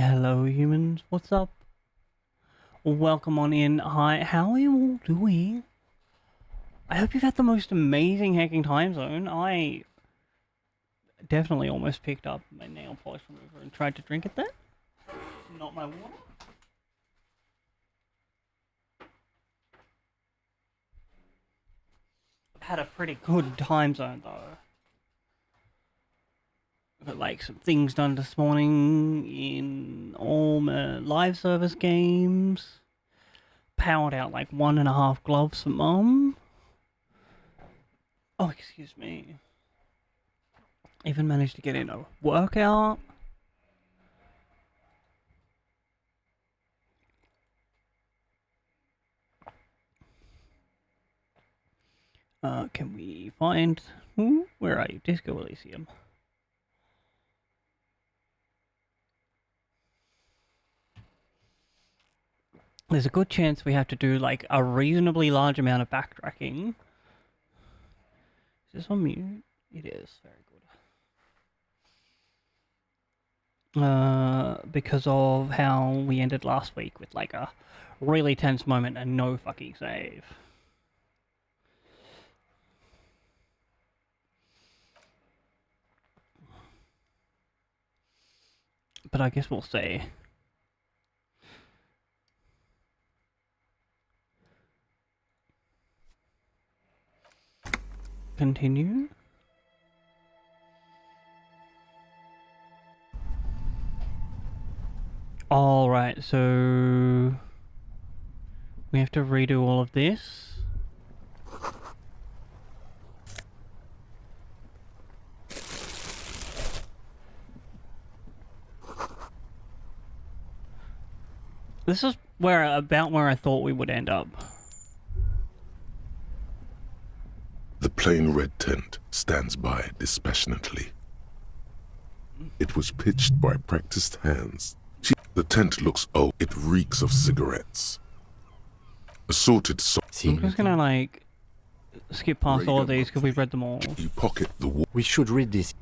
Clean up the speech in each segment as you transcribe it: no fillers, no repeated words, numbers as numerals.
Hello humans, what's up? Welcome on in. Hi, how are you all doing? I hope you've had the most amazing hacking time zone. I definitely almost picked up my nail polish remover and tried to drink it there. Not my water. I've had a pretty good time zone though. Got like some things done this morning in all my live service games. Powered out like 1.5 gloves for mum. Oh, excuse me. Even managed to get in a workout. Can we find... Ooh, where are you? Disco Elysium. There's a good chance we have to do like a reasonably large amount of backtracking. Is this on mute? It is. Very good. Because of how we ended last week with like a really tense moment and no fucking save. But I guess we'll see. Continue. Alright, so... we have to redo all of this. This is about where I thought we would end up. The plain red tent stands by dispassionately. It was pitched by practiced hands. The tent looks old. It reeks of cigarettes. Assorted I'm just gonna like skip past all of these because we've read them all. You pocket the We should read this.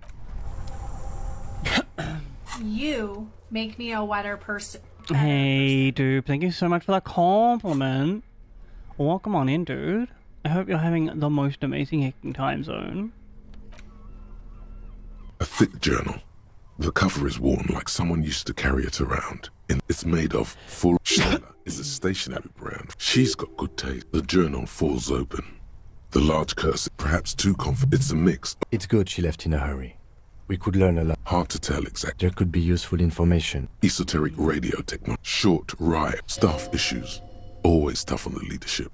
You make me a wetter person. Hey, dude, thank you so much for that compliment. Welcome on in, dude. I hope you're having the most amazing hacking time zone. A thick journal. The cover is worn like someone used to carry it around. It's made of full... Sheila is a stationery brand. She's got good taste. The journal falls open. The large cursive, perhaps too confident. It's a mix. It's good she left in a hurry. We could learn a lot. Hard to tell exactly. There could be useful information. Esoteric radio technology. Short, riot, staff issues. Always tough on the leadership.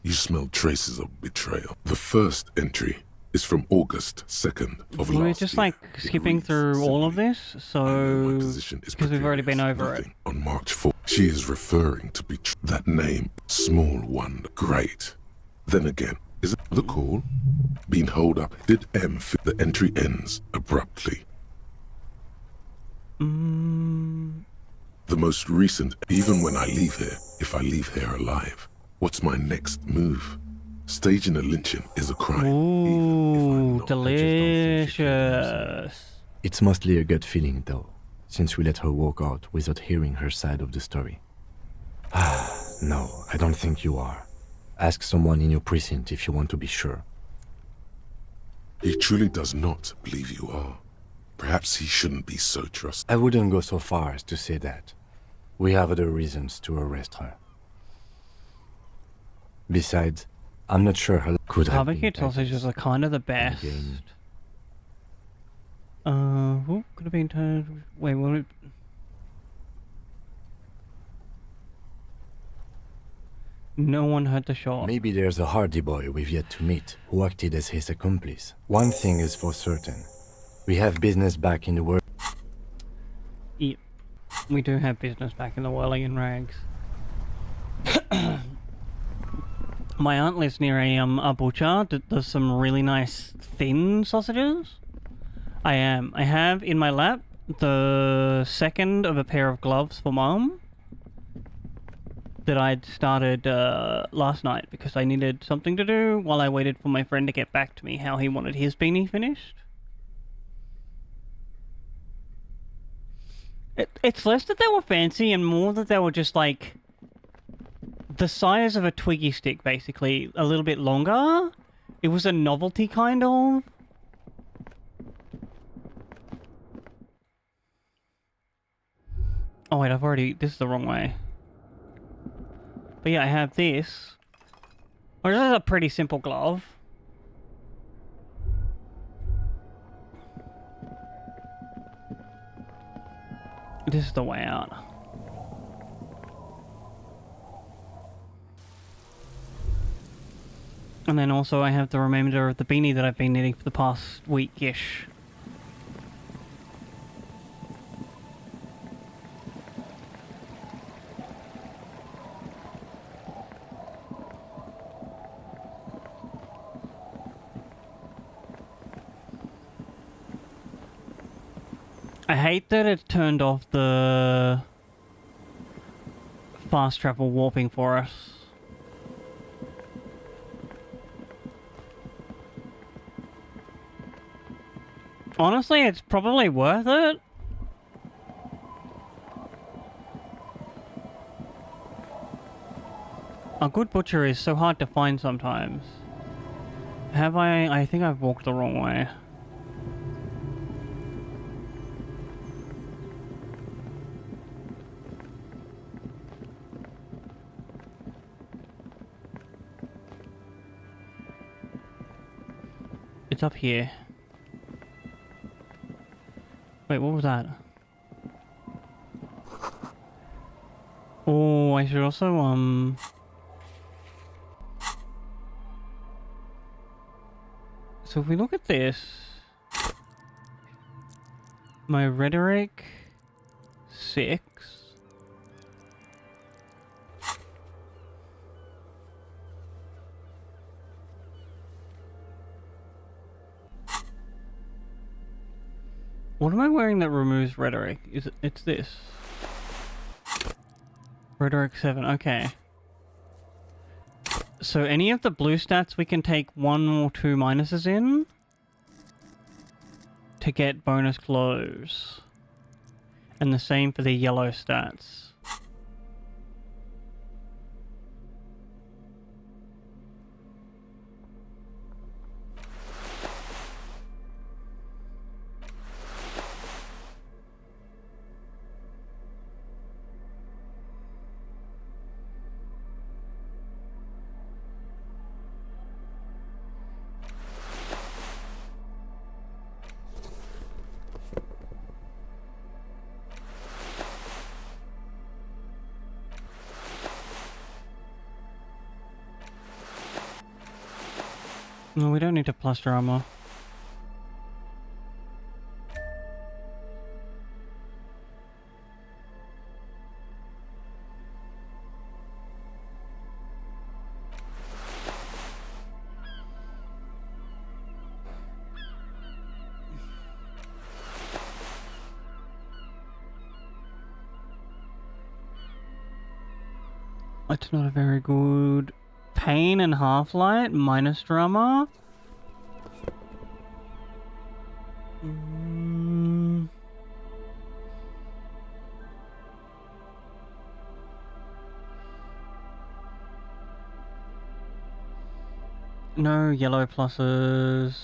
You smell traces of betrayal. The first entry is from August 2nd of last year. We're just like skipping through all of this, so... because we've already been over it. On March 4th, she is referring to that name, small one, great. Then again, is it the call? Being holed up, did M fit? The entry ends abruptly. The most recent, even when I leave here, if I leave here alive, what's my next move? Staging a lynching is a crime. Ooh, delicious. It's mostly a gut feeling, though, since we let her walk out without hearing her side of the story. No, I don't think you are. Ask someone in your precinct if you want to be sure. He truly does not believe you are. Perhaps he shouldn't be so trusted. I wouldn't go so far as to say that. We have other reasons to arrest her. Besides, I'm not sure her could have been Barbecue sausages are kind of the best. Who could have been turned... Wait, what... No one heard the shot. Maybe there's a Hardy boy we've yet to meet, who acted as his accomplice. One thing is for certain. We have business back in the world. Yep. We do have business back in the Whirling Rags. My aunt lives near a butcher that does some really nice thin sausages. I have in my lap the second of a pair of gloves for mum that I'd started last night because I needed something to do while I waited for my friend to get back to me how he wanted his beanie finished. It's less that they were fancy and more that they were just like the size of a Twiggy stick, basically, a little bit longer. It was a novelty, kind of. Oh wait, this is the wrong way. But yeah, I have this. Oh, this is a pretty simple glove. This is the way out. And then also I have the remainder of the beanie that I've been knitting for the past week-ish. I hate that it turned off the fast travel warping for us. Honestly, it's probably worth it. A good butcher is so hard to find sometimes. Have I think I've walked the wrong way. It's up here. Wait, what was that? Oh, I should also, So if we look at this... My rhetoric... 6... What am I wearing that removes rhetoric? It's this. Rhetoric 7, okay. So any of the blue stats we can take 1 or 2 minuses in to get bonus clothes. And the same for the yellow stats. No, we don't need to plaster armor. It's not a very good... Pain and Half-Light minus drama. No yellow pluses.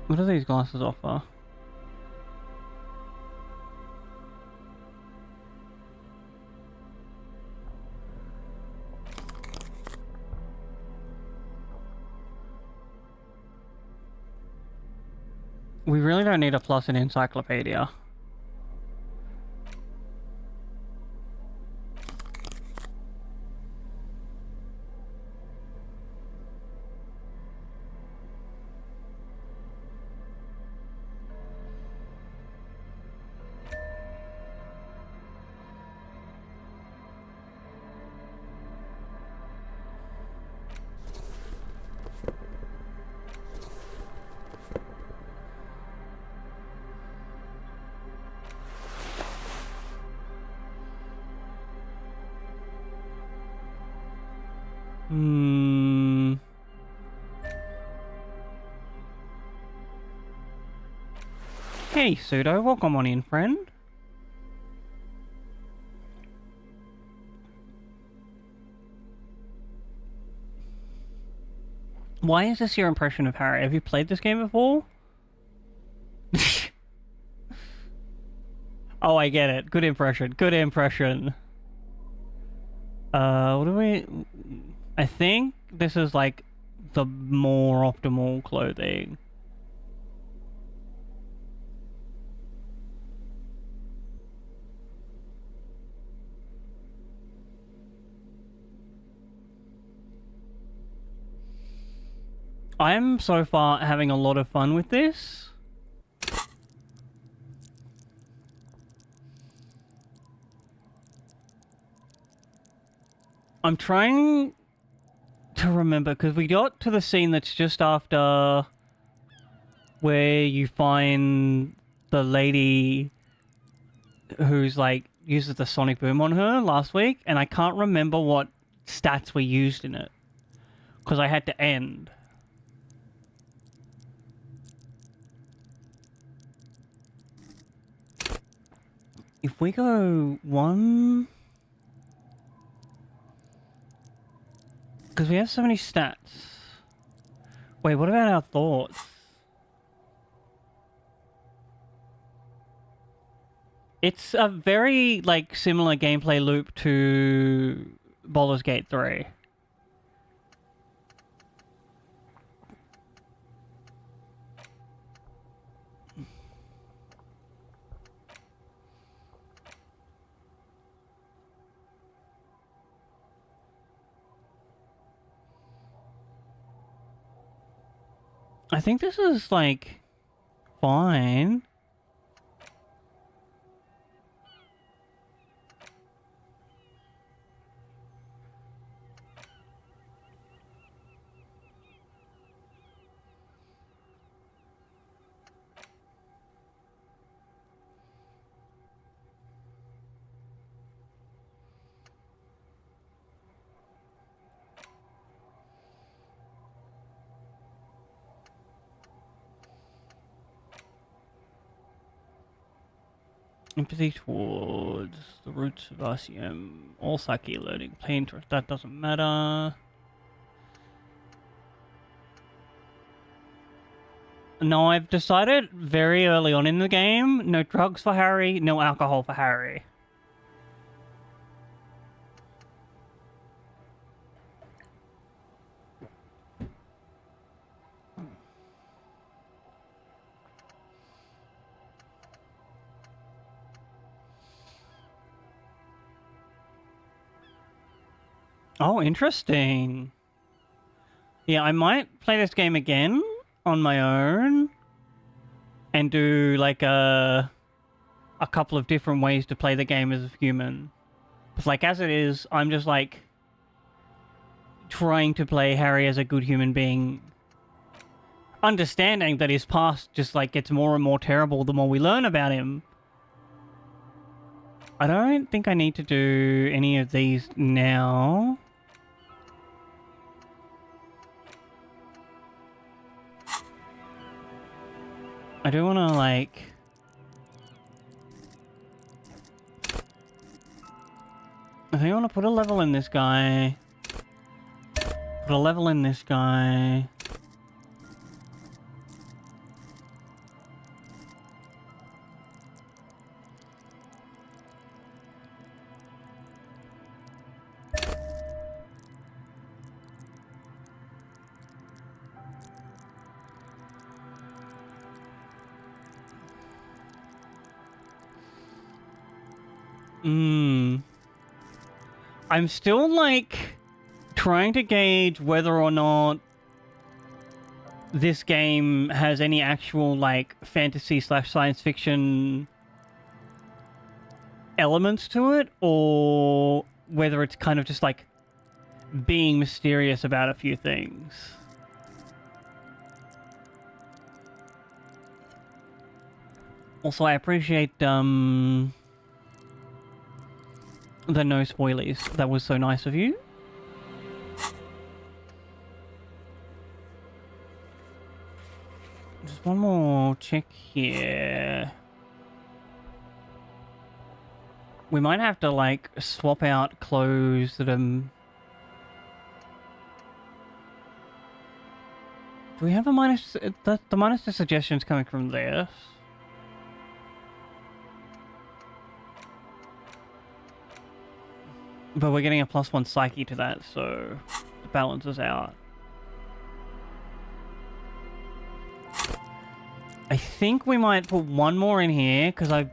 What do these glasses offer? We really don't need a plus in encyclopedia. Hey, Pseudo, welcome on in, friend. Why is this your impression of Harry? Have you played this game before? Oh, I get it. Good impression. Good impression. What do we... I think this is like the more optimal clothing. I'm so far having a lot of fun with this. I'm trying to remember, because we got to the scene that's just after where you find the lady who's like uses the sonic boom on her last week, and I can't remember what stats were used in it because I had to end. If we go one... Because we have so many stats. Wait, what about our thoughts? It's a very, like, similar gameplay loop to Baldur's Gate 3. I think this is, like, fine. Empathy towards the roots of Elysium. All psyche learning. Play interest. That doesn't matter. No, I've decided very early on in the game, no drugs for Harry, no alcohol for Harry. Oh, interesting. Yeah, I might play this game again on my own and do like a couple of different ways to play the game as a human. Because like as it is, I'm just like trying to play Harry as a good human being, understanding that his past just like gets more and more terrible the more we learn about him. I don't think I need to do any of these now. I do want to, like... I think I want to put a level in this guy. Put a level in this guy. I'm still, like, trying to gauge whether or not this game has any actual, like, fantasy/science fiction elements to it, or whether it's kind of just, like, being mysterious about a few things. Also, I appreciate, the no spoilies. That was so nice of you. Just one more check here. We might have to, like, swap out clothes that are... Do we have a minus... The minus to suggestions coming from this. But we're getting a +1 psyche to that, so it balances out. I think we might put one more in here, because I'm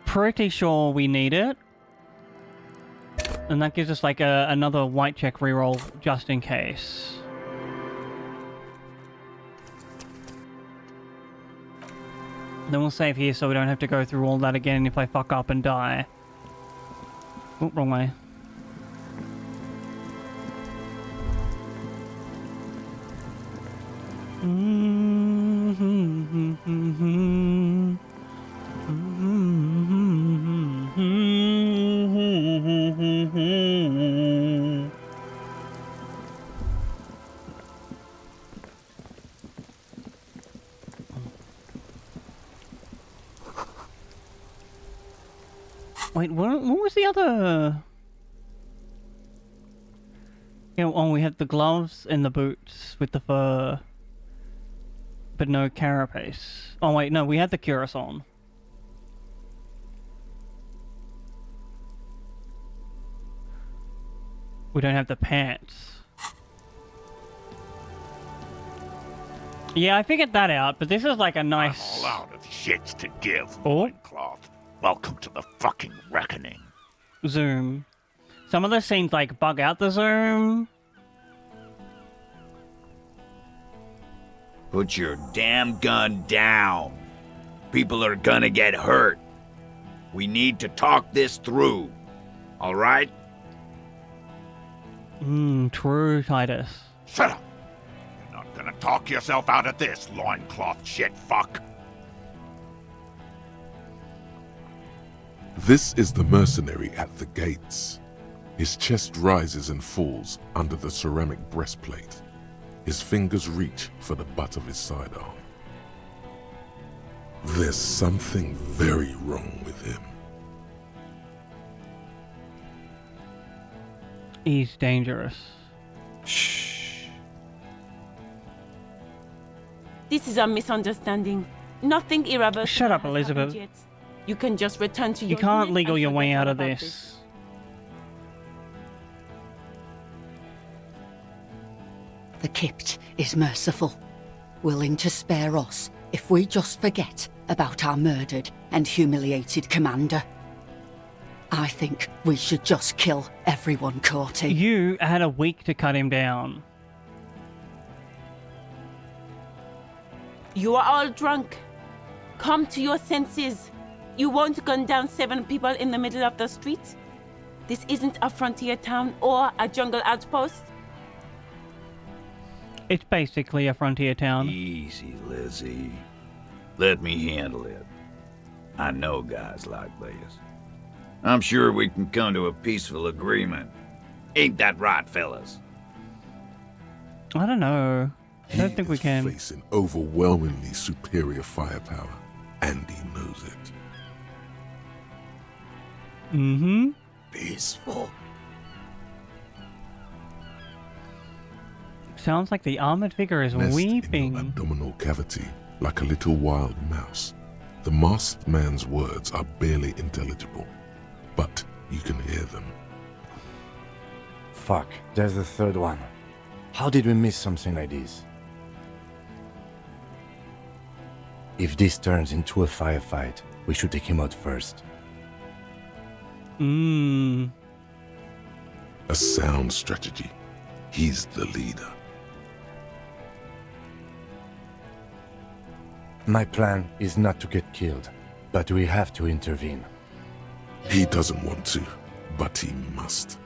pretty sure we need it. And that gives us like another white check reroll just in case. Then we'll save here so we don't have to go through all that again if I fuck up and die. Oh, wrong way. Wait, what was the other... Yeah, oh, we had the gloves and the boots with the fur. But no carapace. Oh wait, no, we had the cuirass on. We don't have the pants. Yeah, I figured that out, but this is like a nice... I'm all out of shits to give, Oh. loincloth. Welcome to the fucking reckoning. Zoom. Some of the scenes like bug out the zoom. Put your damn gun down. People are gonna get hurt. We need to talk this through. All right? True, Titus. Shut up. You're not gonna talk yourself out of this, loincloth shit fuck. This is the mercenary at the gates. His chest rises and falls under the ceramic breastplate. His fingers reach for the butt of his sidearm. There's something very wrong with him. He's dangerous. Shh. This is a misunderstanding. Nothing irreversible. Shut up, has Elizabeth. happened yet. You can just return to You your can't unit legal and your way forget out all of about this. The Kypt is merciful, willing to spare us if we just forget about our murdered and humiliated commander. I think we should just kill everyone caught in. You had a week to cut him down. You are all drunk. Come to your senses. You won't gun down 7 people in the middle of the street. This isn't a frontier town or a jungle outpost. It's basically a frontier town. Easy, Lizzie. Let me handle it. I know guys like this. I'm sure we can come to a peaceful agreement. Ain't that right, fellas? I don't know. I don't think we is can. facing overwhelmingly superior firepower, and he knows it. Mm-hmm. Peaceful. Sounds like the armored figure is Nest in weeping. your abdominal cavity, like a little wild mouse. The masked man's words are barely intelligible, but you can hear them. Fuck, there's the third one. How did we miss something like this? If this turns into a firefight, we should take him out first. Mmm. A sound strategy. He's the leader. My plan is not to get killed, but we have to intervene. He doesn't want to, but he must.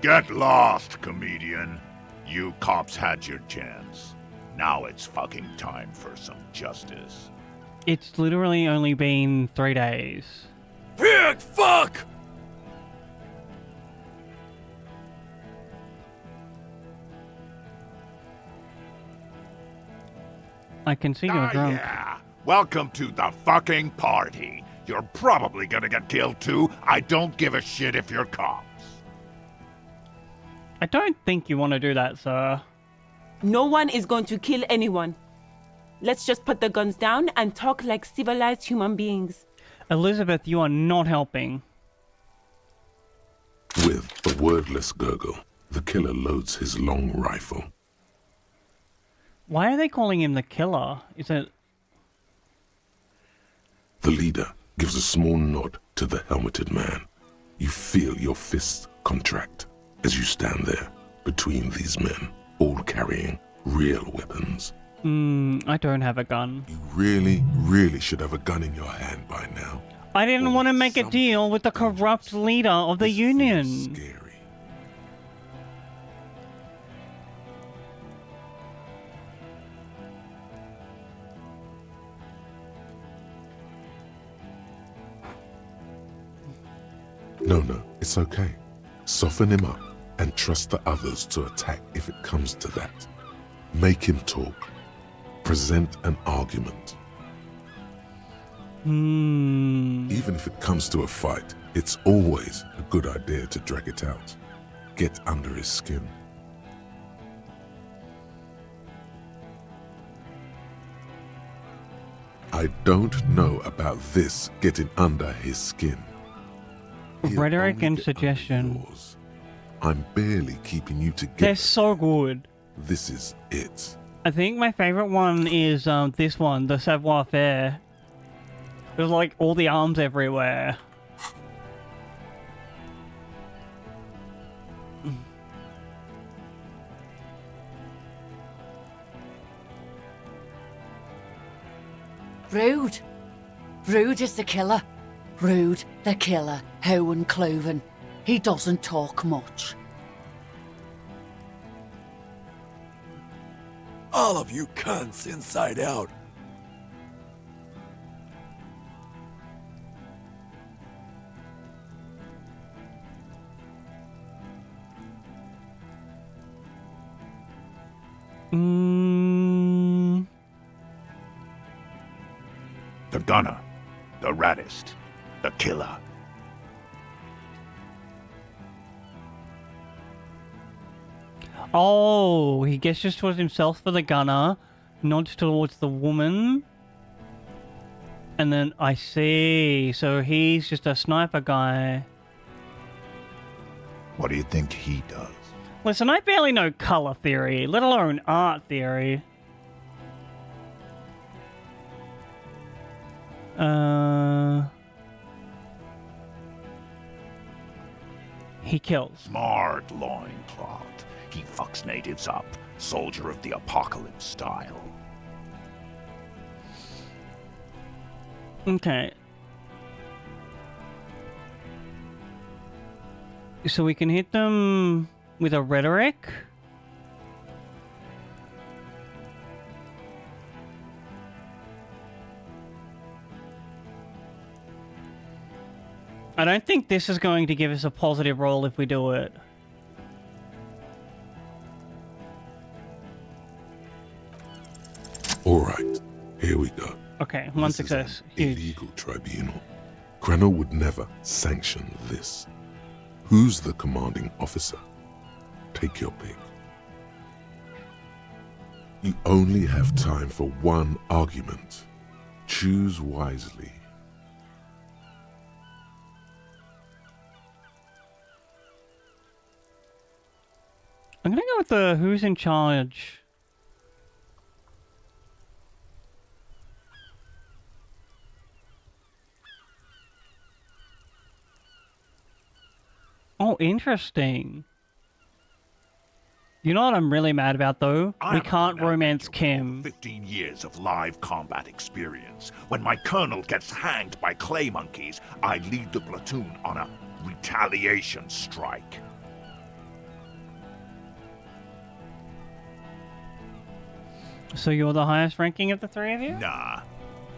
Get lost, comedian. You cops had your chance. Now it's fucking time for some justice. It's literally only been 3 days. Pig fuck! I can see you're drunk. Yeah. Welcome to the fucking party. You're probably gonna get killed too. I don't give a shit if you're cops. I don't think you want to do that, sir. No one is going to kill anyone. Let's just put the guns down and talk like civilized human beings. Elizabeth, you are not helping. With a wordless gurgle, the killer loads his long rifle. Why are they calling him the killer? Is it... The leader gives a small nod to the helmeted man. You feel your fists contract as you stand there between these men, all carrying real weapons. I don't have a gun. You really should have a gun in your hand by now. I didn't Or want to make a something deal with the corrupt leader of the This feels union. Scary. No, it's okay. Soften him up and trust the others to attack if it comes to that. Make him talk. Present an argument. Even if it comes to a fight, it's always a good idea to drag it out. Get under his skin. I don't know about this getting under his skin. He'll Rhetoric only and get under suggestion. yours. I'm barely keeping you together. They're so good. This is it. I think my favorite one is this one, the Savoir Faire. There's like all the arms everywhere. Rude. Rude is the killer. Rude, the killer, Owen Cloven. He doesn't talk much. All of you cunts inside out. The gunner, the raddest, the killer. Oh, he gestures towards himself for the gunner, nods towards the woman. And then I see. So he's just a sniper guy. What do you think he does? Listen, I barely know color theory, let alone art theory. He kills. Smart loincloth. He fucks natives up. Soldier of the apocalypse style. Okay. So we can hit them with a rhetoric. I don't think this is going to give us a positive roll if we do it. All right, here we go. Okay, one This is success. an Huge. illegal tribunal. Grenell would never sanction this. Who's the commanding officer? Take your pick. You only have time for one argument. Choose wisely. I'm gonna go with the who's in charge. Oh, interesting. You know what I'm really mad about, though? We can't romance Kim. 15 years of live combat experience. When my colonel gets hanged by clay monkeys, I lead the platoon on a retaliation strike. So you're the highest ranking of the three of you? Nah,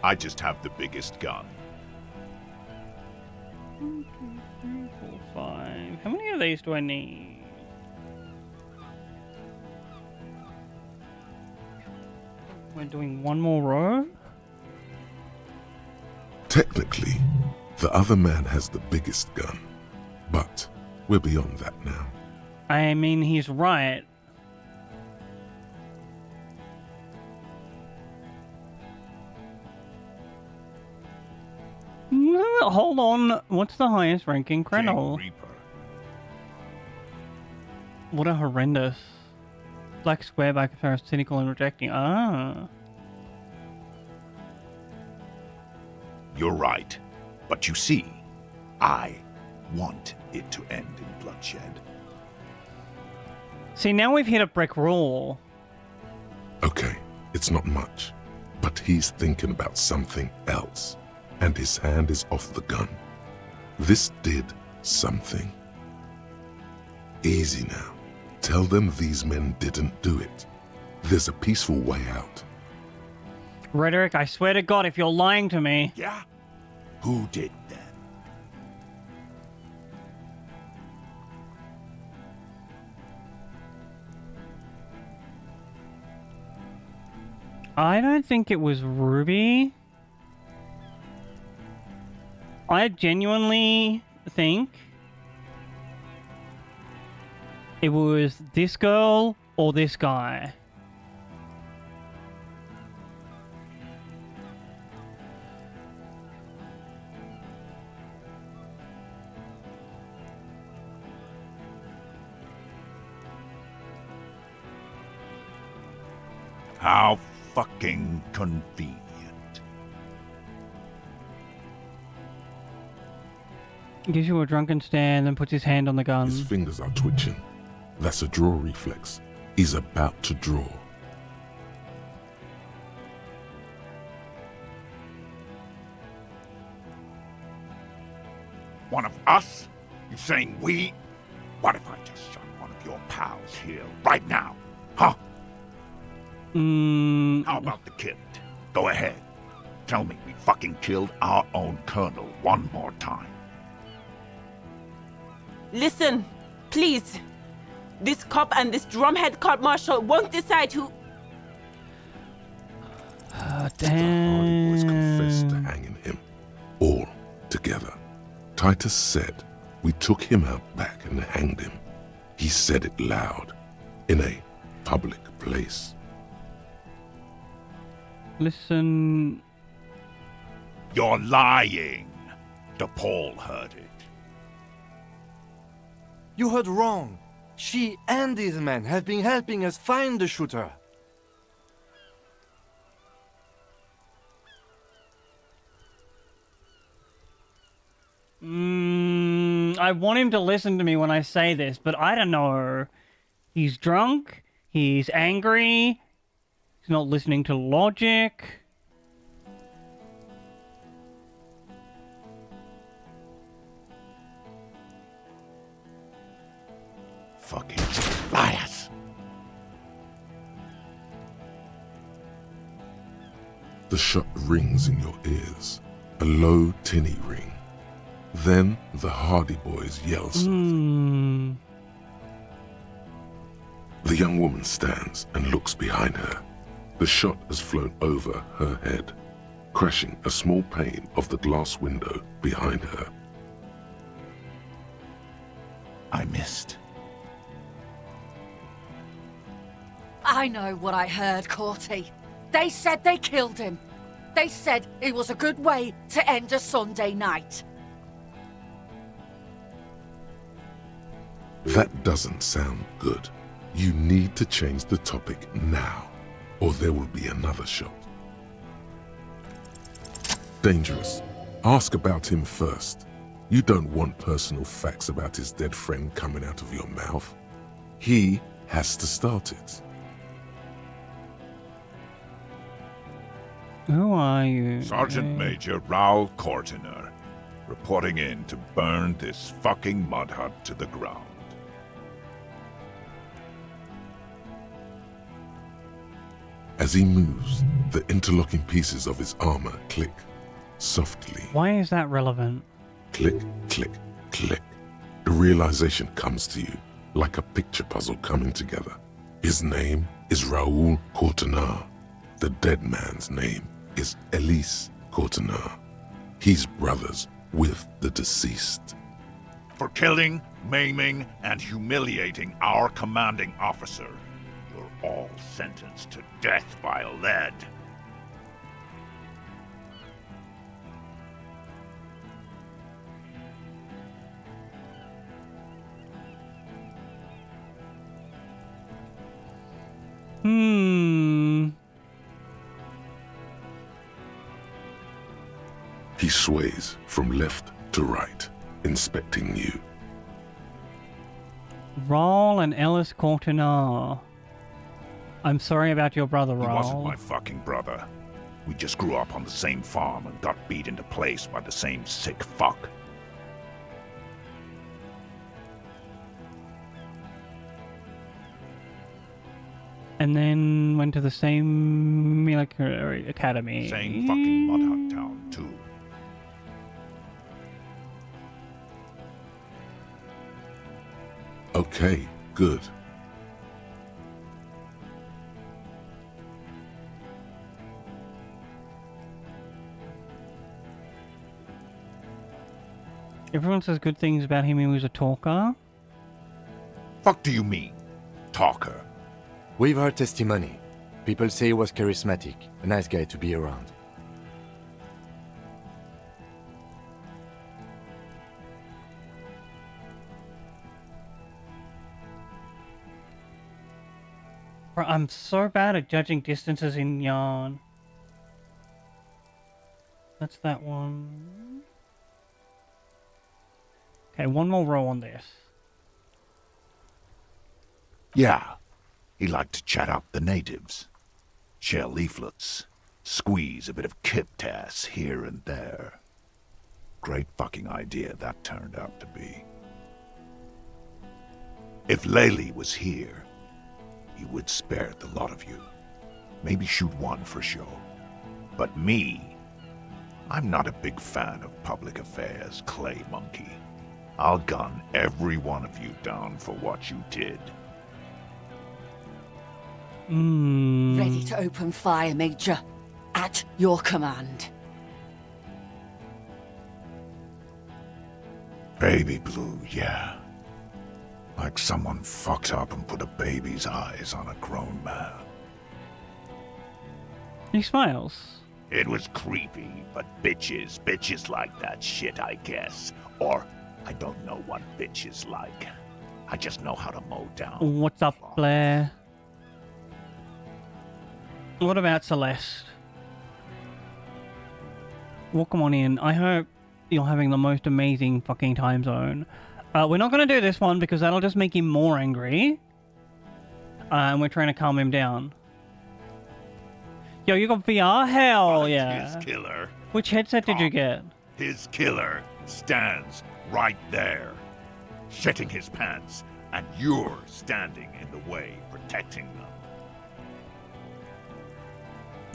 I just have the biggest gun. 1, 2, 3, 4, 5. How many of these do I need? We're doing one more row? Technically, the other man has the biggest gun, but we're beyond that now. I mean, he's right. Hold on. What's the highest ranking King Krenol? Reaper. What a horrendous. Black square by comparison, cynical and rejecting. Ah. You're right. But you see, I want it to end in bloodshed. See, now we've hit a brick wall. Okay, it's not much, but he's thinking about something else, and his hand is off the gun. This did something. Easy now. Tell them these men didn't do it. There's a peaceful way out. Rhetoric, I swear to God, if you're lying to me. Yeah? Who did then? I don't think it was Ruby. I genuinely think it was this girl or this guy. How fucking convenient. Gives you a drunken stare and then puts his hand on the gun. His fingers are twitching. That's a draw reflex. He's about to draw. One of us? You saying we? What if I just shot one of your pals here right now? Huh? How about the kid? Go ahead. Tell me we fucking killed our own colonel one more time. Listen, please. This cop and this drumhead court marshal won't decide who... The Hardy Boys confessed to hanging him. All together. Titus said, we took him out back and hanged him. He said it loud. In a public place. Listen... You're lying. DePaul heard it. You heard wrong. She and these men have been helping us find the shooter. I want him to listen to me when I say this, but I don't know. He's drunk. He's angry. He's not listening to logic. Fucking liars. The shot rings in your ears. A low, tinny ring. Then the Hardy Boys yell something. The young woman stands and looks behind her. The shot has flown over her head, crashing a small pane of the glass window behind her. I missed. I know what I heard, Corty. They said they killed him. They said it was a good way to end a Sunday night. That doesn't sound good. You need to change the topic now, or there will be another shot. Dangerous. Ask about him first. You don't want personal facts about his dead friend coming out of your mouth. He has to start it. Who are you? Sergeant Major Raoul Cortiner, reporting in to burn this fucking mud hut to the ground. As he moves, the interlocking pieces of his armor click, softly. Why is that relevant? Click, click, click. The realization comes to you, like a picture puzzle coming together. His name is Raoul Courtenard. The dead man's name is Elise Courtenay. He's brothers with the deceased. For killing, maiming, and humiliating our commanding officer, you're all sentenced to death by lead. He sways from left to right, inspecting you. Raul and Ellis Courtenay. I'm sorry about your brother, Raul. He wasn't my fucking brother. We just grew up on the same farm and got beat into place by the same sick fuck. And then went to the same military academy. Same fucking mud hut town, too. Okay, good. Everyone says good things about him. He was a talker. Fuck do you mean, talker? We've heard testimony. People say he was charismatic, a nice guy to be around. Bro, I'm so bad at judging distances in Yarn. That's that one. Okay, one more row on this. Yeah. He liked to chat up the natives. Share leaflets. Squeeze a bit of kiptass here and there. Great fucking idea that turned out to be. If Laylee was here, he would spare the lot of you. Maybe shoot one for show. But me, I'm not a big fan of public affairs, Clay Monkey. I'll gun every one of you down for what you did. Ready to open fire, Major. At your command. Baby blue, yeah. Like someone fucked up and put a baby's eyes on a grown man. He smiles. It was creepy, but bitches like that shit, I guess. Or, I don't know what bitches like. I just know how to mow down. What's up, Blair? What about Celeste? Welcome on in. I hope you're having the most amazing fucking time zone. We're not going to do this one because that'll just make him more angry. And we're trying to calm him down. Yo, you got VR? Hell yeah. His killer. Which headset did you get? His killer stands right there, shitting his pants, and you're standing in the way, protecting them.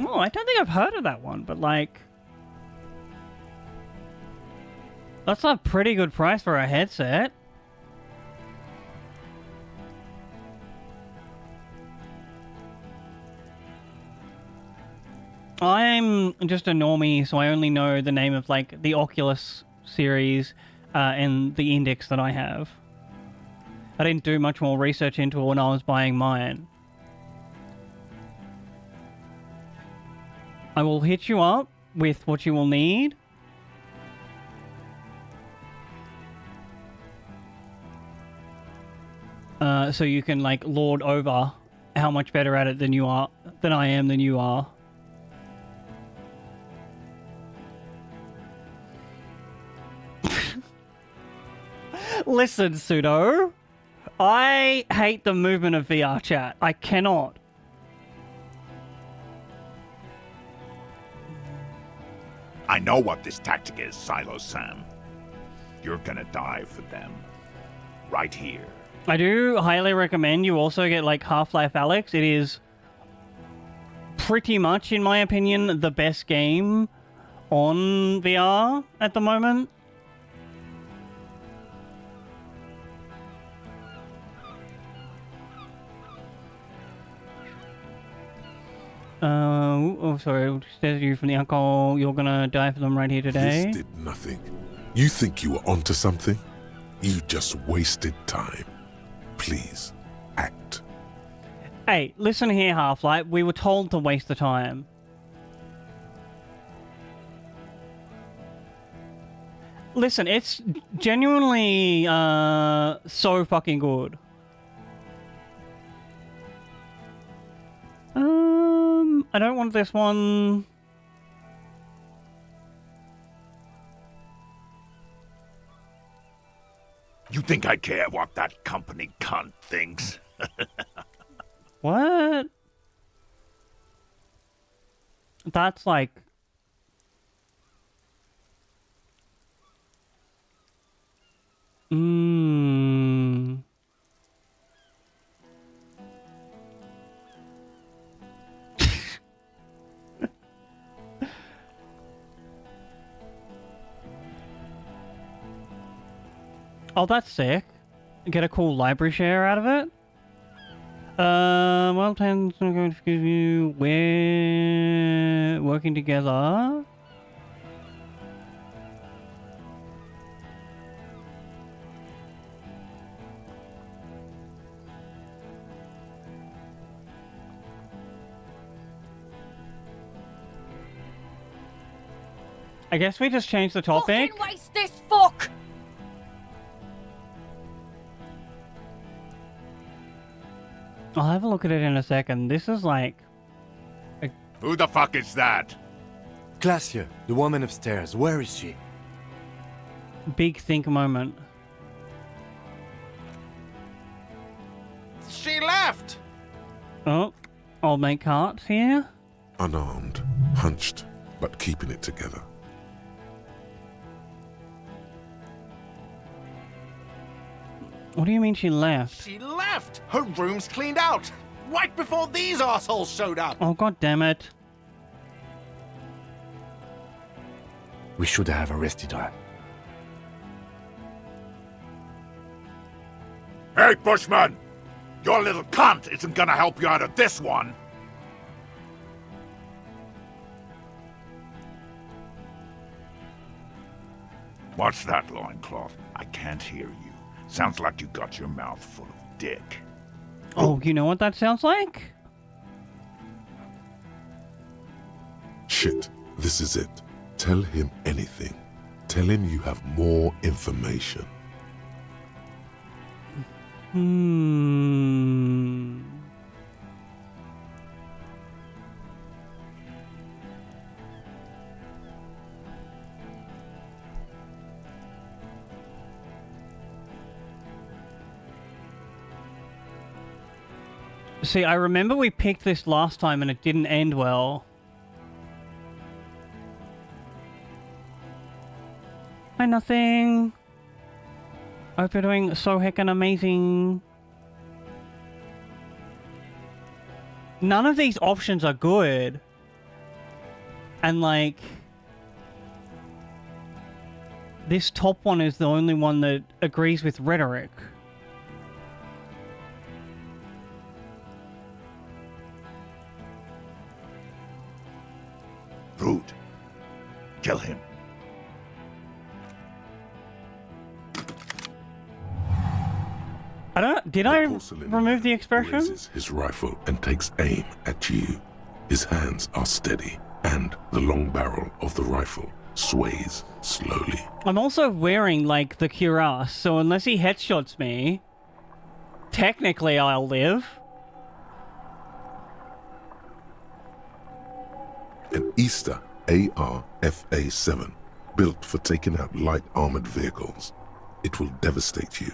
Oh, I don't think I've heard of that one, but like... That's a pretty good price for a headset. I'm just a normie, so I only know the name of like the Oculus series and the Index that I have. I didn't do much more research into it when I was buying mine. I will hit you up with what you will need. So you can like lord over how much better at it than you are, than I am, than you are. Listen, Pseudo. I hate the movement of VR chat. I cannot. I know what this tactic is, Silo Sam. You're gonna die for them. Right here. I do highly recommend you also get like Half-Life Alyx. It is pretty much, in my opinion, the best game on VR at the moment. Oh, sorry. Says you from the alcohol. You're gonna die for them right here today. This did nothing. You think you were onto something? You just wasted time. Please, act. Hey, listen here, Half-Life. We were told to waste the time. Listen, it's genuinely so fucking good. I don't want this one. You think I care what that company cunt thinks? What? That's like... Oh, that's sick. Get a cool library share out of it. Well, plans are going to give you. We're working together. I guess we just changed the topic. Fucking waste this fuck! I'll have a look at it in a second. This is like... Who the fuck is that? Glacia, the woman upstairs. Where is she? big think moment. She left! Oh, old mate Cart's here. Unarmed, hunched, but keeping it together. What do you mean she left? She left! Her room's cleaned out! Right before these assholes showed up! Oh, god damn it. We should have arrested her. Hey, Bushman! Your little cunt isn't gonna help you out of this one! What's that, loincloth? I can't hear you. Sounds like you got your mouth full of dick. Oh, you know what that sounds like? Shit, this is it. Tell him anything. Tell him you have more information. See, I remember we picked this last time and it didn't end well. Hi, nothing. Hope you're doing so heckin' amazing. None of these options are good. And like... this top one is the only one that agrees with rhetoric. Rude. Kill him. I don't... did I remove the expression? Raises his rifle and takes aim at you. His hands are steady, and the long barrel of the rifle sways slowly. I'm also wearing, like, the cuirass, so unless he headshots me, technically I'll live. An Easter AR-FA-7, built for taking out light armored vehicles. It will devastate you.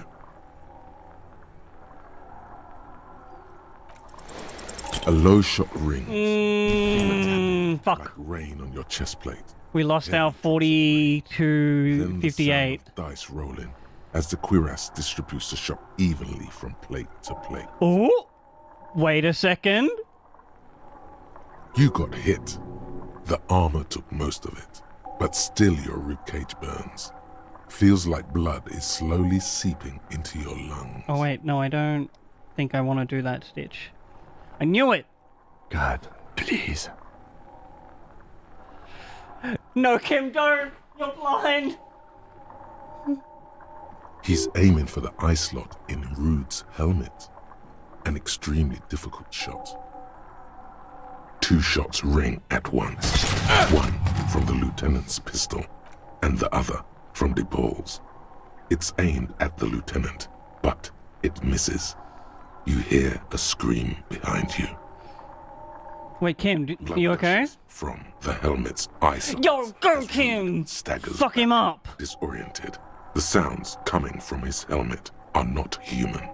A low shot rings. Fuck. Like rain on your chest plate. We lost Then our 40 to Then the 58. sound of dice rolling as the cuirass distributes the shot evenly from plate to plate. Oh! Wait a second. You got hit. The armor took most of it, but still your ribcage burns. Feels like blood is slowly seeping into your lungs. Oh wait, no, I don't think I want to do that, Stitch. I knew it! God Please. No, Kim, don't! You're blind! He's aiming for the eye slot in Rude's helmet. An extremely difficult shot. 2 shots ring at once. One from the lieutenant's pistol, and the other from De Paul's. It's aimed at the lieutenant, but it misses. You hear a scream behind you. Wait, Kim, Blood you okay? gushes from the helmet's eye sockets. Yo, go, as Kim! Rude staggers Fuck him back, up! disoriented. The sounds coming from his helmet are not human.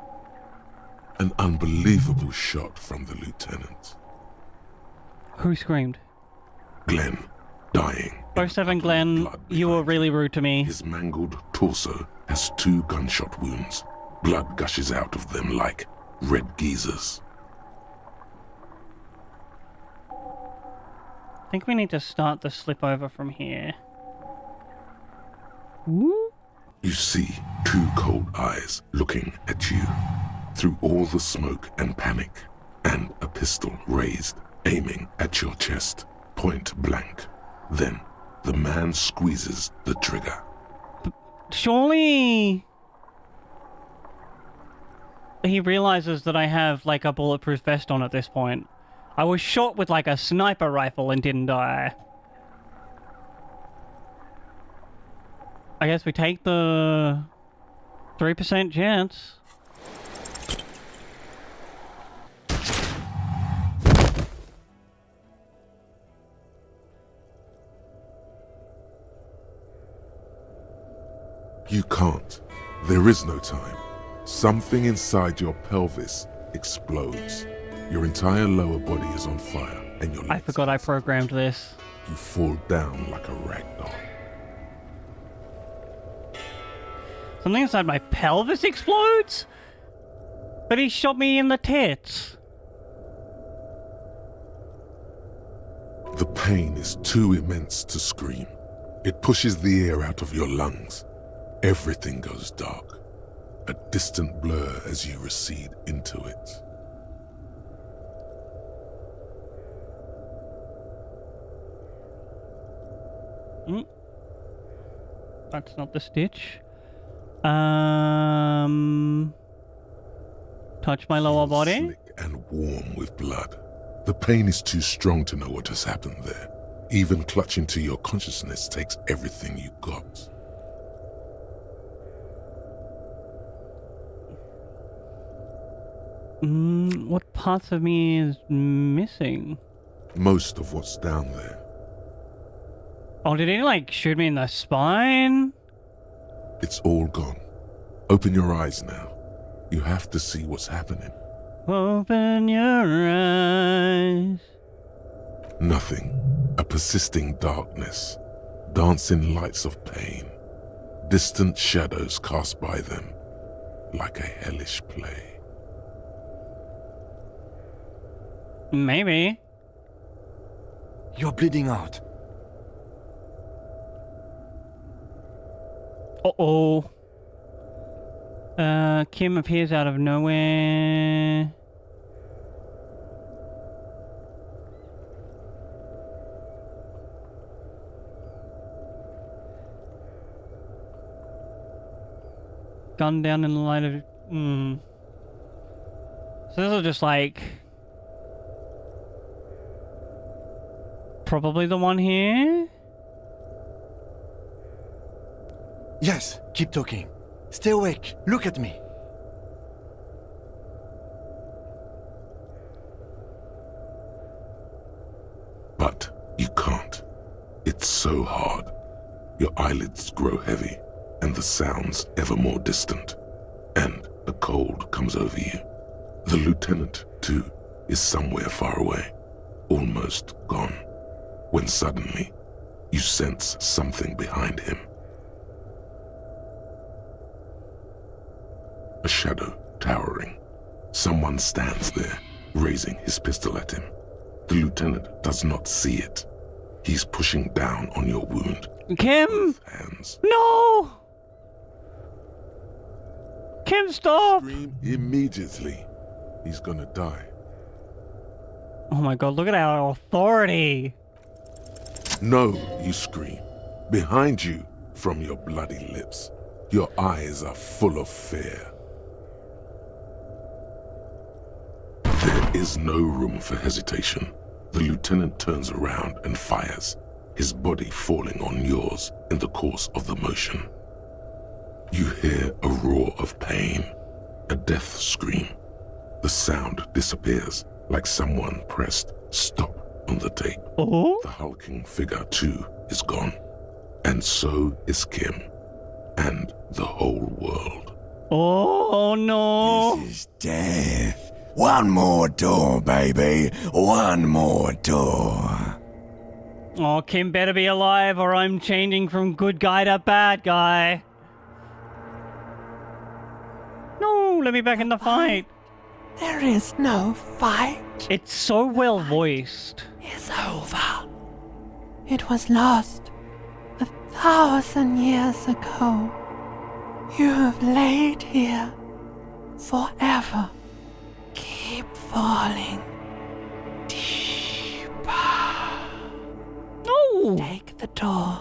An unbelievable shot from the lieutenant. Who screamed? Glenn, dying. 07 Glenn, blood you were behind really rude to me. His mangled torso has 2 gunshot wounds. Blood gushes out of them like red geysers. I think we need to start the slip over from here. Woo? You see 2 cold eyes looking at you through all the smoke and panic, and a pistol raised, aiming at your chest, point blank. Then the man squeezes the trigger. Surely he realizes that I have like a bulletproof vest on at this point. I was shot with like a sniper rifle and didn't die. I guess we take the 3% chance. You can't. There is no time. Something inside your pelvis explodes. Your entire lower body is on fire, and your I legs forgot I inside. programmed this. You fall down like a ragdoll. Something inside my pelvis explodes? But he shot me in the tits. The pain is too immense to scream. It pushes the air out of your lungs. Everything goes dark. A distant blur as you recede into it. That's not the stitch. Touch my lower body. Slick and warm with blood. The pain is too strong to know what has happened there. Even clutching to your consciousness takes everything you got. What parts of me is missing? Most of what's down there. Oh, did he like shoot me in the spine? It's all gone. Open your eyes now. You have to see what's happening. Open your eyes. Nothing. A persisting darkness. Dancing lights of pain. Distant shadows cast by them. Like a hellish play. Maybe. You're bleeding out. Uh-oh. Kim appears out of nowhere. Gun down in the light of... So this is just like... Probably the one here? Yes, keep talking. Stay awake. Look at me. But you can't. It's so hard. Your eyelids grow heavy, and the sounds ever more distant. And a cold comes over you. The lieutenant, too, is somewhere far away, almost gone, when suddenly you sense something behind him. A shadow towering. Someone stands there, raising his pistol at him. The lieutenant does not see it. He's pushing down on your wound. Kim! Both hands. No! Kim, stop! Scream immediately. He's gonna die. Oh my god, look at our authority! No, you scream. Behind you, from your bloody lips, your eyes are full of fear. There is no room for hesitation. The lieutenant turns around and fires, his body falling on yours in the course of the motion. You hear a roar of pain, a death scream. The sound disappears like someone pressed stop on the tape. Oh? The hulking figure, too, is gone. And so is Kim. And the whole world. Oh no! This is death. One more door, baby. One more door. Oh, Kim better be alive or I'm changing from good guy to bad guy. No, let me back in the fight. There is no fight. It's so well voiced. It's over. It was lost 1,000 years ago. You have laid here forever. Keep falling deeper. No! Take the door.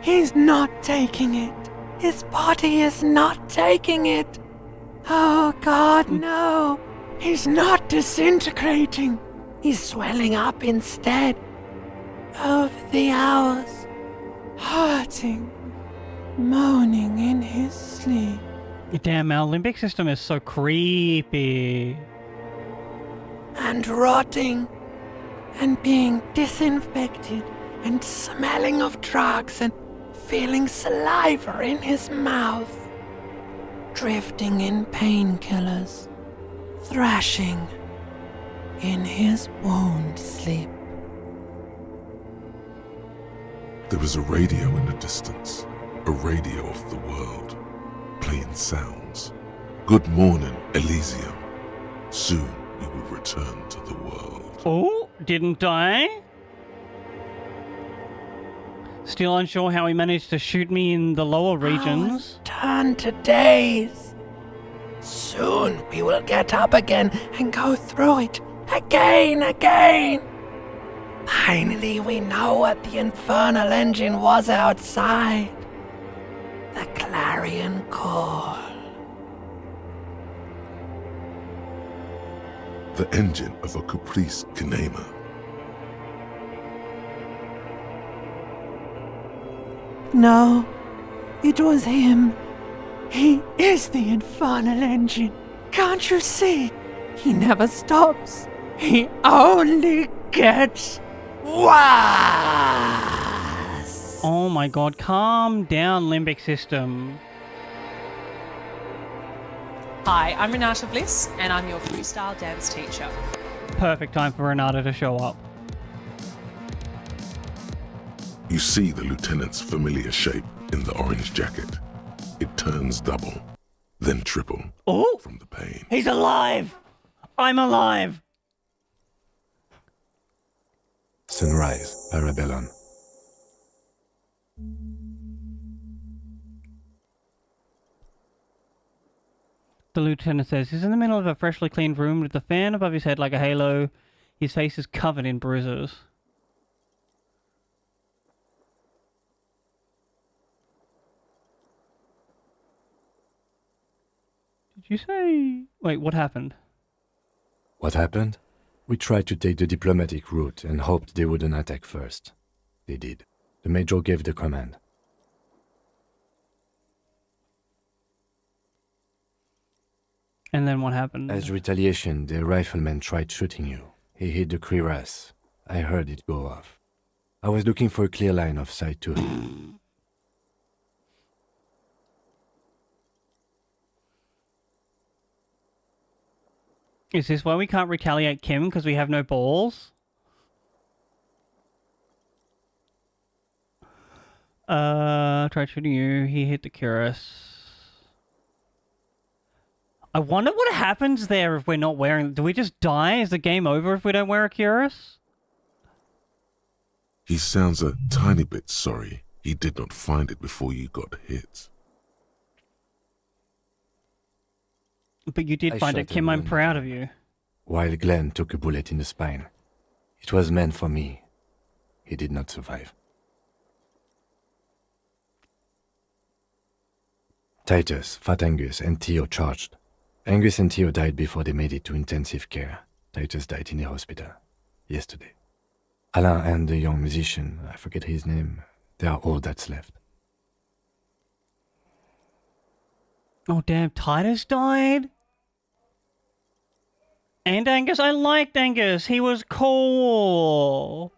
He's not taking it. His body is not taking it. Oh God, no. He's not disintegrating. He's swelling up instead. Over the hours, hurting, moaning in his sleep. Damn, our limbic system is so creepy. And rotting, and being disinfected, and smelling of drugs, and feeling saliva in his mouth. Drifting in painkillers, thrashing in his wound sleep. There is a radio in the distance, a radio of the world, playing sounds. Good morning, Elysium. Soon you will return to the world. Oh, didn't die? Still unsure how he managed to shoot me in the lower regions. Turn to days. Soon we will get up again and go through it again. Finally, we know what the infernal engine was outside. The clarion call. The engine of a Caprice Kinema. No, it was him. He is the infernal engine. Can't you see? He never stops. He only gets worse. Oh my god, calm down, limbic system. Hi, I'm Renata Bliss, and I'm your freestyle dance teacher. Perfect time for Renata to show up. You see the lieutenant's familiar shape in the orange jacket. It turns double, then triple from the pain. He's alive! I'm alive! Sunrise, Parabellum. The lieutenant says he's in the middle of a freshly cleaned room with the fan above his head like a halo. His face is covered in bruises. Did you say... Wait, what happened? What happened? We tried to take the diplomatic route and hoped they wouldn't attack first. They did. The major gave the command. And then what happened? As retaliation, the rifleman tried shooting you. He hit the cuirass. I heard it go off. I was looking for a clear line of sight to him. Is this why we can't retaliate Kim because we have no balls? Tried shooting you. He hit the cuirass. I wonder what happens there if we're not wearing... Do we just die? Is the game over if we don't wear a cuirass? He sounds a tiny bit sorry he did not find it before you got hit. But you did find it, Kim. I'm proud of you. while Glenn took a bullet in the spine. It was meant for me. He did not survive. Titus, Fat Angus, and Theo charged. Angus and Theo died before they made it to intensive care. Titus died in the hospital yesterday. Alain and the young musician, I forget his name, they are all that's left. Oh damn, Titus died? And Angus? I liked Angus. He was cool.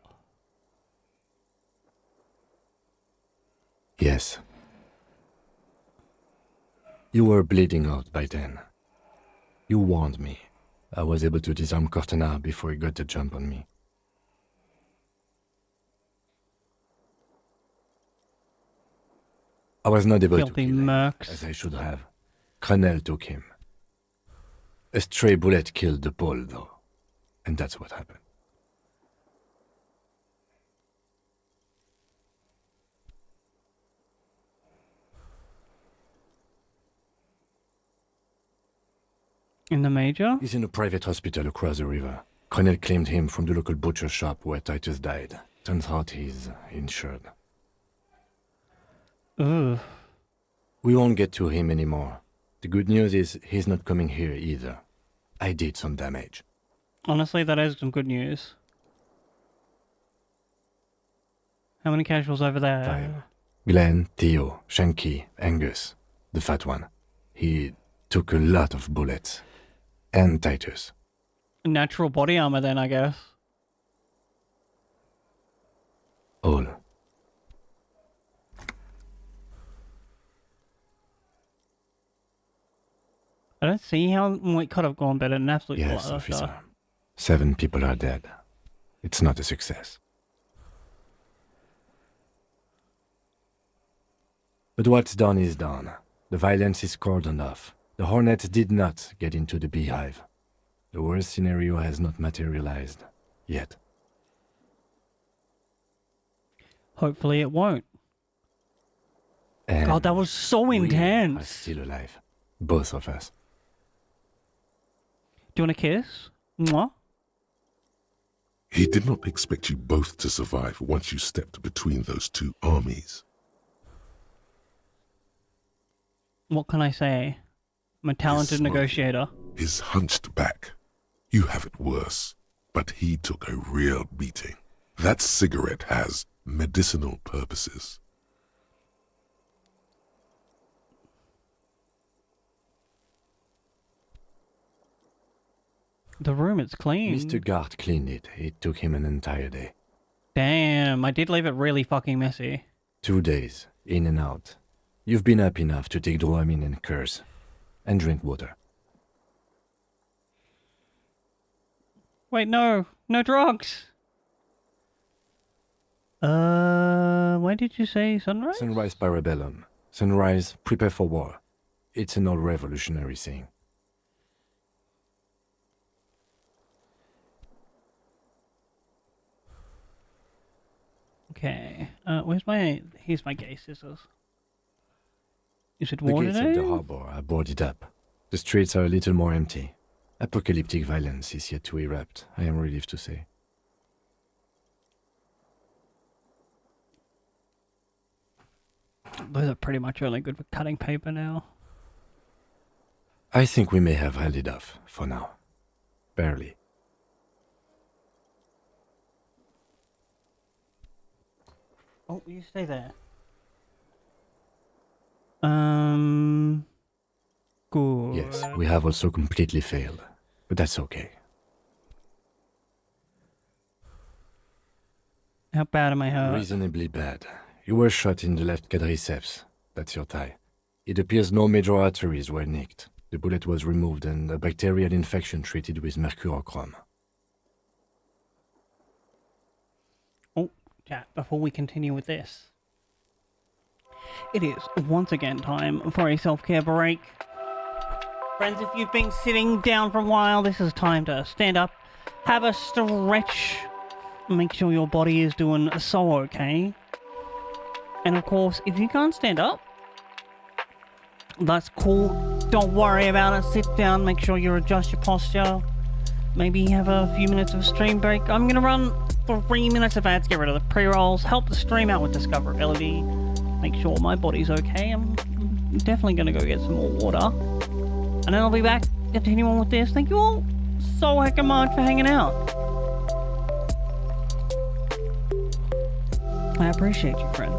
Yes. You were bleeding out by then. You warned me. I was able to disarm Cortana before he got the jump on me. I was not able to kill him, as I should have. Crenel took him. A stray bullet killed the Pole, though. And that's what happened. In the Major? He's in a private hospital across the river. Crenel claimed him from the local butcher shop where Titus died. Turns out he's insured. Ugh. We won't get to him anymore. The good news is he's not coming here either. I did some damage. Honestly, that is some good news. How many casuals over there? 5. Glenn, Theo, Shanky, Angus, the fat one. He took a lot of bullets. And Titus. Natural body armor then, I guess. All. I don't see how it could have gone better. An absolute Yes, bloodbath. officer. 7 people are dead. It's not a success. But what's done is done. The violence is cordoned off. The Hornets did not get into the beehive. The worst scenario has not materialized. Yet. Hopefully it won't. And God, that was so we intense. are still alive. Both of us. Do you want a kiss? Mwah? He did not expect you both to survive once you stepped between those two armies. What can I say? I'm a talented negotiator. His hunched back. You have it worse, but he took a real beating. That cigarette has medicinal purposes. The room is clean. Mr. Gart cleaned it. It took him an entire day. Damn, I did leave it really fucking messy. 2 days, in and out. You've been up enough to take Dramamine and curse. And drink water. Wait, no. No drugs. When did you say sunrise? Sunrise Parabellum. Sunrise, prepare for war. It's an old revolutionary saying. Okay. Here's my gay scissors. Is it The water gates of the harbor are boarded up. The streets are a little more empty. Apocalyptic violence is yet to erupt, I am relieved to say. Those are pretty much only good for cutting paper now. I think we may have held it off, for now. Barely. Oh, you stay there. Good. Yes, we have also completely failed. But that's okay. How bad am I hurt? Reasonably bad. You were shot in the left quadriceps. That's your thigh. It appears no major arteries were nicked. The bullet was removed and a bacterial infection treated with mercurochrome. Oh, chat, before we continue with this. It is once again time for a self-care break. Friends, if you've been sitting down for a while, this is time to stand up, have a stretch, make sure your body is doing so okay. And of course, if you can't stand up, that's cool. Don't worry about it. Sit down, make sure you adjust your posture. maybe have a few minutes of stream break. I'm gonna run 3 minutes of ads, get rid of the pre-rolls, help the stream out with discoverability, make sure my body's okay. I'm definitely gonna go get some more water. And then I'll be back, continue on with this. Thank you all so heckin' much for hanging out. I appreciate you, friends.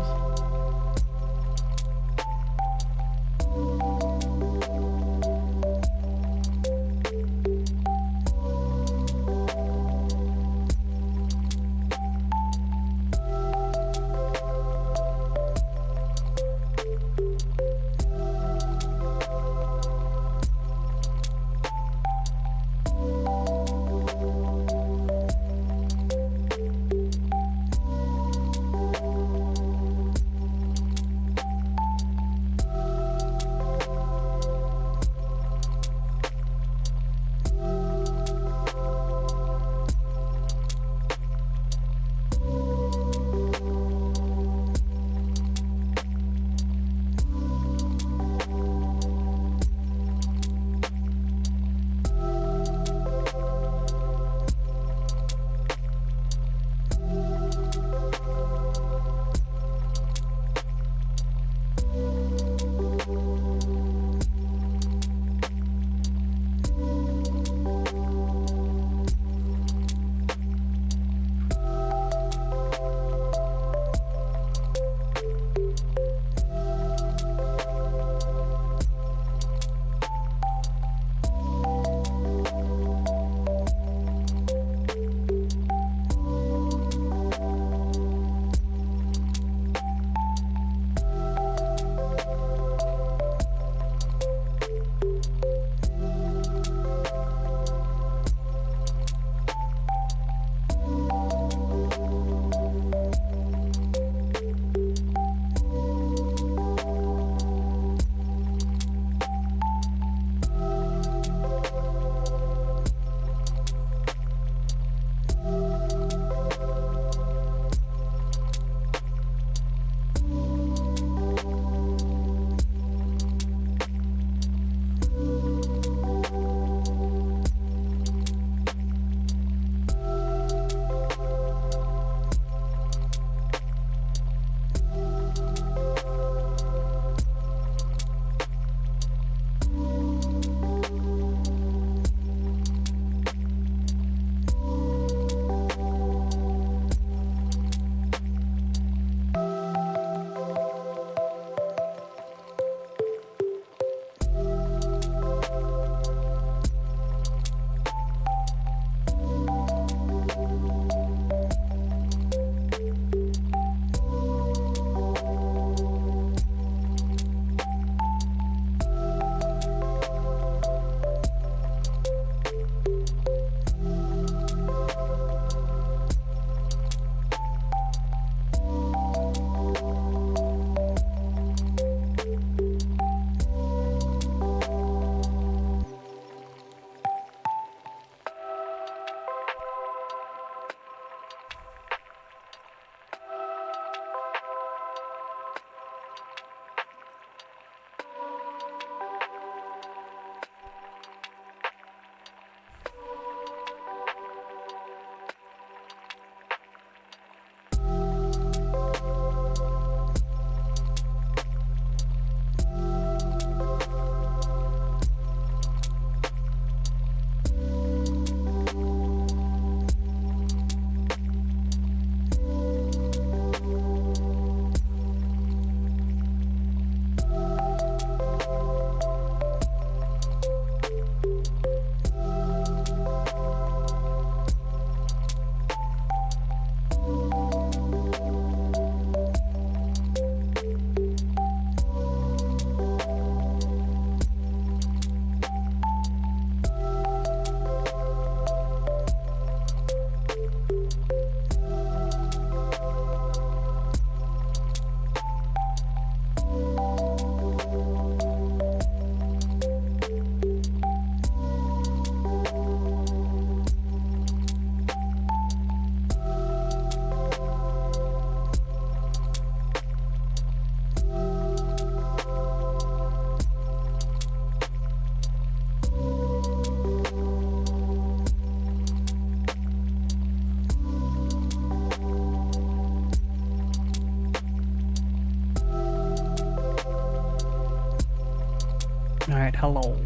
Alright, hello.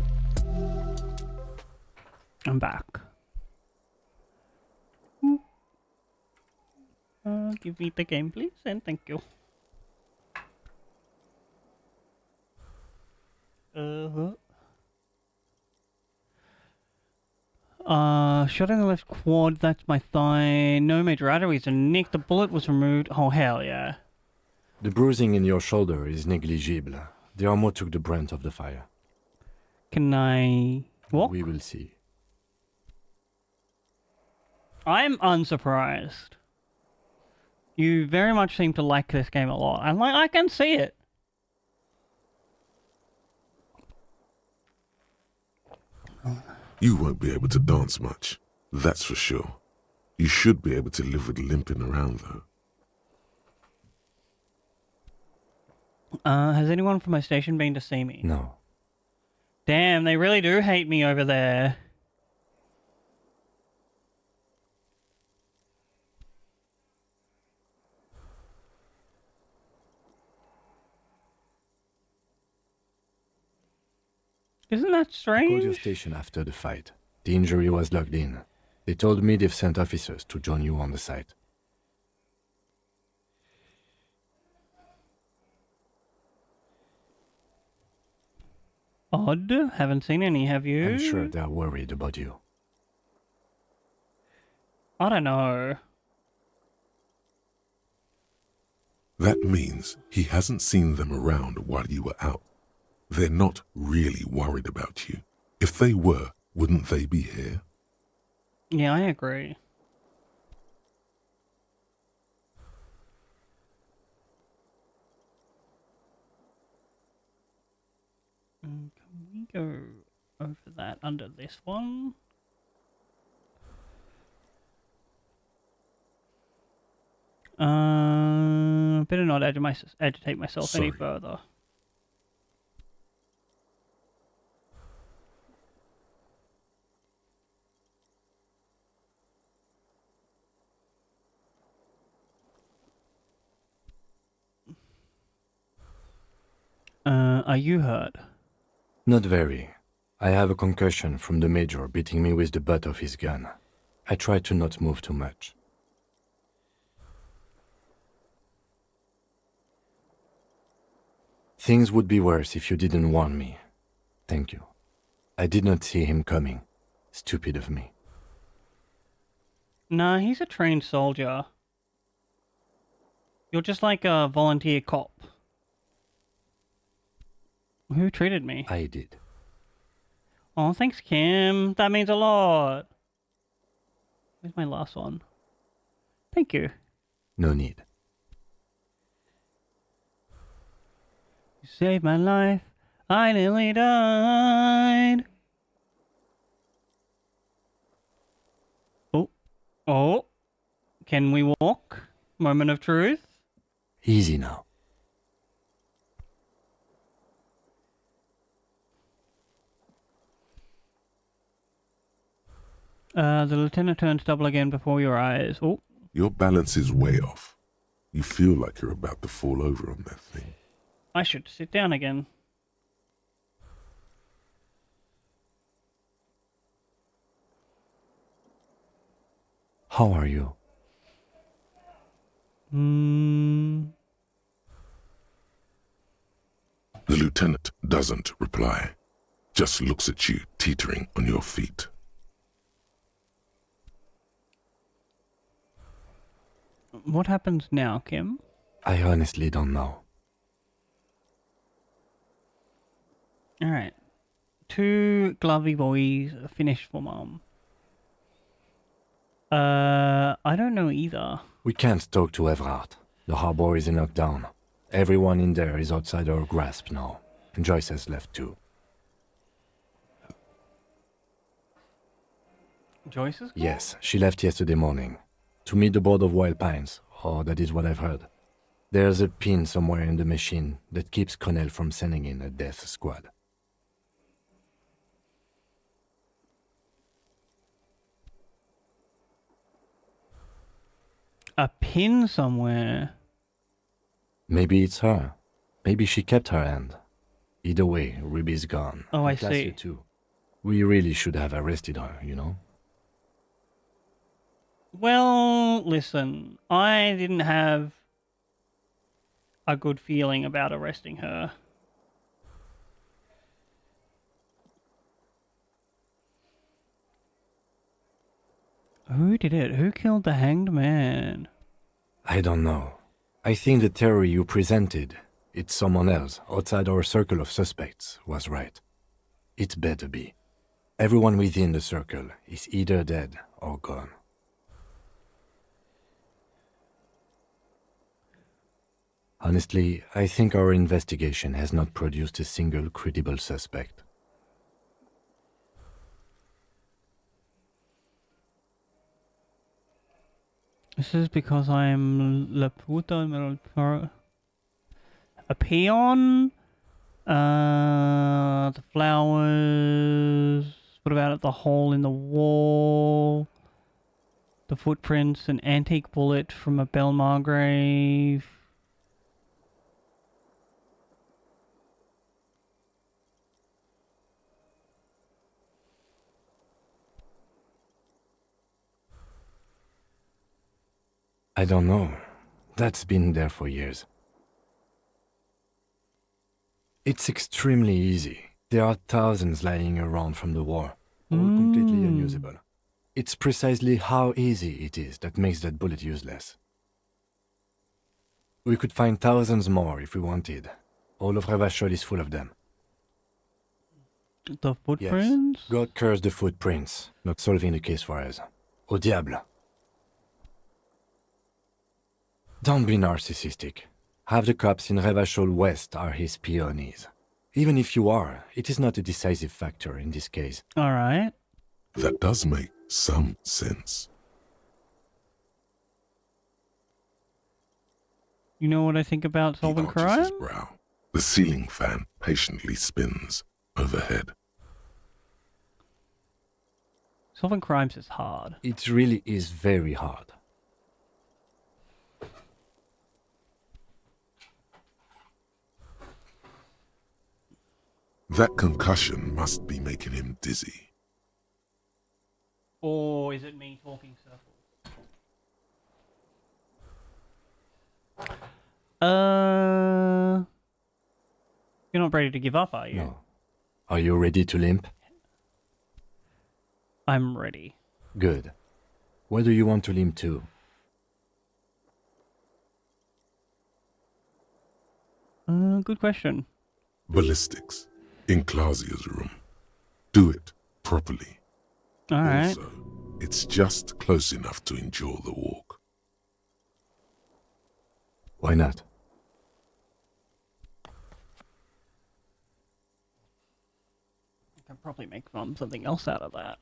I'm back. Give me the game, please, and thank you. Shot in the left quad, that's my thigh. No major arteries and nick. The bullet was removed. Oh, hell yeah. The bruising in your shoulder is negligible. The armor took the brunt of the fire. Can I walk? We will see. I'm unsurprised. You very much seem to like this game a lot. I can see it. You won't be able to dance much, that's for sure. You should be able to live with limping around, though. Has anyone from my station been to see me? No. Damn, they really do hate me over there. Isn't that strange? I called your station after the fight. The injury was logged in. They told me they've sent officers to join you on the site. Odd. Haven't seen any, have you? I'm sure they're worried about you. I don't know. That means he hasn't seen them around while you were out. They're not really worried about you. If they were, wouldn't they be here? Yeah, I agree. Can we go over that under this one? Better not agitate myself any further. Are you hurt? Not very. I have a concussion from the major beating me with the butt of his gun. I try to not move too much. Things would be worse if you didn't warn me. Thank you. I did not see him coming. Stupid of me. Nah, he's a trained soldier. You're just like a volunteer cop. Who treated me? I did. Oh, thanks, Kim. That means a lot. Where's my last one? Thank you. No need. You saved my life. I nearly died. Oh. Oh. Can we walk? Moment of truth. Easy now. The lieutenant turns double again before your eyes. Oh. Your balance is way off. You feel like you're about to fall over on that thing. I should sit down again. How are you? The lieutenant doesn't reply. Just looks at you, teetering on your feet. What happens now, Kim? I honestly don't know. Alright. 2 glovey boys finished for Mom. I don't know either. We can't talk to Everard. The harbor is in lockdown. Everyone in there is outside our grasp now. And Joyce has left too. Joyce is gone? Yes, she left yesterday morning. To meet the board of Wild Pines, or that is what I've heard. There's a pin somewhere in the machine that keeps Connell from sending in a death squad. A pin somewhere. Maybe it's her. Maybe she kept her hand. Either way, Ruby's gone. Oh, I And Glacier see. too. We really should have arrested her, you know? Well, listen, I didn't have a good feeling about arresting her. Who did it? Who killed the hanged man? I don't know. I think the theory you presented, it's someone else, outside our circle of suspects, was right. It better be. Everyone within the circle is either dead or gone. Honestly, I think our investigation has not produced a single credible suspect. This is because I'm la puta a peon. The flowers. What about it? The hole in the wall. The footprints, an antique bullet from a Belmar grave. I don't know. That's been there for years. It's extremely easy. There are thousands lying around from the war, all completely unusable. It's precisely how easy it is that makes that bullet useless. We could find thousands more if we wanted. All of Revachol is full of them. The footprints? Yes. God curse the footprints, not solving the case for us. Au diable. Don't be narcissistic. Half the cops in Revachol West are his peonies. Even if you are, it is not a decisive factor in this case. Alright. That does make some sense. You know what I think about solving crime? His brow. The ceiling fan patiently spins overhead. Solving crimes is hard. It really is very hard. That concussion must be making him dizzy. Or is it me talking circles? You're not ready to give up, are you? No. Are you ready to limp? I'm ready. Good. Where do you want to limp to? Good question. Ballistics. In Clausia's room. Do it properly. Alright. Also, it's just close enough to endure the walk. Why not? I can probably make something else out of that.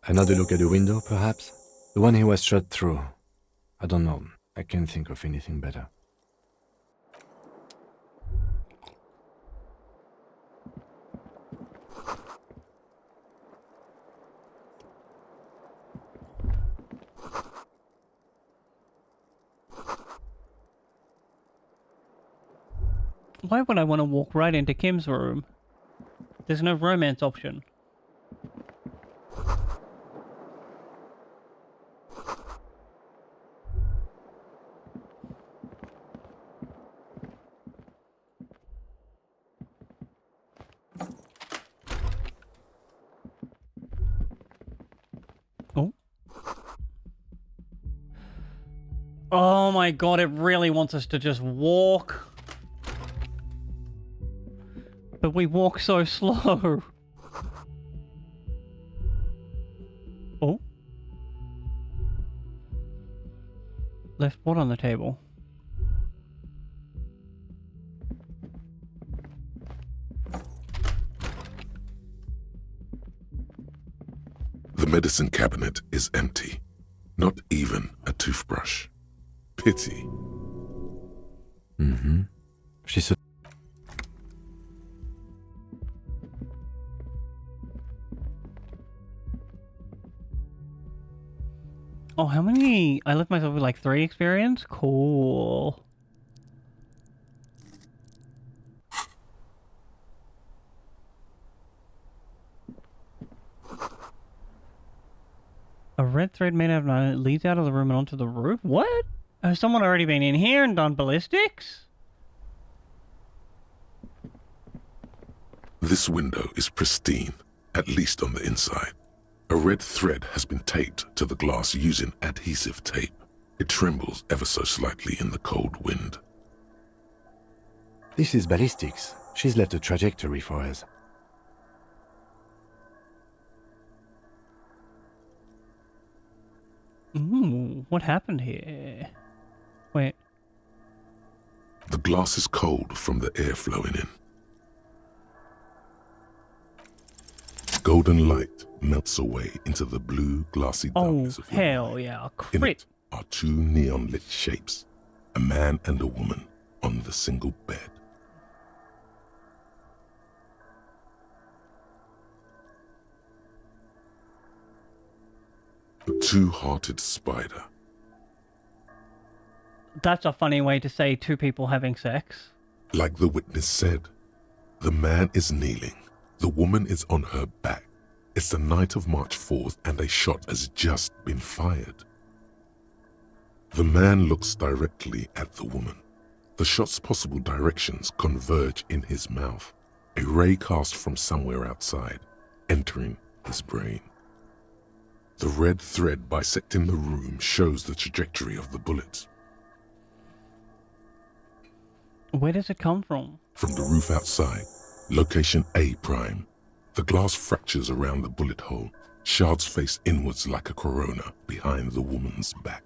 Another look at the window, perhaps? The one he was shot through. I don't know. I can't think of anything better. Why would I want to walk right into Kim's room? There's no romance option. Oh. Oh my god, it really wants us to just walk. But we walk so slow. Oh. Left what on the table? The medicine cabinet is empty. Not even a toothbrush. Pity. Mm-hmm. She said. Oh, how many? I left myself with like 3 experience? Cool. A red thread made out of nylon leads out of the room and onto the roof? What? Has someone already been in here and done ballistics? This window is pristine, at least on the inside. A red thread has been taped to the glass using adhesive tape. It trembles ever so slightly in the cold wind. This is ballistics. She's left a trajectory for us. Ooh, what happened here? Wait. The glass is cold from the air flowing in. Golden light melts away into the blue, glassy darkness of your hell mind. yeah, In crit. it are two neon-lit shapes, a man and a woman on the single bed. A two-hearted spider. That's a funny way to say two people having sex. Like the witness said, the man is kneeling, the woman is on her back. It's the night of March 4th and a shot has just been fired. The man looks directly at the woman. The shot's possible directions converge in his mouth, a ray cast from somewhere outside, entering his brain. The red thread bisecting the room shows the trajectory of the bullet. Where does it come from? From the roof outside, location A prime. The glass fractures around the bullet hole. Shards face inwards like a corona behind the woman's back.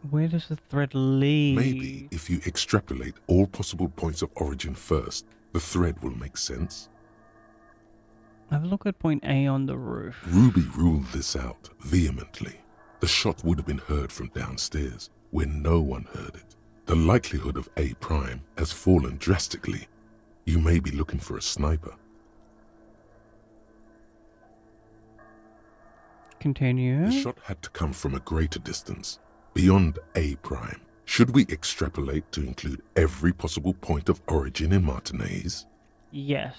Where does the thread lead? Maybe if you extrapolate all possible points of origin first, the thread will make sense. Have a look at point A on the roof. Ruby ruled this out vehemently. The shot would have been heard from downstairs, where no one heard it. The likelihood of A prime has fallen drastically. You may be looking for a sniper. Continue. The shot had to come from a greater distance, beyond A prime. Should we extrapolate to include every possible point of origin in Martinez? Yes.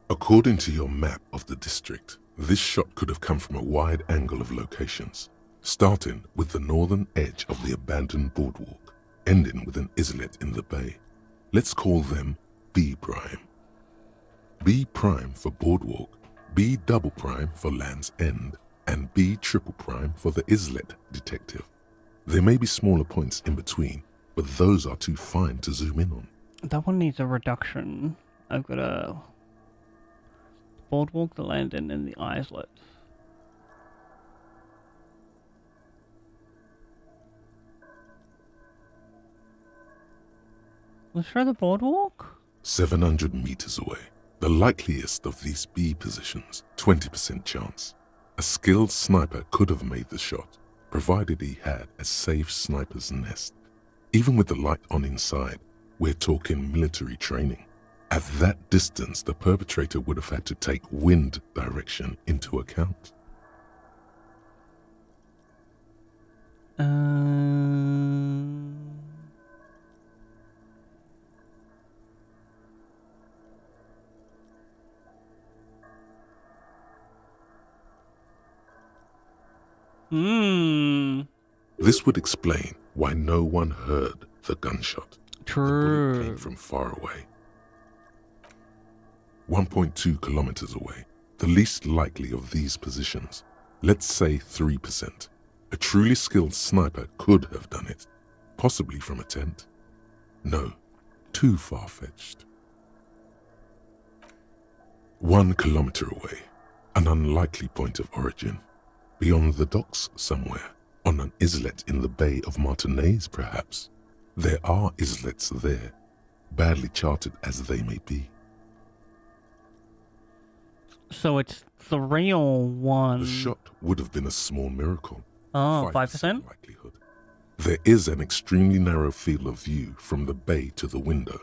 According to your map of the district, this shot could have come from a wide angle of locations, starting with the northern edge of the abandoned boardwalk, ending with an islet in the bay. Let's call them B prime. B prime for boardwalk, B double prime for Land's End, and B triple prime for the islet detective. There may be smaller points in between, but those are too fine to zoom in on. That one needs a reduction. I've got a boardwalk, the Land End, and the islet. Let's try the boardwalk. 700 meters away. The likeliest of these B positions, 20% chance. A skilled sniper could have made the shot, provided he had a safe sniper's nest. Even with the light on inside, we're talking military training. At that distance, the perpetrator would have had to take wind direction into account. This would explain why no one heard the gunshot. True. The bullet came from far away. 1.2 kilometers away, the least likely of these positions. Let's say 3%. A truly skilled sniper could have done it, possibly from a tent. No, too far-fetched. 1 kilometer away, an unlikely point of origin. Beyond the docks somewhere, on an islet in the Bay of Martinez perhaps. There are islets there, badly charted as they may be. So it's the real one. The shot would have been a small miracle. Oh, 5%? Likelihood. There is an extremely narrow field of view from the bay to the window,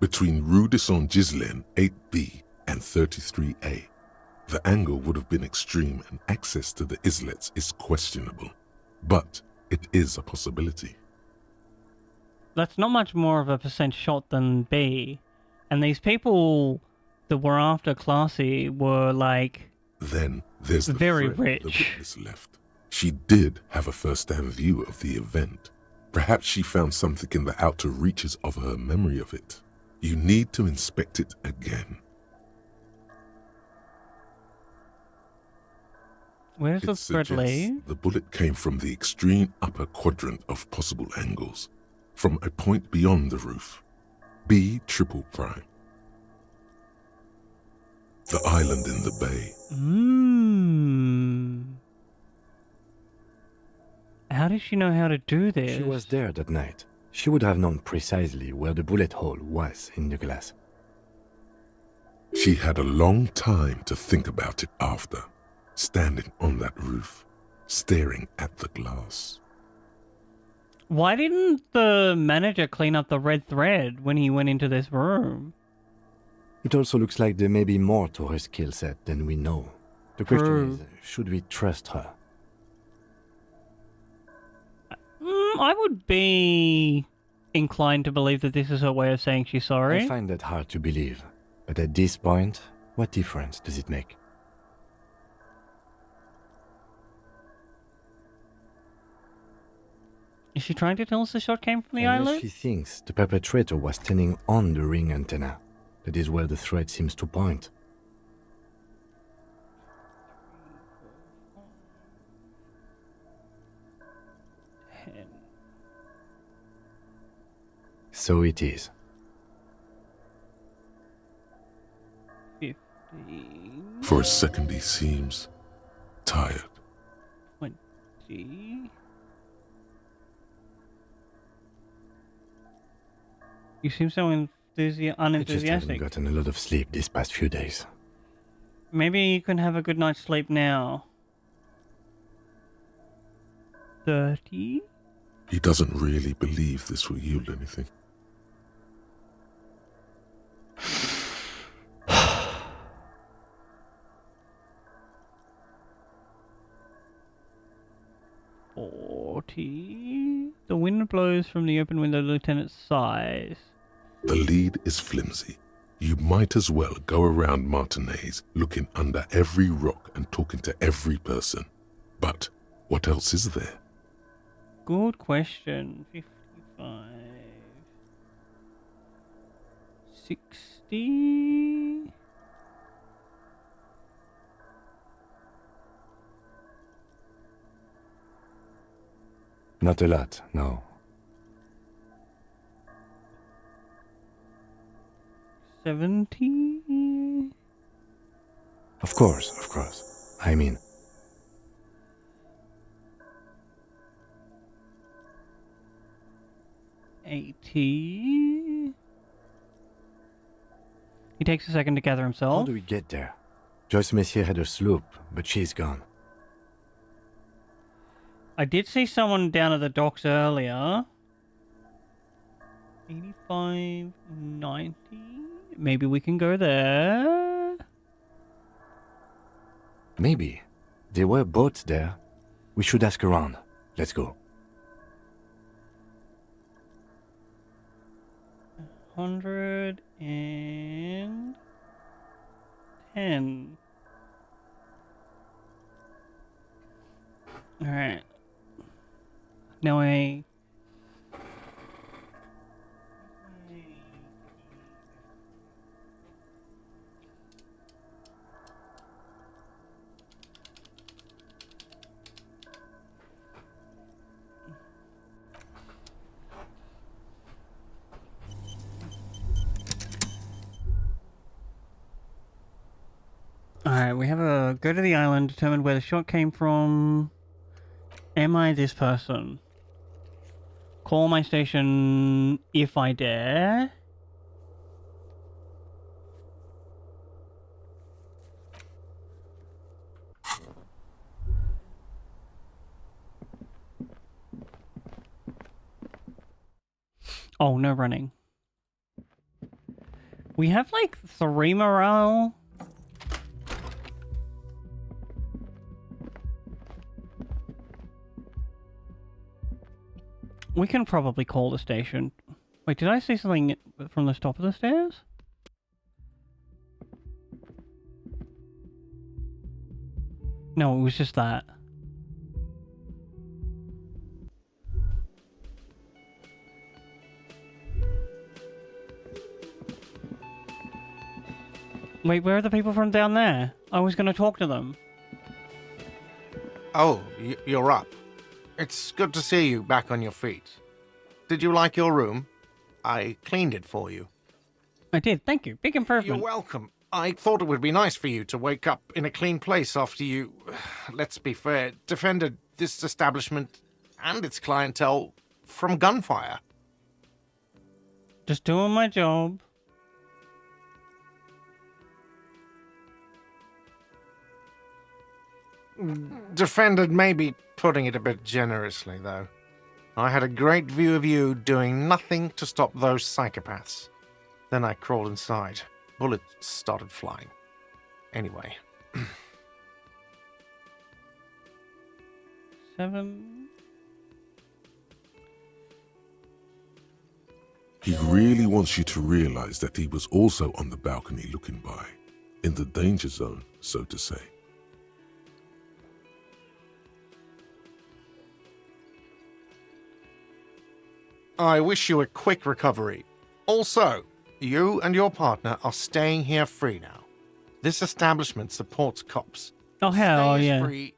between Rue de Saint-Ghislain 8B and 33A. The angle would have been extreme and access to the islets is questionable, but it is a possibility. That's not much more of a percent shot than B. And these people that were after Classy were like... Then there's the very friend rich. the witness left. She did have a first-hand view of the event. Perhaps she found something in the outer reaches of her memory of it. You need to inspect it again. Where's the thread lead? The bullet came from the extreme upper quadrant of possible angles, from a point beyond the roof. B triple prime. The island in the bay. How did she know how to do this? She was there that night. She would have known precisely where the bullet hole was in the glass. She had a long time to think about it after, standing on that roof, staring at the glass. Why didn't the manager clean up the red thread when he went into this room? It also looks like there may be more to her skill set than we know. The question True. is, should we trust her? I would be inclined to believe that this is her way of saying she's sorry. I find that hard to believe. But at this point, what difference does it make? Is she trying to tell us the shot came from the Unless island? she thinks the perpetrator was standing on the ring antenna. That is where the thread seems to point. So it is. 15. For a second he seems tired. 20. You seem so I just haven't unenthusiastic. gotten a lot of sleep these past few days. Maybe you can have a good night's sleep now. 30? He doesn't really believe this will yield anything. The wind blows from the open window, the lieutenant sighs. The lead is flimsy. You might as well go around Martinez looking under every rock and talking to every person. But what else is there? Good question. 55. 60. Not a lot, no. 70. Of course. I mean, 80. He takes a second to gather himself. how do we get there? Joyce Messier had her sloop, but she's gone. I did see someone down at the docks earlier. 85, 90. Maybe we can go there. Maybe. There were boats there. We should ask around. Let's go. 110. Alright. Now Alright, we have a go to the island, determine where the shot came from. Am I this person? Call my station if I dare. Oh, no running. We have like 3 morale. We can probably call the station. Wait, did I see something from the top of the stairs? No, it was just that. Wait, where are the people from down there? I was going to talk to them. Oh, you're up. It's good to see you back on your feet. Did you like your room? I cleaned it for you. I did, thank you. Big improvement. You're welcome. I thought it would be nice for you to wake up in a clean place after you, let's be fair, defended this establishment and its clientele from gunfire. Just doing my job. Defended may be putting it a bit generously, though. I had a great view of you doing nothing to stop those psychopaths. Then I crawled inside. Bullets started flying. Anyway. 7. He really wants you to realize that he was also on the balcony looking by, in the danger zone, so to say. I wish you a quick recovery. Also, you and your partner are staying here free now. This establishment supports cops. Oh, hell Stay yeah. free,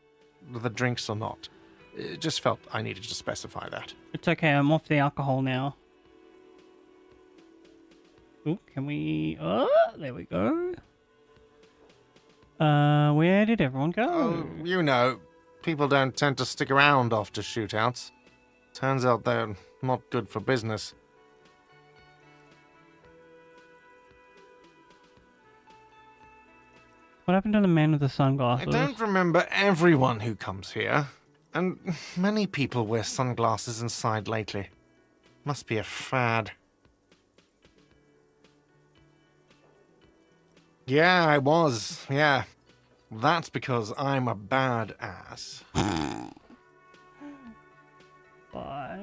the drinks or not. It just felt I needed to specify that. It's okay, I'm off the alcohol now. Ooh, can we... Oh, there we go. Where did everyone go? Oh, you know, people don't tend to stick around after shootouts. Turns out they're not good for business. What happened to the man with the I sunglasses? don't remember everyone who comes here, and many people wear sunglasses inside lately. Must be a fad. Yeah, I was, yeah. That's because I'm a badass. 5,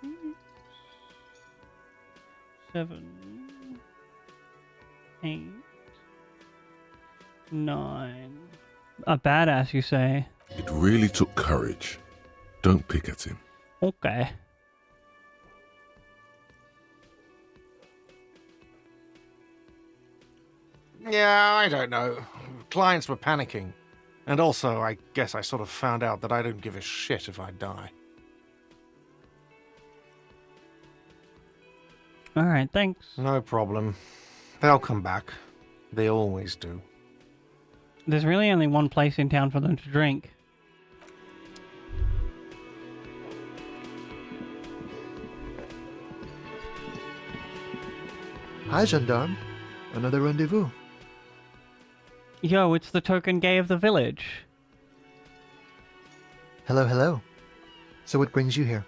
6, 7, 8, 9. A badass, you say? It really took courage. Don't pick at him. Okay. Yeah, I don't know. Clients were panicking. And also, I guess I sort of found out that I don't give a shit if I die. Alright, thanks. No problem. They'll come back. They always do. There's really only one place in town for them to drink. Hi, gendarme. Another rendezvous. Yo, it's the token gay of the village. Hello, hello. So what brings you here?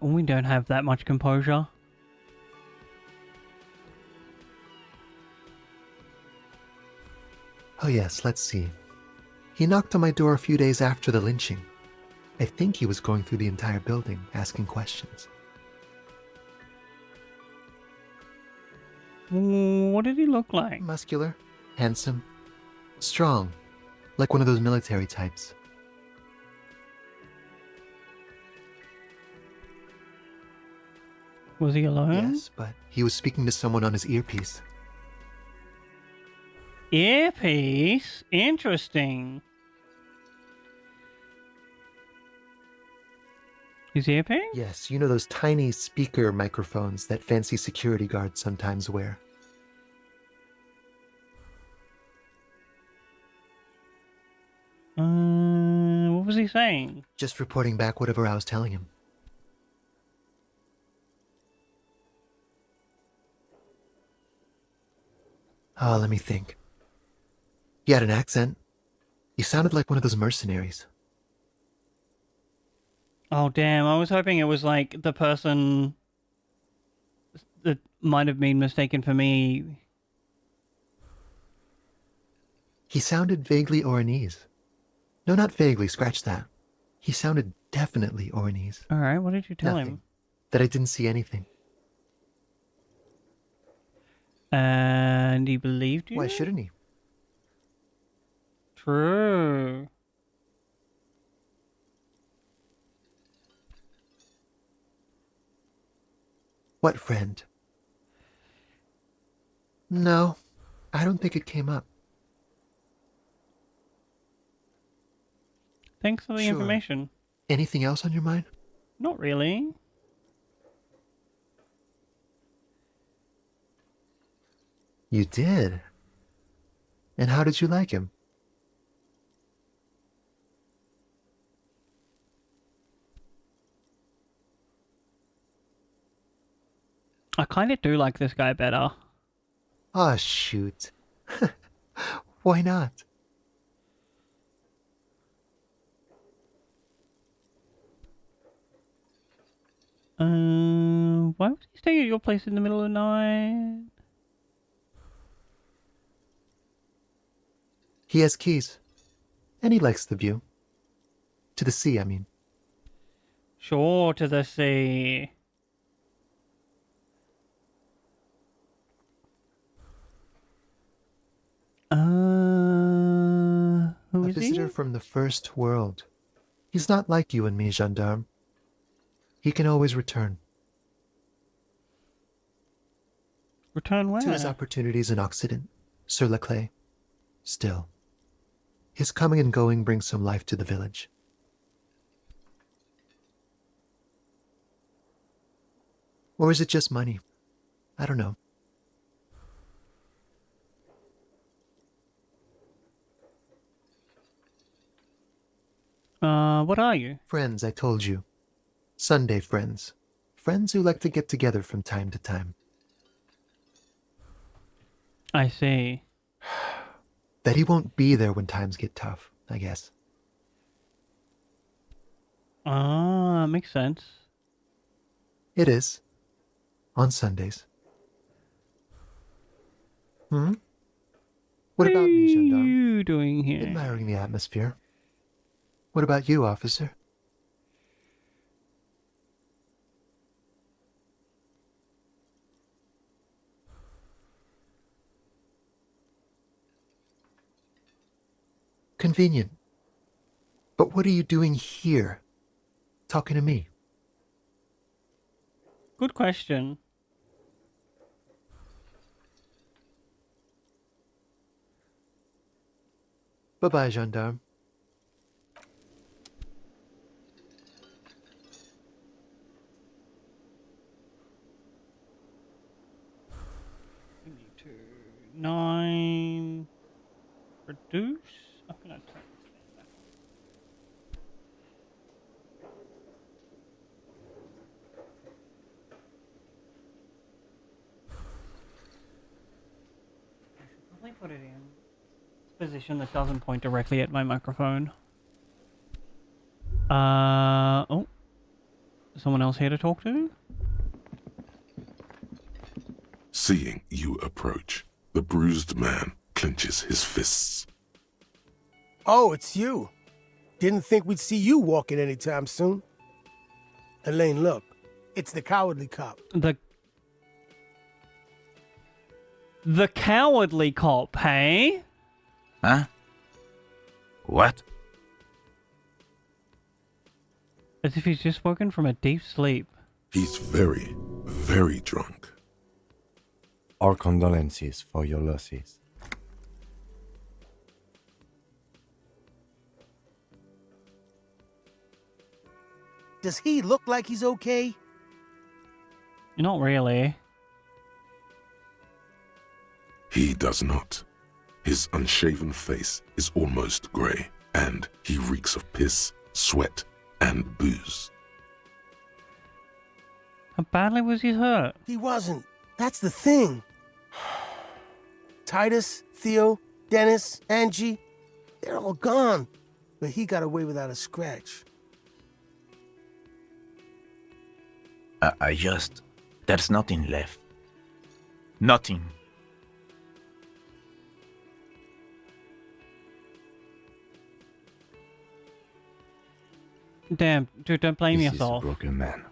We don't have that much composure. Oh yes, let's see. He knocked on my door a few days after the lynching. I think he was going through the entire building, asking questions. What did he look like? Muscular, handsome, strong, like one of those military types. Was he alone? Yes, but he was speaking to someone on his earpiece. Earpiece? Interesting. His earpiece? Yes, you know those tiny speaker microphones that fancy security guards sometimes wear. What was he saying? Just reporting back whatever I was telling him. Oh, let me think. He had an accent. He sounded like one of those mercenaries. Oh, damn. I was hoping it was like the person that might have been mistaken for me. He sounded vaguely Oranese. No, not vaguely, scratch that. He sounded definitely Ornese. Alright, what did you tell Nothing. him? That I didn't see anything. And he believed you? Why shouldn't he? True. What friend? No, I don't think it came up. Thanks for the Sure. information. Anything else on your mind? Not really. You did. And how did you like him? I kind of do like this guy better. Ah, shoot. Why not? Why would he stay at your place in the middle of the night? He has keys. And he likes the view. To the sea, I mean. Sure, to the sea. Who A is visitor he? from the first world. He's not like you and me, gendarme. He can always return. Return where? To his opportunities in Occident, sur la clé. Still, his coming and going brings some life to the village. Or is it just money? I don't know. What are you? Friends, I told you. Sunday friends. Friends who like to get together from time to time. I see. Bet he won't be there when times get tough, I guess. Makes sense. It is. On Sundays. Hmm? What about me, What are gendarme? you doing here? Admiring the atmosphere. What about you, officer? Convenient. But what are you doing here? Talking to me? Good question. Bye-bye, gendarme. We need to 9 reduce. I'm gonna turn this thing back on. I should probably put it in a position that doesn't point directly at my microphone. Oh. Someone else here to talk to? Seeing you approach, the bruised man clenches his fists. Oh, it's you. Didn't think we'd see you walking anytime soon. Elaine, look. It's the cowardly cop. The cowardly cop, hey? Huh? What? As if he's just woken from a deep sleep. He's very, very drunk. Our condolences for your losses. Does he look like he's okay? Not really. He does not. His unshaven face is almost grey, and he reeks of piss, sweat, and booze. How badly was he hurt? He wasn't. That's the thing. Titus, Theo, Dennis, Angie, they're all gone. But he got away without a scratch. There's nothing left. Nothing. Damn, dude, don't blame This yourself. is a broken man.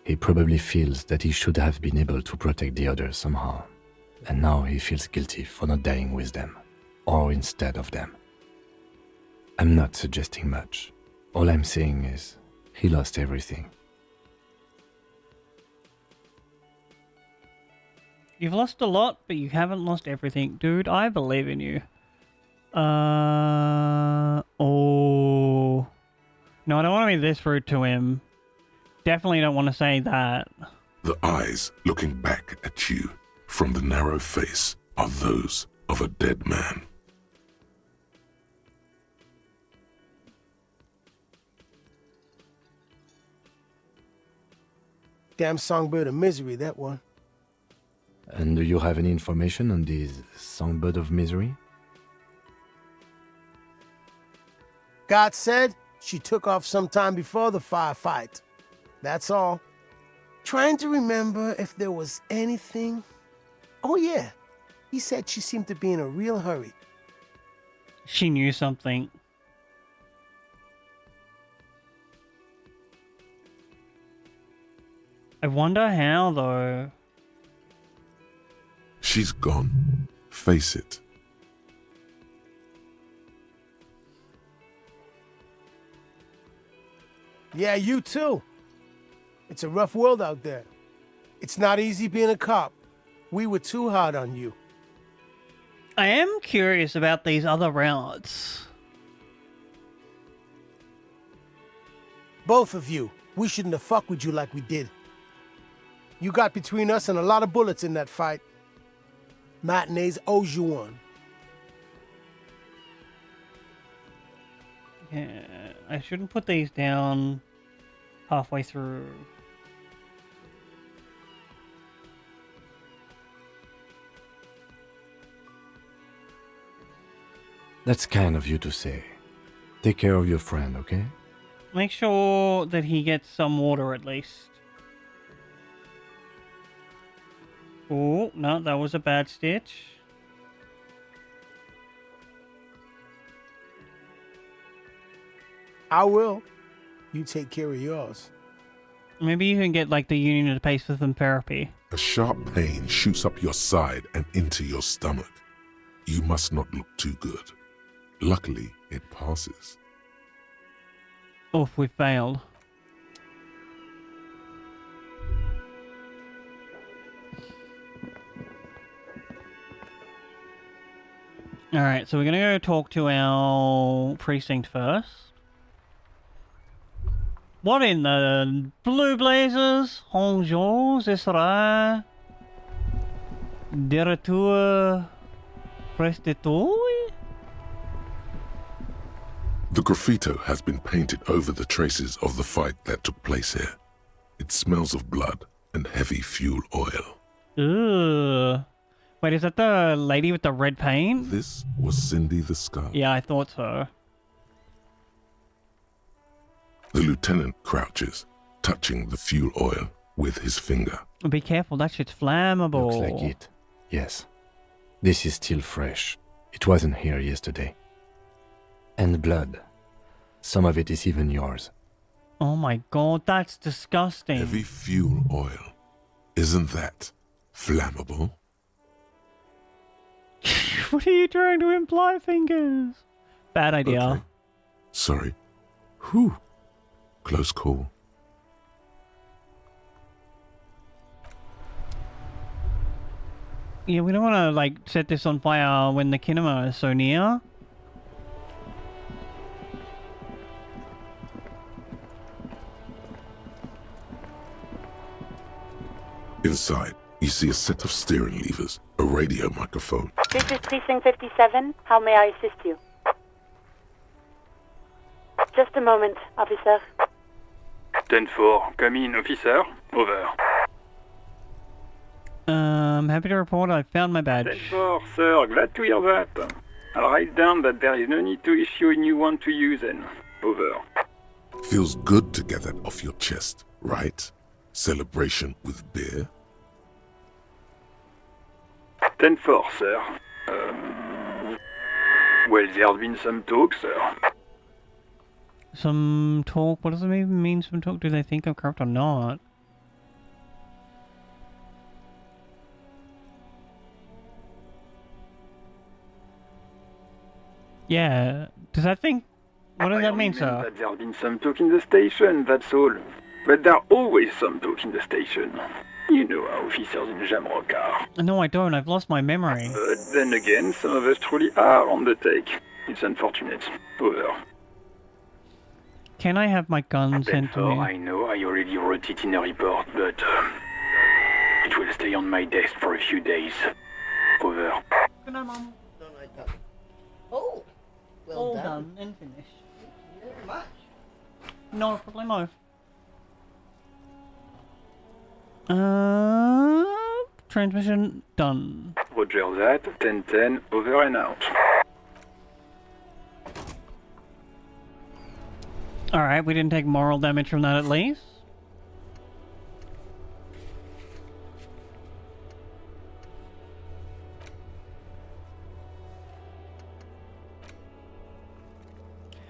He probably feels that he should have been able to protect the others somehow. And now he feels guilty for not dying with them. Or instead of them. I'm not suggesting much. All I'm saying is, he lost everything. You've lost a lot, but you haven't lost everything. Dude, I believe in you. Oh. No, I don't want to be this rude to him. Definitely don't want to say that. The eyes looking back at you from the narrow face are those of a dead man. Damn songbird of misery, that one. And do you have any information on this songbird of misery? God said she took off sometime before the firefight. That's all. Trying to remember if there was anything. Oh yeah, he said she seemed to be in a real hurry. She knew something. I wonder how, though. She's gone. Face it. Yeah, you too. It's a rough world out there. It's not easy being a cop. We were too hard on you. I am curious about these other routes. Both of you. We shouldn't have fucked with you like we did. You got between us and a lot of bullets in that fight. Matinees owes you one. Yeah, I shouldn't put these down halfway through. That's kind of you to say. Take care of your friend, okay? Make sure that he gets some water at least. Oh, no, that was a bad stitch. I will. You take care of yours. Maybe you can get like the union to pay for some therapy. A sharp pain shoots up your side and into your stomach. You must not look too good. Luckily, it passes. Oof, we failed. Alright, so we're gonna go talk to our precinct first. What in the blue blazers? Bonjour, ce sera de retour prestatoire? The graffito has been painted over the traces of the fight that took place here. It smells of blood and heavy fuel oil. Ugh. Wait, is that the lady with the red paint? This was Cindy the Scarlet. Yeah, I thought so. The lieutenant crouches, touching the fuel oil with his finger. Be careful, that shit's flammable. Looks like it. Yes. This is still fresh. It wasn't here yesterday. And blood. Some of it is even yours. Oh my god, that's disgusting. Heavy fuel oil. Isn't that flammable? What are you trying to imply, Fingers? Bad idea. Okay. Sorry. Whew. Close call. Yeah, we don't want to, like, set this on fire when the kinema is so near. Inside, you see a set of steering levers, a radio microphone. This is Precinct 57. How may I assist you? Just a moment, officer. 10-4, come in, officer. Over. Happy to report I found my badge. 10-4, sir, glad to hear that. I'll write down that there is no need to issue a new one to you then. Over. Feels good to get that off your chest, right? Celebration with beer? 10-4, sir. Well, there's been some talk, sir. Some talk. What does it even mean, some talk? Do they think I'm corrupt or not? Yeah. Does that think... What does that mean, sir? That there's been some talk in the station, that's all. But there's always some talk in the station. You know how officers in Jamrock are. No, I don't. I've lost my memory. But then again, some of us truly are on the take. It's unfortunate. Over. Can I have my gun sent to Bedford, me? I know I already wrote it in a report, but it will stay on my desk for a few days. Over. Good night, Mom. Oh, All done and finished. Thank you very much. No problemo. Transmission done. Roger that. 10-10. Over and out. Alright, we didn't take moral damage from that at least.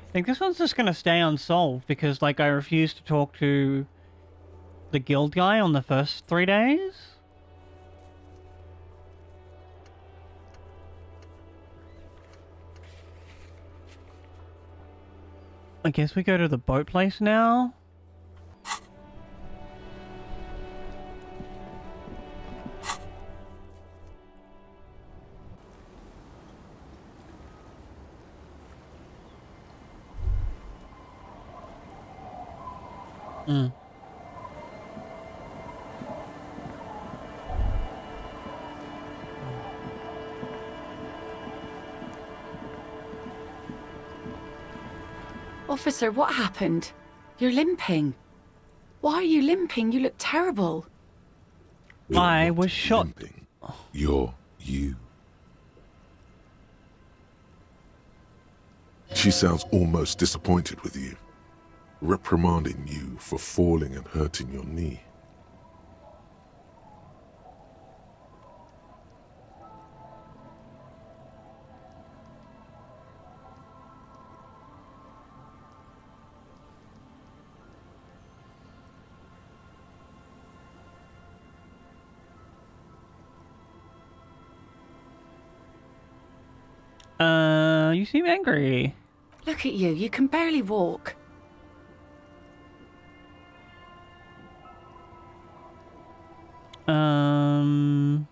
I think this one's just gonna stay unsolved because, like, I refused to talk to the guild guy on the first 3 days. I guess we go to the boat place now. Mm. Officer, what happened? You're limping. Why are you limping? You look terrible. I was shot. Limping. You're you. She sounds almost disappointed with you, reprimanding you for falling and hurting your knee. You seem angry. Look at you. You can barely walk. Some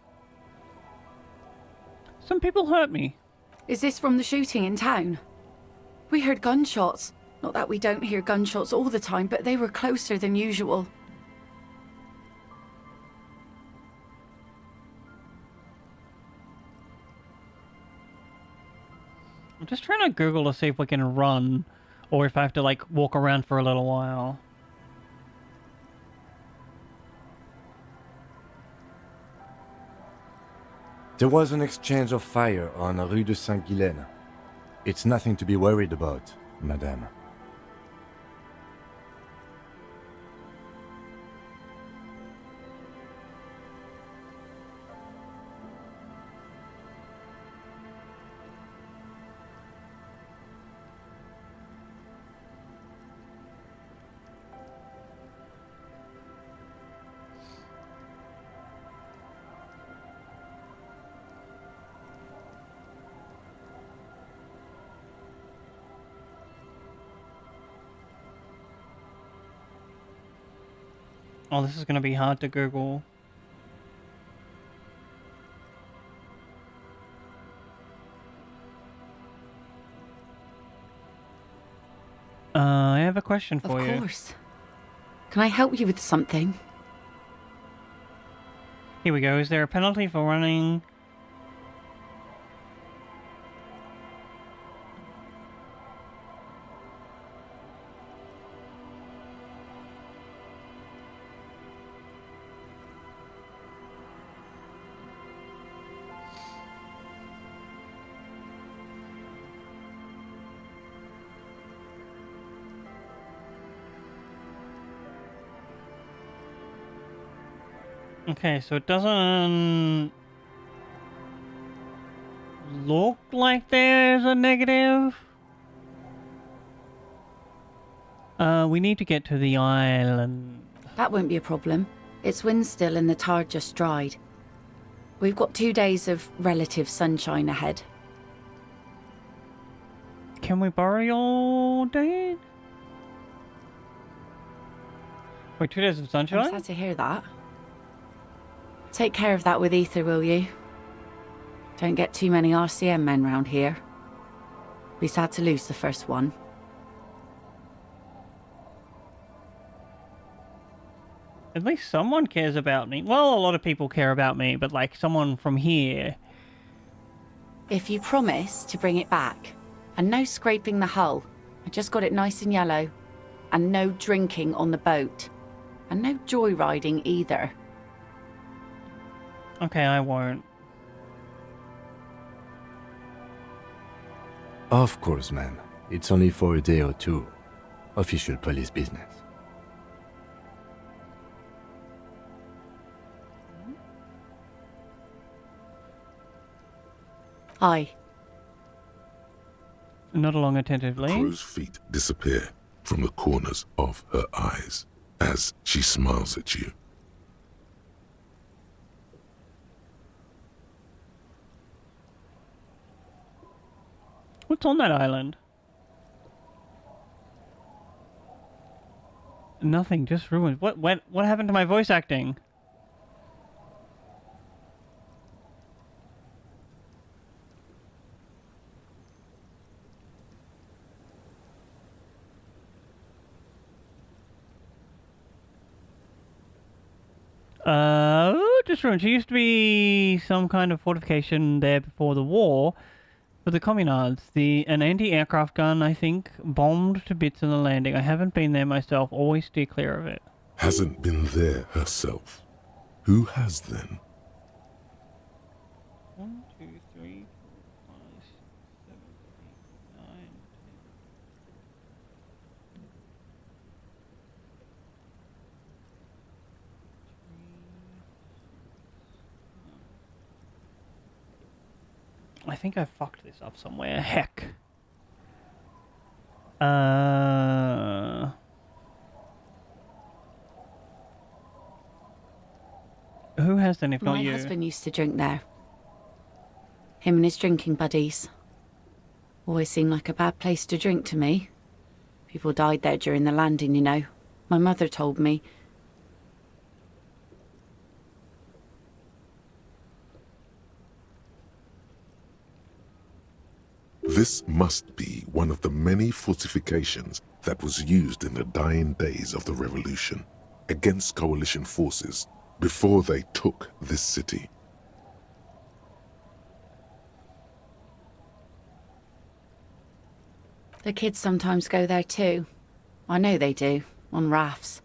people hurt me. Is this from the shooting in town? We heard gunshots. Not that we don't hear gunshots all the time, but they were closer than usual. I'm just trying to Google to see if we can run, or if I have to, like, walk around for a little while. There was an exchange of fire on Rue de Saint-Guylaine. It's nothing to be worried about, madame. Oh, this is going to be hard to Google. I have a question for you. Of course. Can I help you with something? Here we go. Is there a penalty for running? Okay, so it doesn't look like there's a negative. We need to get to the island. That won't be a problem. It's wind still and the tar just dried. We've got 2 days of relative sunshine ahead. Can we borrow your day? Wait, 2 days of sunshine? I'm sad to hear that. Take care of that with Ether, will you? Don't get too many RCM men round here. Be sad to lose the first one. At least someone cares about me. Well, a lot of people care about me, but like someone from here. If you promise to bring it back, and no scraping the hull, I just got it nice and yellow, and no drinking on the boat, and no joyriding either. Okay, I won't. Of course, ma'am. It's only for a day or two. Official police business. Aye. Nod along attentively. Crow's feet disappear from the corners of her eyes as she smiles at you. What's on that island? Nothing, just ruins. What happened to my voice acting? Just ruins. There used to be some kind of fortification there before the war. For the communards, an anti-aircraft gun, I think, bombed to bits in the landing. I haven't been there myself. Always steer clear of it. Hasn't been there herself. Who has then? 1, 2, 3, 4, 5, 6, 7, 8, 9, 10. I think I fucked this up somewhere. Heck. Who has then if not you? My husband used to drink there. Him and his drinking buddies. Always seemed like a bad place to drink to me. People died there during the landing, you know. My mother told me. This must be one of the many fortifications that was used in the dying days of the revolution against coalition forces before they took this city. The kids sometimes go there too. I know they do, on rafts.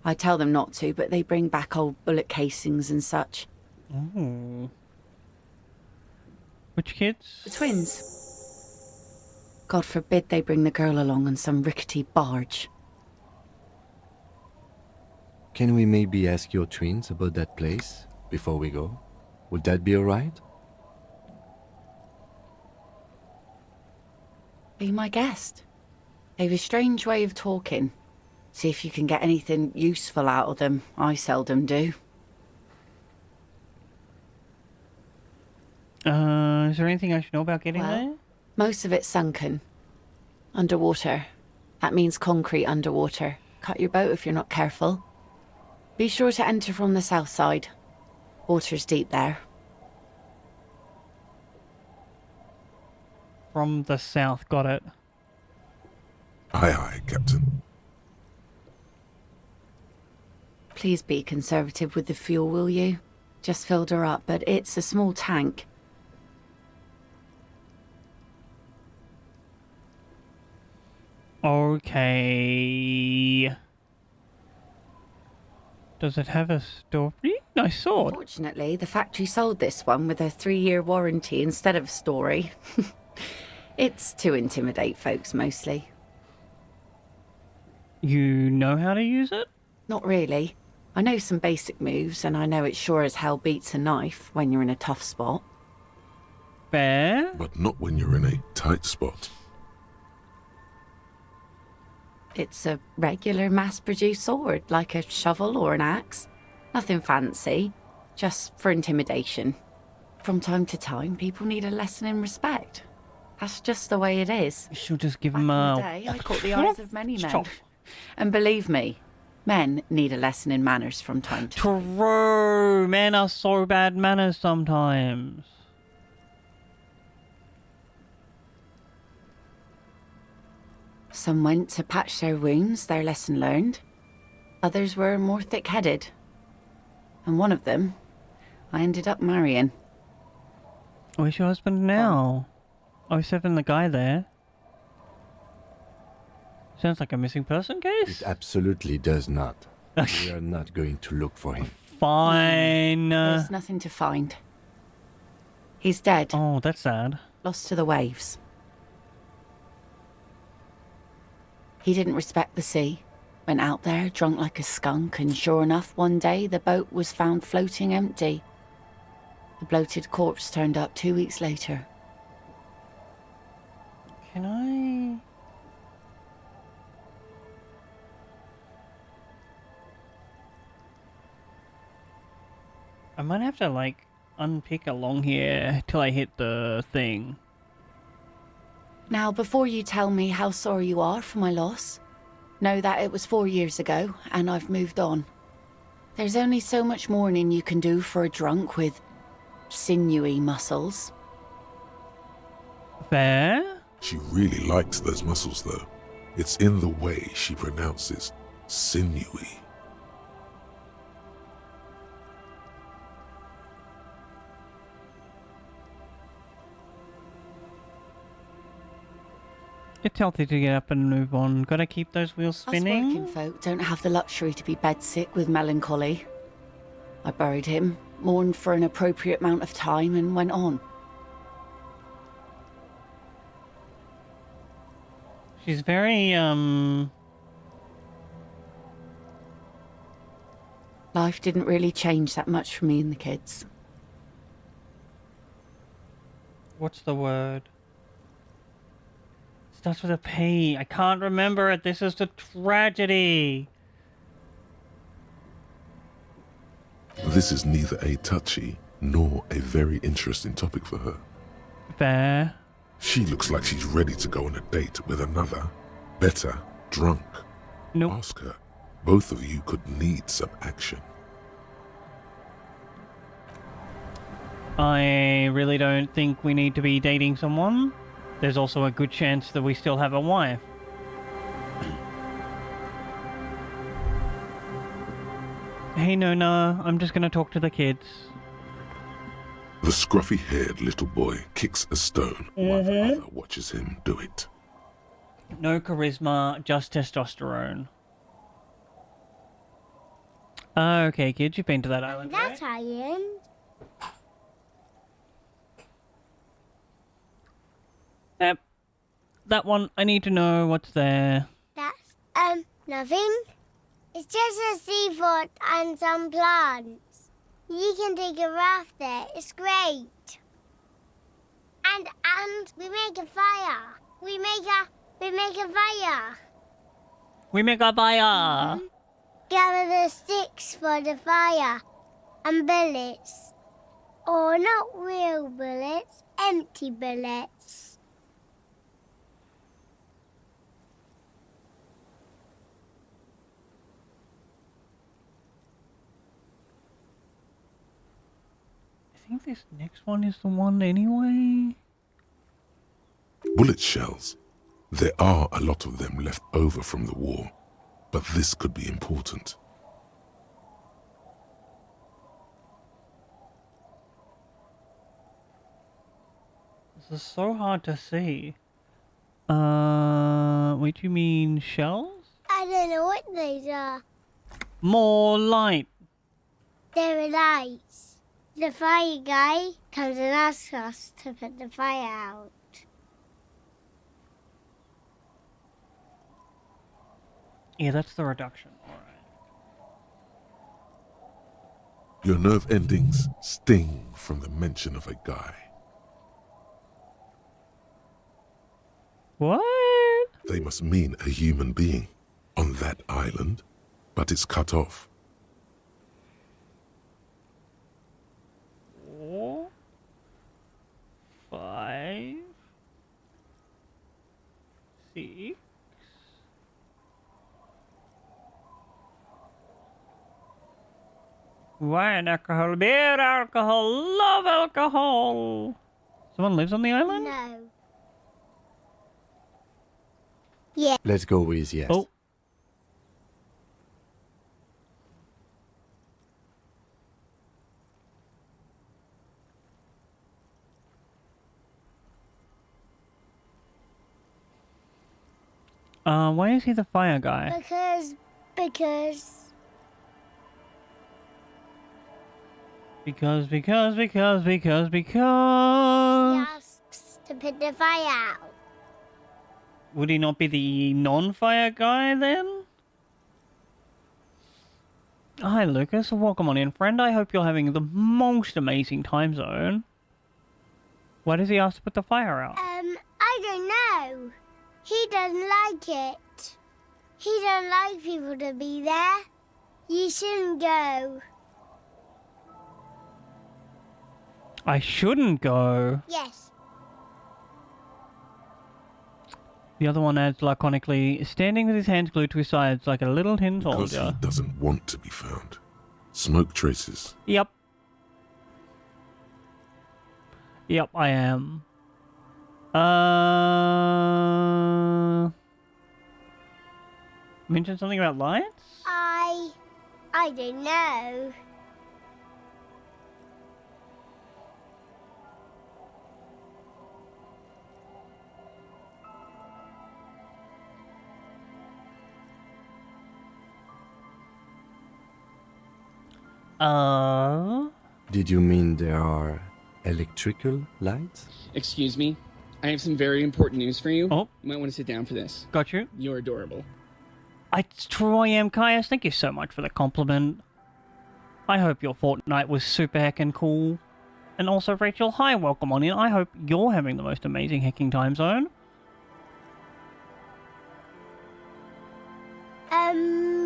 I tell them not to, but they bring back old bullet casings and such. Oh. Which kids? The twins. God forbid they bring the girl along on some rickety barge. Can we maybe ask your twins about that place before we go? Would that be alright? Be my guest. They've a strange way of talking. See if you can get anything useful out of them. I seldom do. Is there anything I should know about getting there? Most of it's sunken. Underwater. That means concrete underwater. Cut your boat if you're not careful. Be sure to enter from the south side. Water's deep there. From the south, got it. Aye, aye, Captain. Please be conservative with the fuel, will you? Just filled her up, but it's a small tank. Okay. Does it have a story? Nice sword. Unfortunately, the factory sold this one with a 3-year warranty instead of story. It's to intimidate folks, mostly. You know how to use it? Not really. I know some basic moves, and I know it sure as hell beats a knife when you're in a tough spot. Fair. But not when you're in a tight spot. It's a regular mass-produced sword, like a shovel or an axe. Nothing fancy, just for intimidation. From time to time, people need a lesson in respect. That's just the way it is. She'll just give him Back in the day, I caught the eyes of many men. And believe me, men need a lesson in manners from time to time. True! Men are so bad manners sometimes. Some went to patch their wounds, their lesson learned. Others were more thick-headed. And one of them, I ended up marrying. Where's your husband now? Oh, he's having the guy there. Sounds like a missing person case? It absolutely does not. We are not going to look for him. Fine. There's nothing to find. He's dead. Oh, that's sad. Lost to the waves. He didn't respect the sea. Went out there, drunk like a skunk, and sure enough, one day the boat was found floating empty. The bloated corpse turned up 2 weeks later. Can I... I might have to, like, unpick along here till I hit the thing. Now, before you tell me how sorry you are for my loss, know that it was 4 years ago, and I've moved on. There's only so much mourning you can do for a drunk with sinewy muscles. Fair? She really likes those muscles, though. It's in the way she pronounces sinewy. It's healthy to get up and move on. Gotta keep those wheels spinning. Us working folk don't have the luxury to be bedsick with melancholy. I buried him, mourned for an appropriate amount of time, and went on. She's very, Life didn't really change that much for me and the kids. what's the word? Starts with a P. I can't remember it. This is the tragedy. This is neither a touchy nor a very interesting topic for her. Fair. She looks like she's ready to go on a date with another, better, drunk. Nope. Ask her. Both of you could need some action. I really don't think we need to be dating someone. There's also a good chance that we still have a wife. Hey Nona, I'm just gonna talk to the kids. The scruffy-haired little boy kicks a stone while the other watches him do it. No charisma, just testosterone. Okay, kids, you've been to that island, right? That's how you end. That one, I need to know what's there. That's, nothing. It's just a seafort and some plants. You can take a raft there. It's great. And we make a fire. We make a fire. We make a fire. Gather the sticks for the fire and bullets. Or not real bullets, empty bullets. I think this next one is the one anyway. Bullet shells. There are a lot of them left over from the war, but this could be important. This is so hard to see. Wait, you mean shells? I don't know what these are. More light. They're lights. The fire guy comes and asks us to put the fire out. Yeah, that's the reduction. Alright. Your nerve endings sting from the mention of a guy. What? They must mean a human being. On that island, but it's cut off. 4, 5, 6. Wine, alcohol, beer, alcohol, love alcohol. Someone lives on the island? No. Yeah. Let's go with yes. Oh. Why is he the fire guy? Because. Because. He asks to put the fire out. Would he not be the non-fire guy then? Hi Lucas, welcome on in friend. I hope you're having the most amazing time zone. Why does he ask to put the fire out? I don't know. He doesn't like it. He don't like people to be there. You shouldn't go. I shouldn't go. Yes. The other one adds laconically, standing with his hands glued to his sides like a little tin Because soldier. he doesn't want to be found. Smoke traces. Yep. Yep, I am. Mention something about lights? I don't know. Did you mean there are electrical lights? Excuse me. I have some very important news for you. Oh. You might want to sit down for this. Got you. You're adorable. It's true I am, Caius. Thank you so much for the compliment. I hope your fortnight was super heckin' cool. And also, Rachel, hi, welcome on in. I hope you're having the most amazing hecking time zone.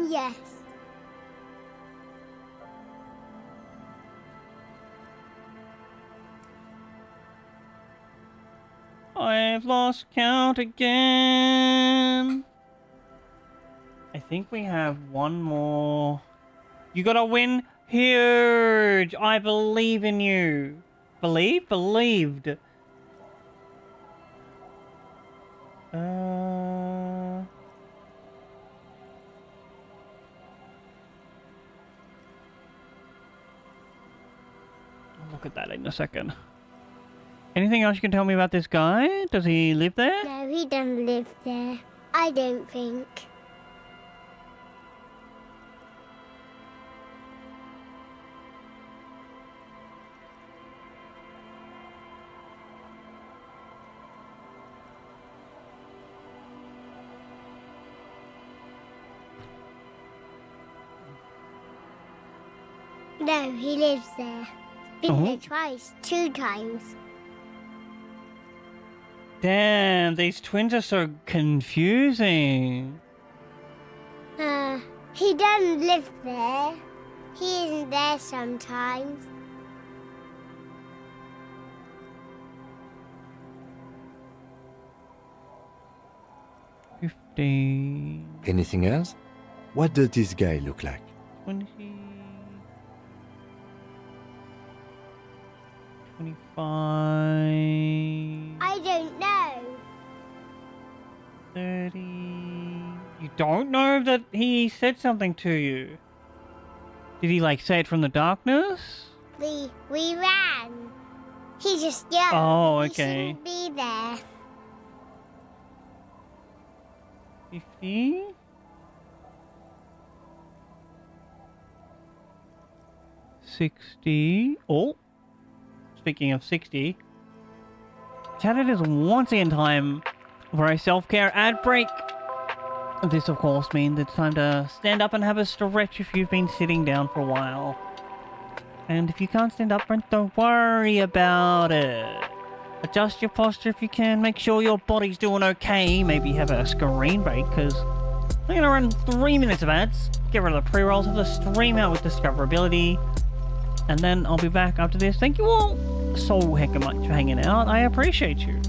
Yes. I've lost count again. I think we have one more. You gotta win huge. I believe in you. Believed. I'll look at that in a second. Anything else you can tell me about this guy? Does he live there? No, he doesn't live there. I don't think. No, he lives there. Been there twice, 2 times. Damn, these twins are so confusing. He doesn't live there. He isn't there sometimes. Anything else? What does this guy look like? 20, 25. I don't know. 30. You don't know that he said something to you? Did he like say it from the darkness? We ran. He just yelled. Oh, He okay. shouldn't be there. 50. 60. Oh. Speaking of 60. Chat, it is once again time for a self-care ad break. This, of course, means it's time to stand up and have a stretch if you've been sitting down for a while. And if you can't stand up, don't worry about it. Adjust your posture if you can. Make sure your body's doing okay. Maybe have a screen break, because I'm gonna run 3 minutes of ads, get rid of the pre-rolls, have the stream out with discoverability, and then I'll be back after this. Thank you all so hecka much for hanging out. I appreciate you.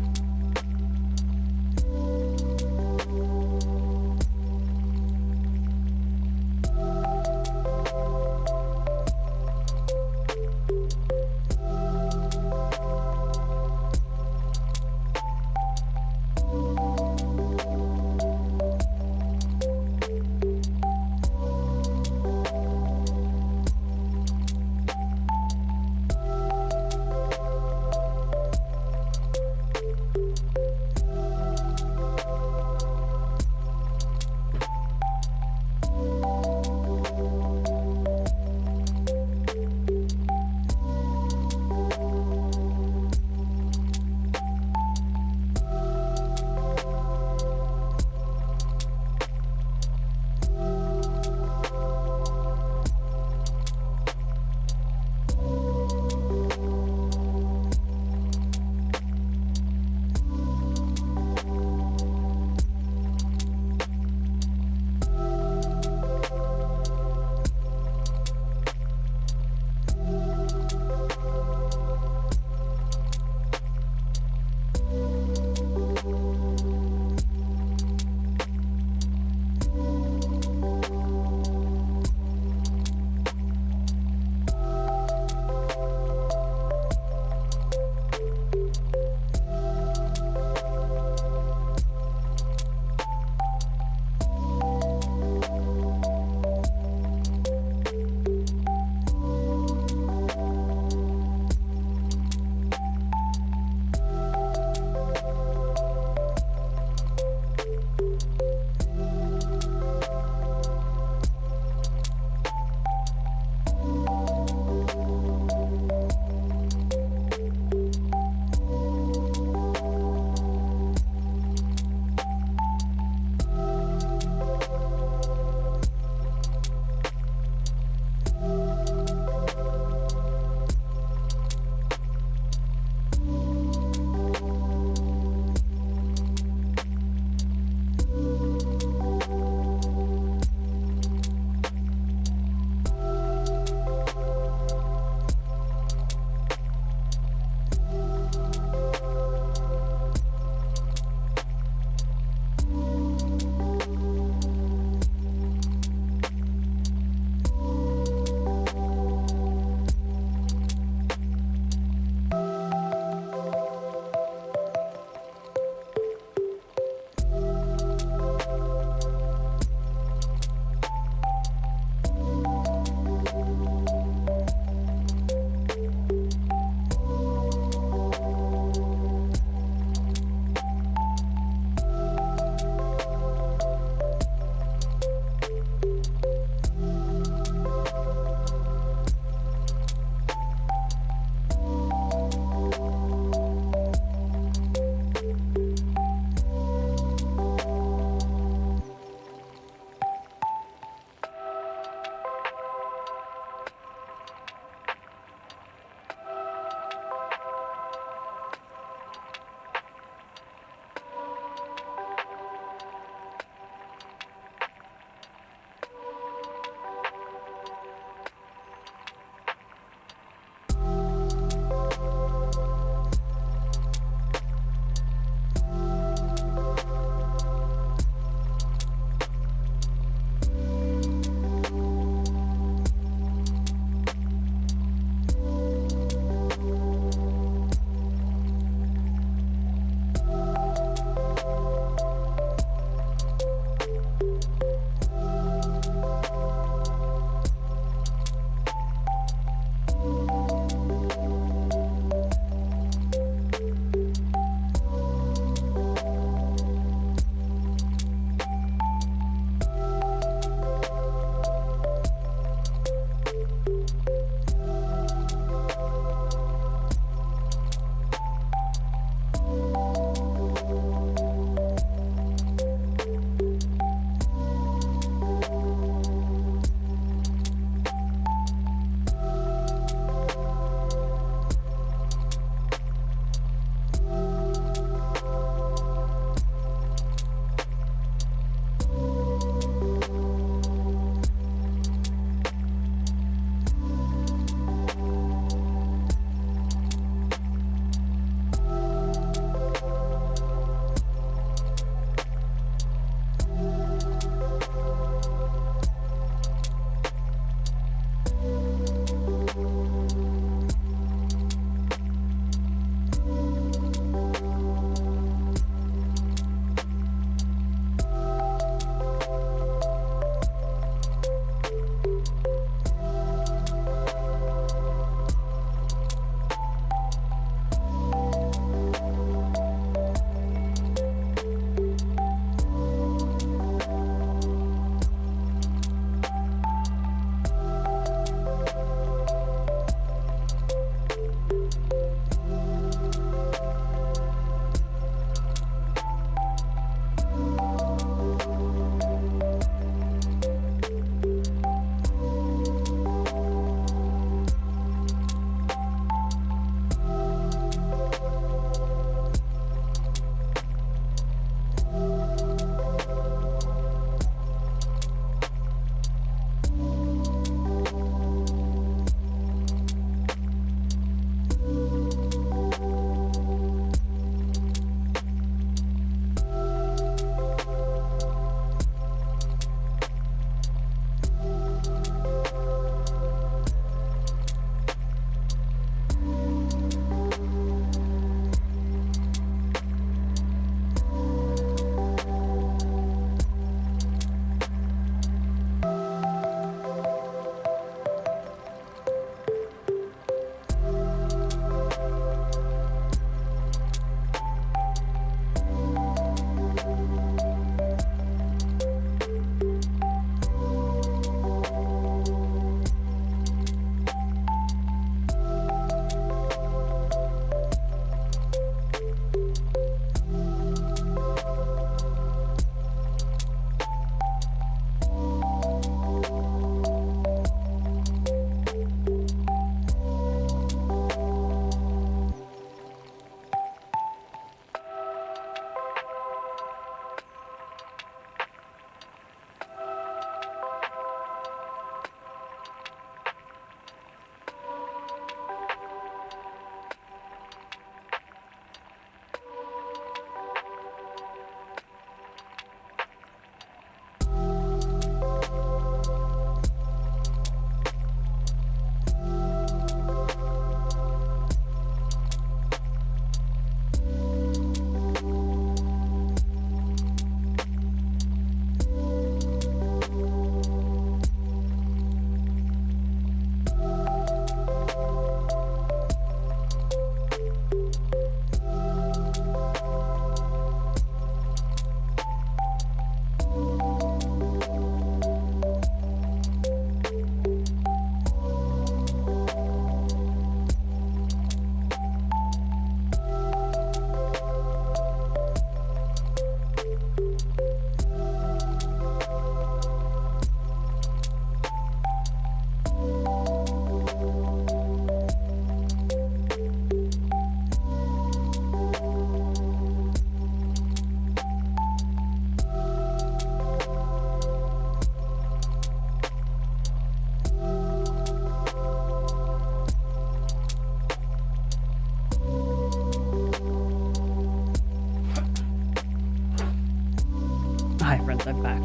I'm back.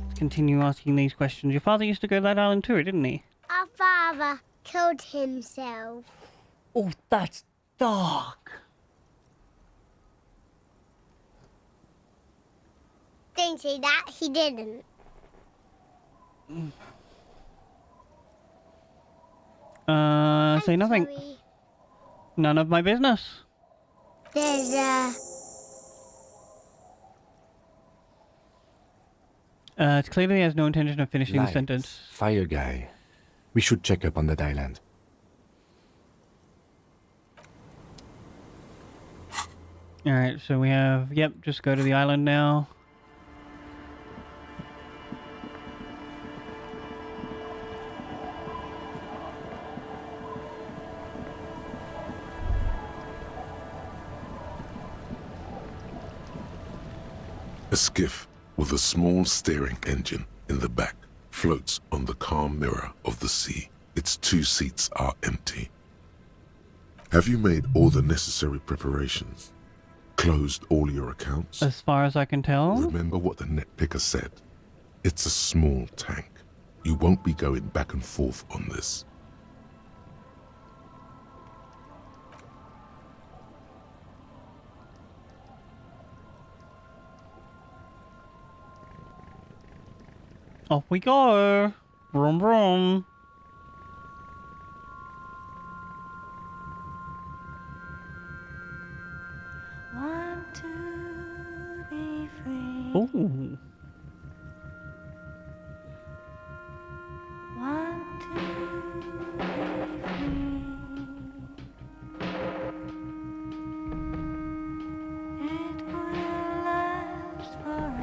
Let's continue asking these questions. Your father used to go to that island too, didn't he? Our father killed himself. Oh, that's dark. Don't say that, he didn't. Say nothing. Sorry. None of my business. There's It's clear that he has no intention of finishing the Lights, sentence. Fire guy. We should check up on that island. Alright, so we have... Yep, just go to the island now. A skiff with a small steering engine in the back floats on the calm mirror of the sea. Its 2 seats are empty. Have you made all the necessary preparations? Closed all your accounts? As far as I can tell. Remember what the net picker said. It's a small tank. You won't be going back and forth on this. Off we go. Vroom vroom. Want to be free. Ooh. Want to be free. It will last forever.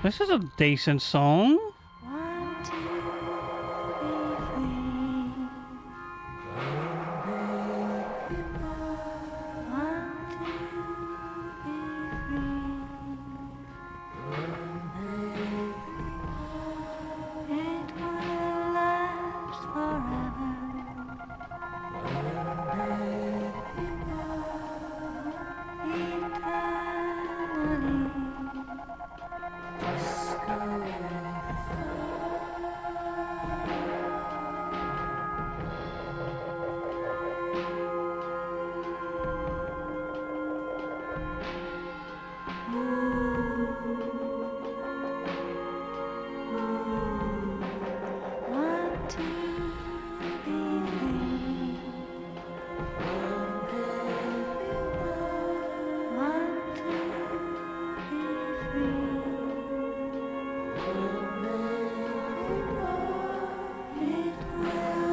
This is a decent song. Want to be free. Want to be free. It will last forever. Eternally. Want to be free. Want to be free. It will last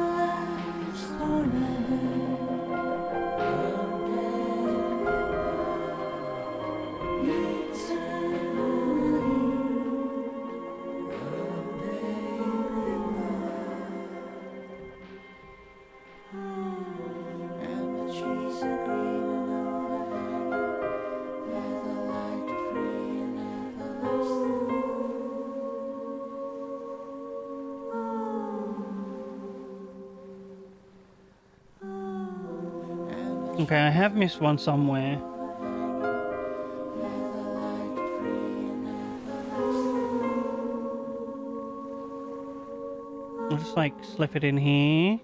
Okay, I have missed one somewhere. I'll just like slip it in here.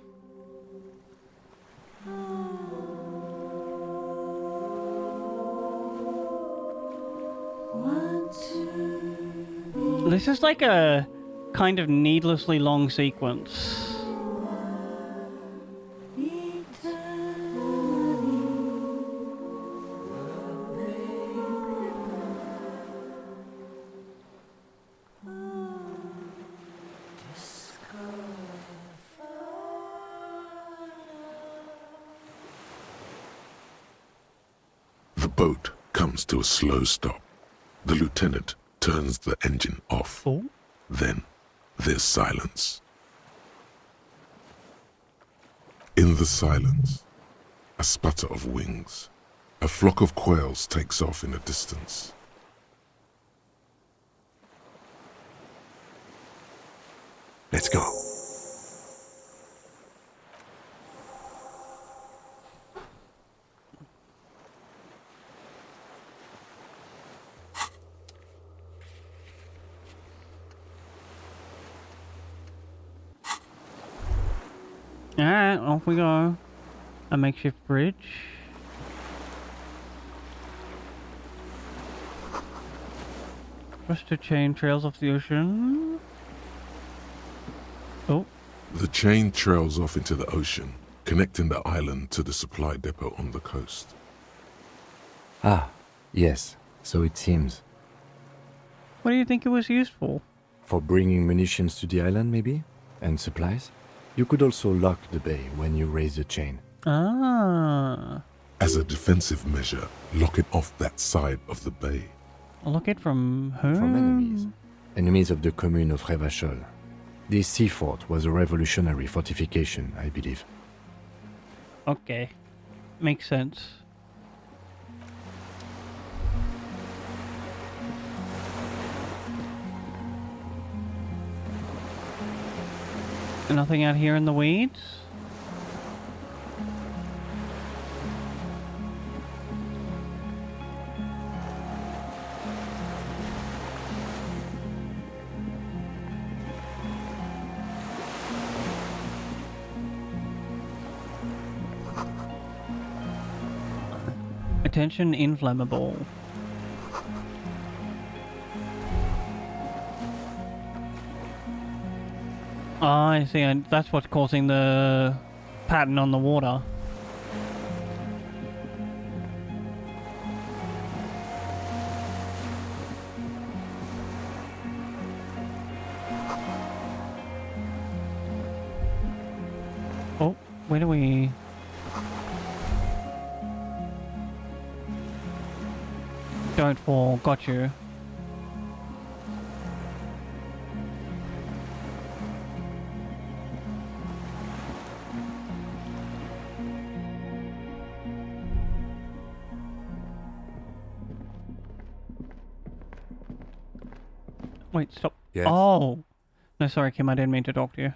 This is like a kind of needlessly long sequence. The boat comes to a slow stop. The lieutenant turns the engine off. Then there's silence. In the silence, a sputter of wings. A flock of quails takes off in the distance. Let's go. Alright, off we go. A makeshift bridge. Just to chain trails off the ocean. Oh. The chain trails off into the ocean, connecting the island to the supply depot on the coast. Ah, yes, so it seems. What do you think it was used for? For bringing munitions to the island, maybe? And supplies? You could also lock the bay when you raise the chain. Ah. As a defensive measure, lock it off that side of the bay. Lock it from whom? From enemies. Enemies of the commune of Revachol. This sea fort was a revolutionary fortification, I believe. Okay. Makes sense. Nothing out here in the weeds? Attention, inflammable. Oh, I see. That's what's causing the pattern on the water. Oh, where do we... Don't fall. Got you. Wait, stop. Yes? Oh! No, sorry, Kim, I didn't mean to talk to you.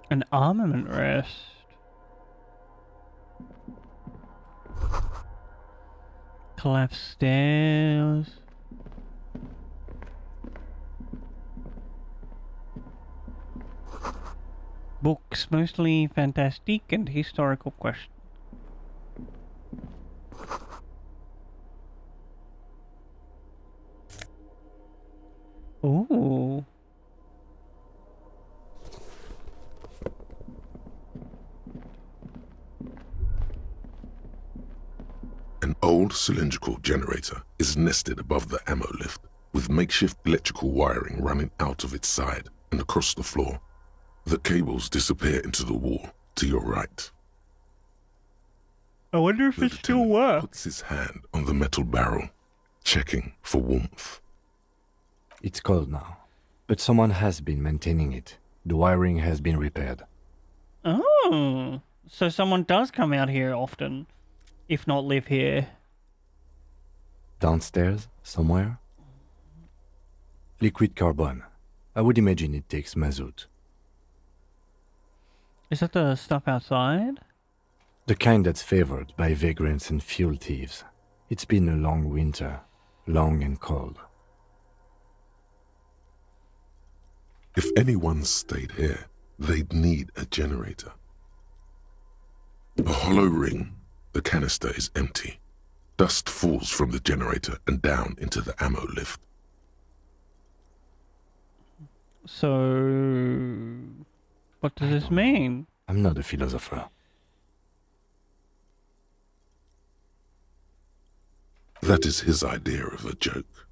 An armament rest. Collapsed stairs. Books, mostly fantastic and historical questions. Ooh. An old cylindrical generator is nested above the ammo lift, with makeshift electrical wiring running out of its side and across the floor. The cables disappear into the wall to your right. I wonder if it still works. Puts his hand on the metal barrel, checking for warmth. It's cold now, but someone has been maintaining it. The wiring has been repaired. Oh, so someone does come out here often, if not live here. Downstairs, somewhere? Liquid carbon. I would imagine it takes mazout. Is that the stuff outside? The kind that's favored by vagrants and fuel thieves. It's been a long winter, long and cold. If anyone stayed here, they'd need a generator. A hollow ring, the canister is empty. Dust falls from the generator and down into the ammo lift. So, what does this mean? I'm not a philosopher. That is his idea of a joke.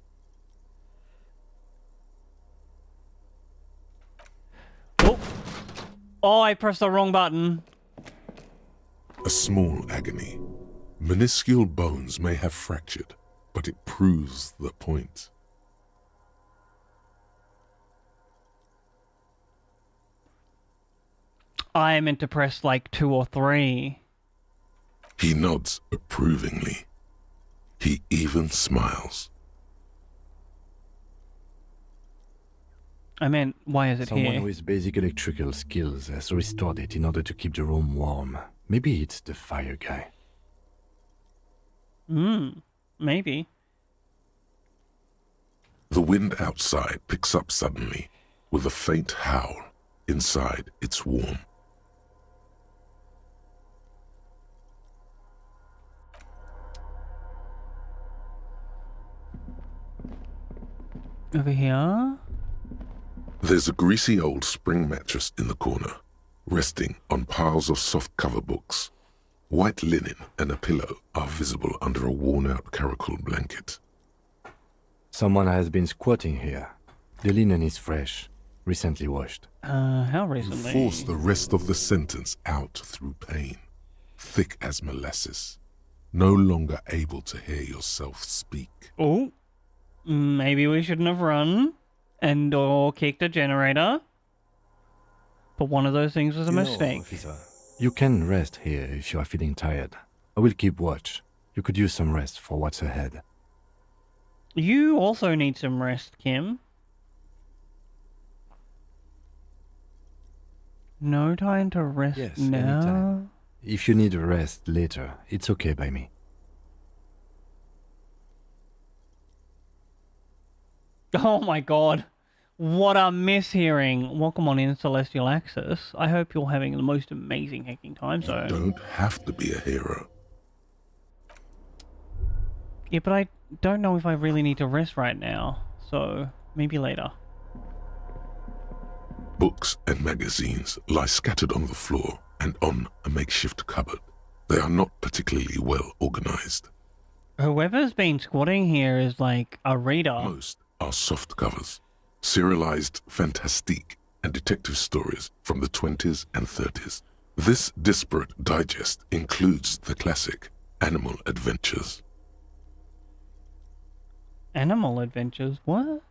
Oh, I pressed the wrong button. A small agony. Minuscule bones may have fractured, but it proves the point. I meant to press like 2 or 3. He nods approvingly. He even smiles. I meant, why is it Someone here? with basic electrical skills has restored it in order to keep the room warm. Maybe it's the fire guy. Maybe. The wind outside picks up suddenly with a faint howl. Inside, it's warm. Over here? There's a greasy old spring mattress in the corner, resting on piles of soft cover books. White linen and a pillow are visible under a worn-out caracol blanket. Someone has been squatting here. The linen is fresh, recently washed. How You recently? force the rest of the sentence out through pain, thick as molasses, no longer able to hear yourself speak. Oh, maybe we shouldn't have run and or kicked a generator. But one of those things was a mistake. Officer, you can rest here if you are feeling tired. I will keep watch. You could use some rest for what's ahead. You also need some rest, Kim. No time to rest Yes, now. anytime. If you need a rest later, it's okay by me. Oh my god. What a mishearing. Welcome on in Celestial Axis. I hope you're having the most amazing hacking time zone. Don't have to be a hero. Yeah, but I don't know if I really need to rest right now. So, maybe later. Books and magazines lie scattered on the floor and on a makeshift cupboard. They are not particularly well organized. Whoever's been squatting here is like a reader. Most are soft covers, serialized fantastique and detective stories from the 20s and 30s. This disparate digest includes the classic Animal Adventures. Animal Adventures? What?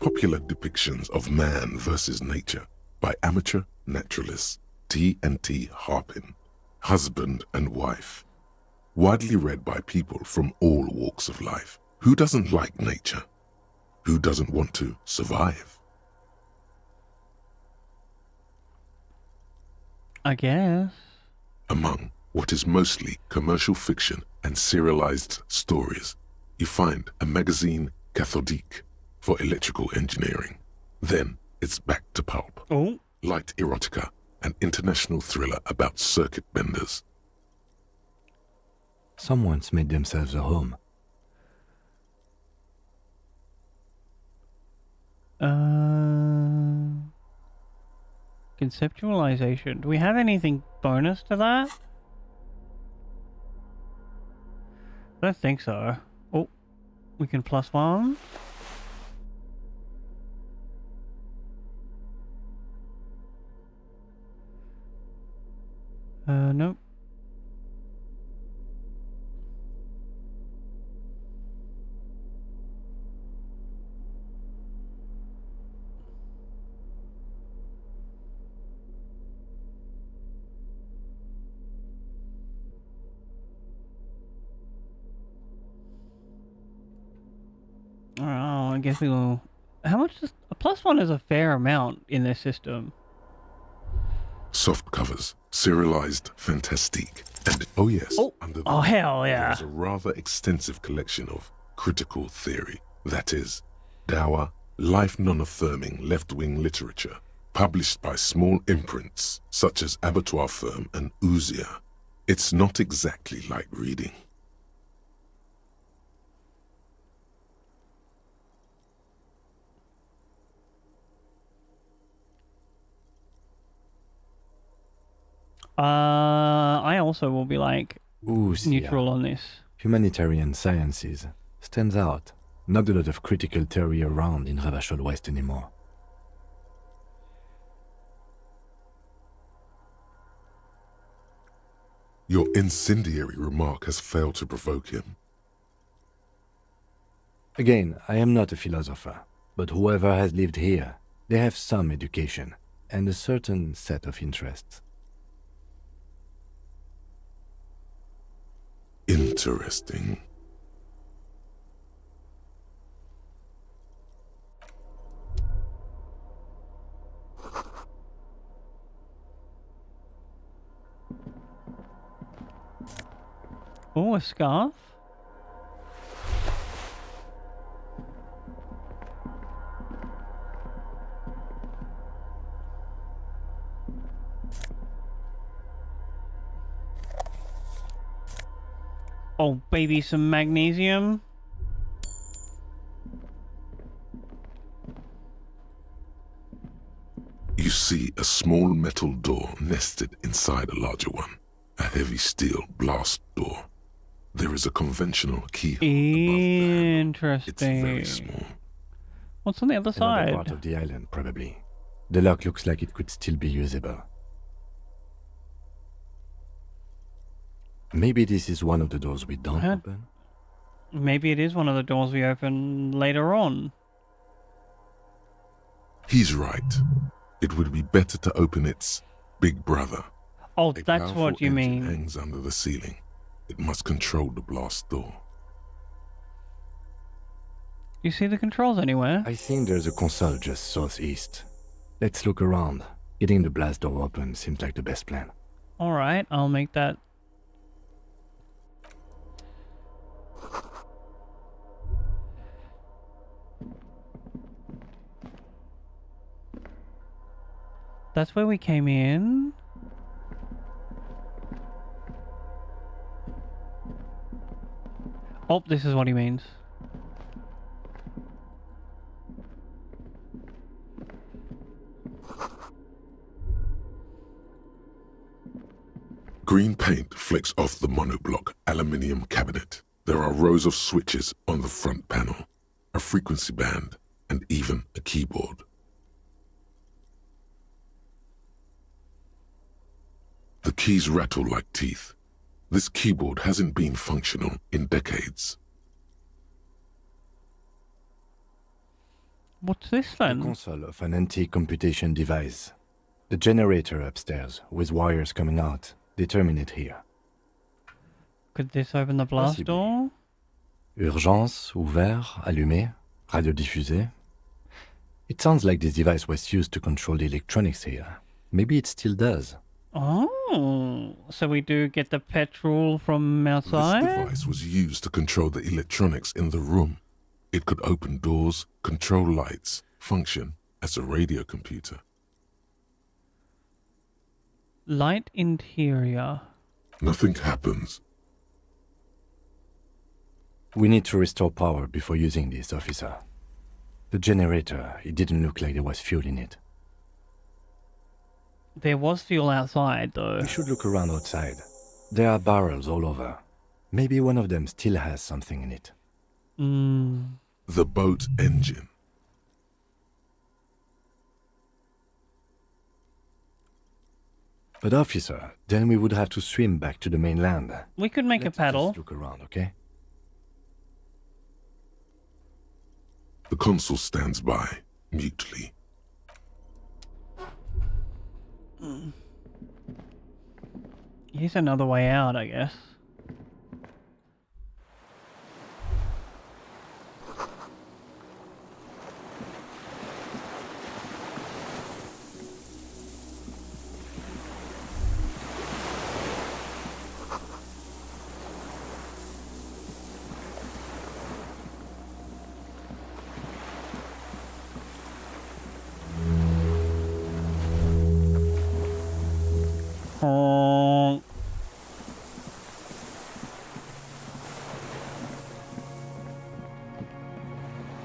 Popular depictions of man versus nature by amateur naturalists T&T Harpin, husband and wife. Widely read by people from all walks of life. Who doesn't like nature? Who doesn't want to survive? I guess. Among what is mostly commercial fiction and serialized stories, you find a magazine cathodique for electrical engineering. Then it's back to pulp. Oh. Light erotica, an international thriller about circuit benders. Someone's made themselves a home. Conceptualization. Do we have anything bonus to that? I don't think so. Oh, we can +1. Nope. Oh, I guess we will. How much does a +1 is a fair amount in this system? Soft covers, serialized fantastique, and oh yes, under the hell yeah. there's a rather extensive collection of critical theory, that is, dour, life non-affirming left-wing literature, published by small imprints such as Abattoir Firm and Ouzia. It's not exactly light reading. I also will be like neutral on this. Humanitarian sciences stands out. Not a lot of critical theory around in Ravachol West anymore. Your incendiary remark has failed to provoke him. Again, I am not a philosopher, but whoever has lived here, they have some education and a certain set of interests. Interesting. Oh, a scarf? Oh, baby, some magnesium. You see a small metal door nested inside a larger one. A heavy steel blast door. There is a conventional keyhole Interesting. It's very small. What's on the other Another side? part of the island, probably. The lock looks like it could still be usable. Maybe this is one of the doors we don't open? Maybe it is one of the doors we open later on. He's right. It would be better to open its big brother. Oh, A that's powerful what you engine mean. hangs under the ceiling. It must control the blast door. You see the controls anywhere? I think there's a console just southeast. Let's look around. Getting the blast door open seems like the best plan. Alright, I'll make that. That's where we came in. Oh, this is what he means. Green paint flecks off the monoblock aluminium cabinet. There are rows of switches on the front panel, a frequency band, and even a keyboard. The keys rattle like teeth. This keyboard hasn't been functional in decades. What's this then? The console of an antique computation device. The generator upstairs, with wires coming out. They terminate here. Could this open the blast door? Urgence, ouvert, allumé, radiodiffusé. It sounds like this device was used to control the electronics here. Maybe it still does. Oh, so we do get the petrol from outside? This device was used to control the electronics in the room. It could open doors, control lights, function as a radio computer. Light interior. Nothing happens. We need to restore power before using this, officer. The generator, it didn't look like there was fuel in it. There was fuel outside, though. We should look around outside. There are barrels all over. Maybe one of them still has something in it. The boat engine. But officer, then we would have to swim back to the mainland. We could make a paddle. Just look around, okay? The consul stands by, mutely. Here's another way out, I guess.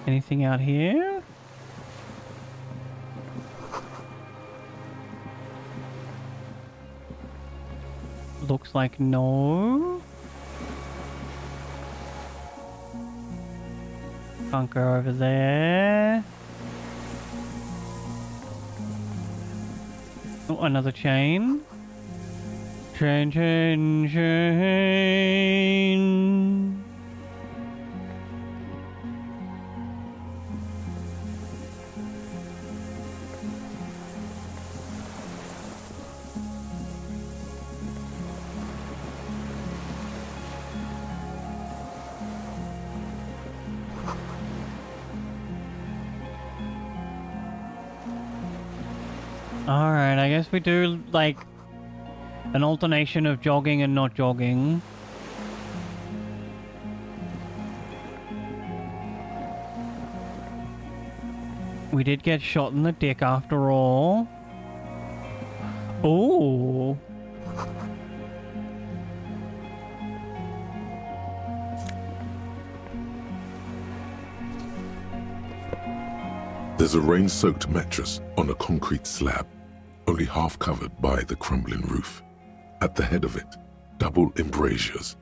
Anything out here? Looks like no. Can't go over there. Oh, another chain. Chain, chain, chain. Alright, I guess we do, like, an alternation of jogging and not jogging. We did get shot in the dick after all. Oh. There's a rain-soaked mattress on a concrete slab, only half covered by the crumbling roof. At the head of it, double embrasures,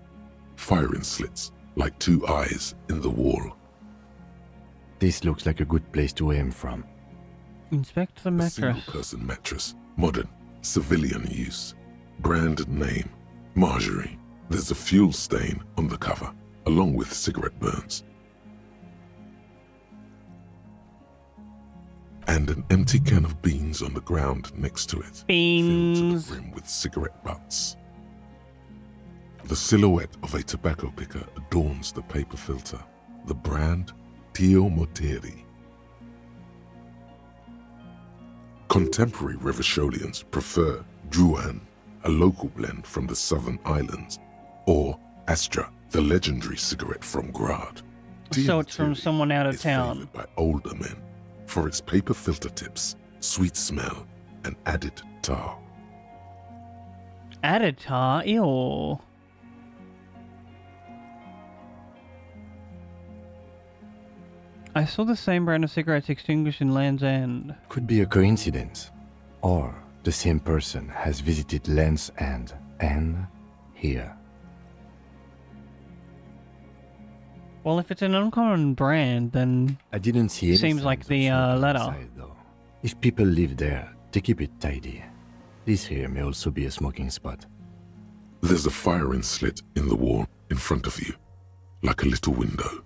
firing slits like two eyes in the wall. This looks like a good place to aim from. Inspect the A mattress. single-person mattress, modern, civilian use. Brand name, Marjorie. There's a fuel stain on the cover, along with cigarette burns. And an empty can of beans on the ground next to it. Beans. Filled to the brim with cigarette butts. The silhouette of a tobacco picker adorns the paper filter. The brand, Tio Moteri. Contemporary Revacholians prefer Juan, a local blend from the southern islands, or Astra, the legendary cigarette from Grad. So it's from someone out of is town. favored by older men for its paper filter tips, sweet smell, and added tar. Added tar? Ew. I saw the same brand of cigarettes extinguished in Land's End. Could be a coincidence. Or the same person has visited Land's End and here. Well, if it's an uncommon brand, then I didn't see any seems signs like of the smoking letter. inside, though. If people live there, they keep it tidy. This here may also be a smoking spot. There's a firing slit in the wall in front of you, like a little window.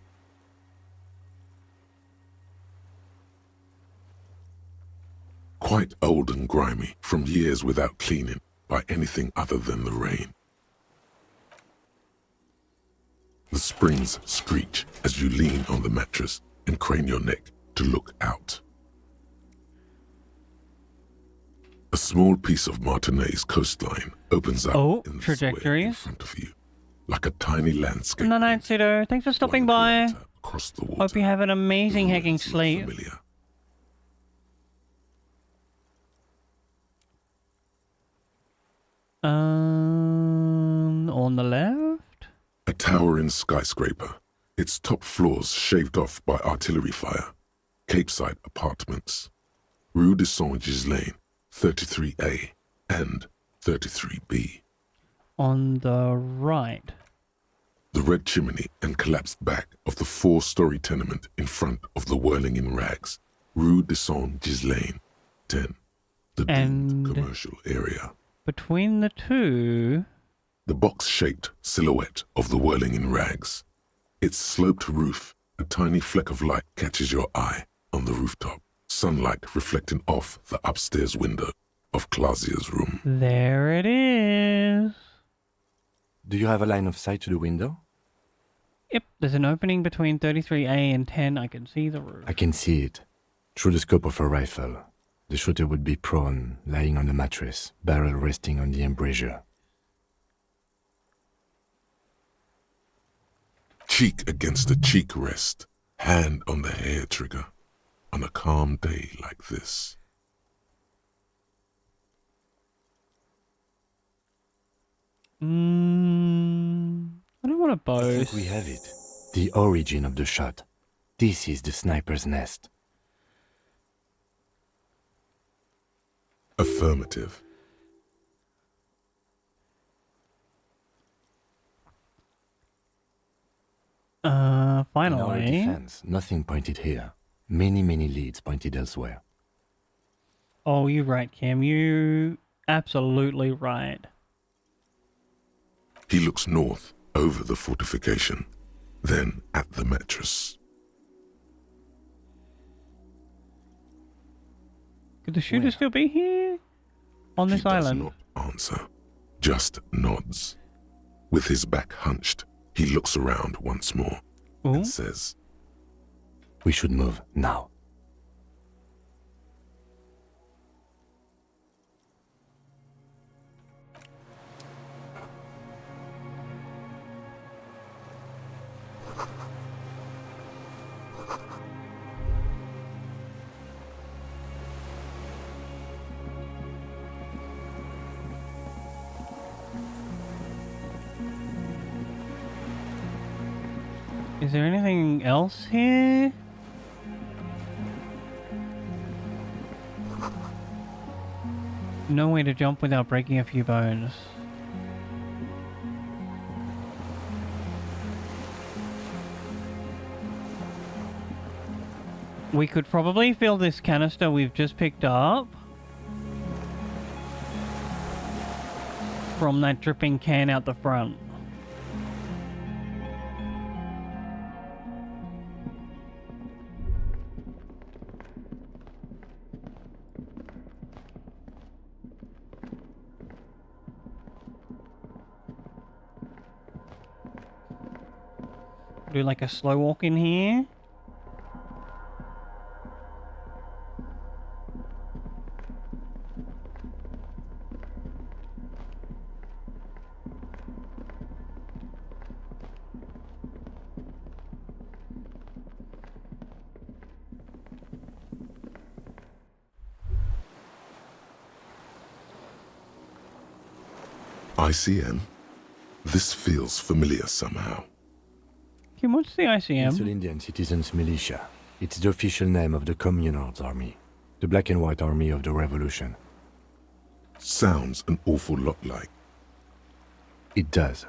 Quite old and grimy from years without cleaning by anything other than the rain. The springs screech as you lean on the mattress and crane your neck to look out. A small piece of Martinez coastline opens up in the square in front of you, like a tiny landscape No, night, Sido. Thanks for stopping by. across the water. Hope you have an amazing hacking sleep. Familiar. On the left? A towering skyscraper, its top floors shaved off by artillery fire. Capeside apartments. Rue de Saint-Ghislain, 33A and 33B. On the right. The red chimney and collapsed back of the four-story tenement in front of the Whirling in Rags, Rue de Saint-Ghislain, 10, the doomed commercial area. Between the two... The box-shaped silhouette of the Whirling in Rags. Its sloped roof, a tiny fleck of light catches your eye on the rooftop, sunlight reflecting off the upstairs window of Clausia's room. There it is. Do you have a line of sight to the window? Yep, there's an opening between 33A and 10. I can see the roof. I can see it. Through the scope of a rifle. The shooter would be prone, lying on the mattress, barrel resting on the embrasure. Cheek against a cheek rest, hand on the hair trigger, on a calm day like this. I don't want to I boast. think we have it. The origin of the shot. This is the sniper's nest. Affirmative. In our Finally. defense, nothing pointed here. Many leads pointed elsewhere. Oh, you're right, Cam. You absolutely right. He looks north, over the fortification, then at the mattress. Could the shooter still be here? On this island? Does not answer, just nods. With his back hunched, he looks around once more and says, We should move now. Is there anything else here? No way to jump without breaking a few bones. We could probably fill this canister we've just picked up from that dripping can out the front. Do like a slow walk in here. ICM? This feels familiar somehow. Kim, what's the ICM? It's an Indian Citizens Militia. It's the official name of the Communards Army. The black and white army of the revolution. Sounds an awful lot like. It does.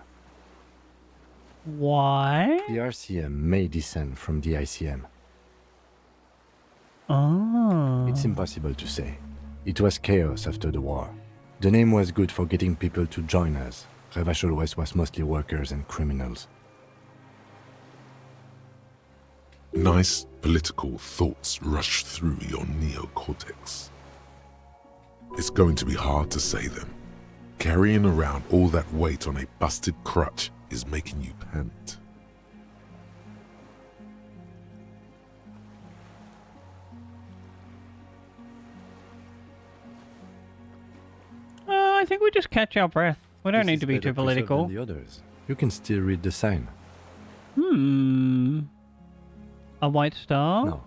Why? The RCM may descend from the ICM. Oh. It's impossible to say. It was chaos after the war. The name was good for getting people to join us. Revachol West was mostly workers and criminals. Nice political thoughts rush through your neocortex. It's going to be hard to say them. Carrying around all that weight on a busted crutch is making you pant. I think we just catch our breath. We don't need to be too political. The others. You can still read the sign. A white star? No.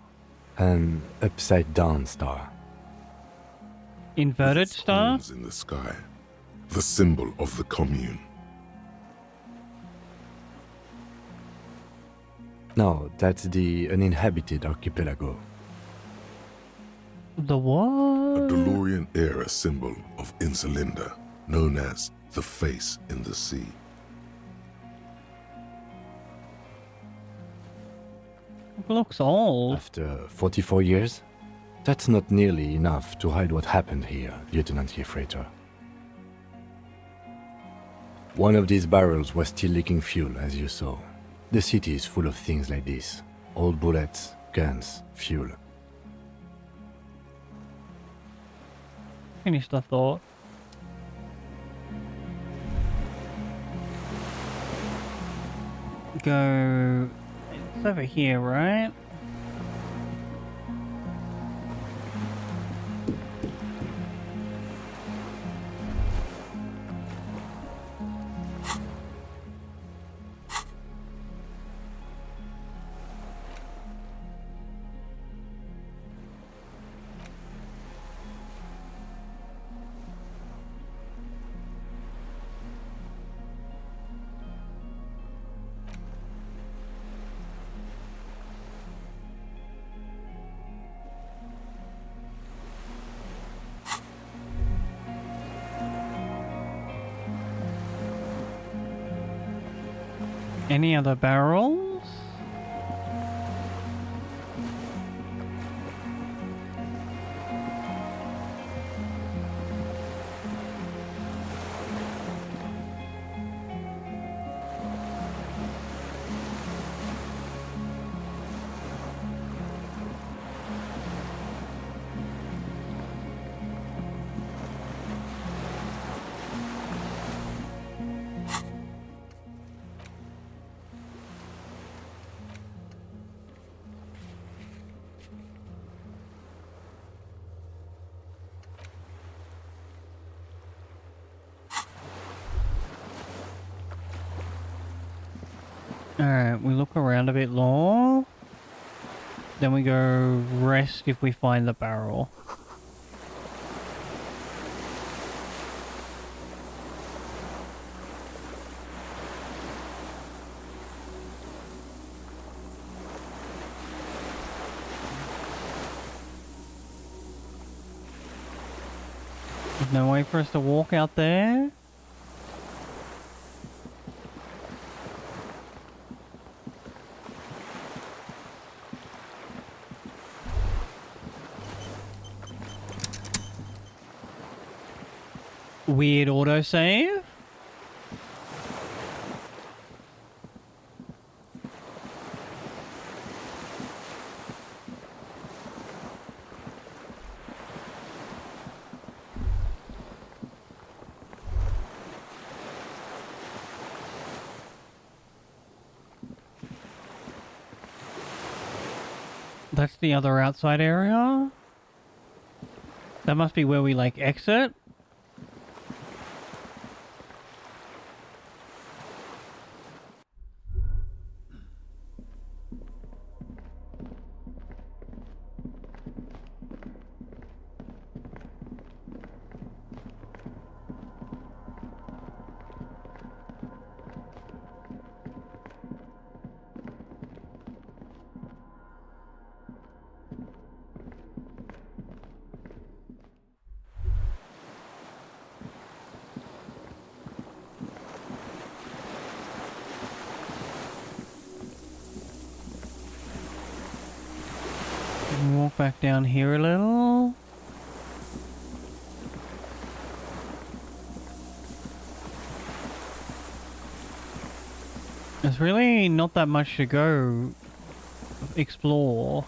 An upside-down star. Inverted star? Screens in the sky. The symbol of the commune. No, that's the uninhabited archipelago. The what? A DeLorean-era symbol of Insulinda, known as the face in the sea. It looks old. After 44 years? That's not nearly enough to hide what happened here, Lieutenant Yefreiter. One of these barrels was still leaking fuel, as you saw. The city is full of things like this. Old bullets, guns, fuel. Finish the thought. Go... It's over here, right? Any other barrels? Alright, we look around a bit more. Then we go rest if we find the barrel. There's no way for us to walk out there? Weird autosave? That's the other outside area? That must be where we, like, exit? Walk back down here a little. There's really not that much to go explore.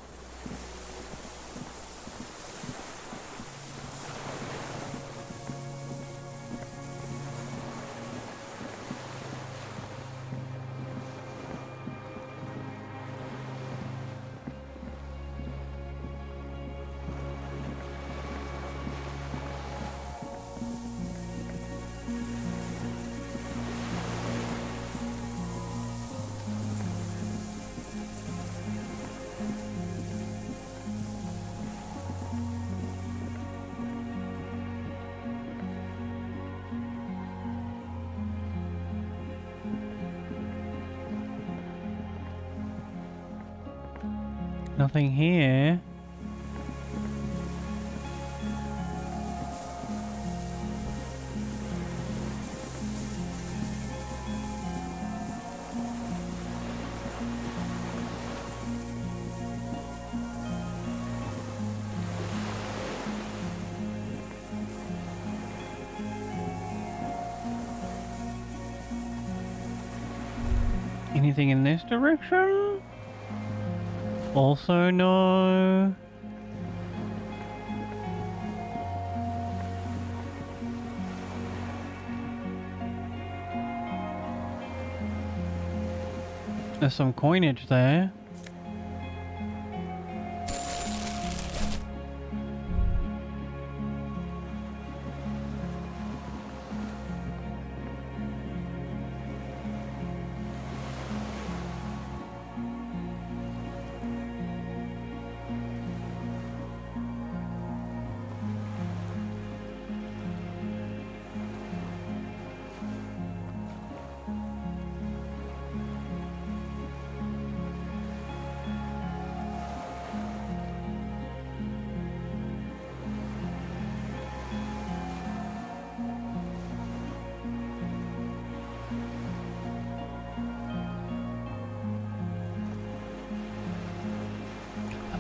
Nothing here. Anything in this direction? Also no. There's some coinage there.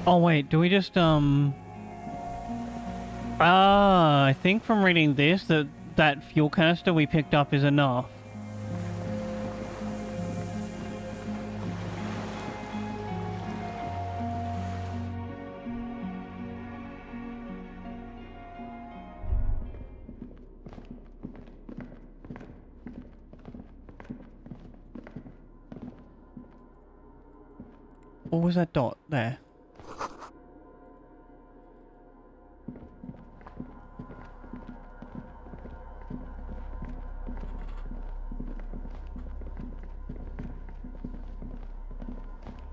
Oh wait, do we just I think from reading this that fuel canister we picked up is enough. What was that dot there?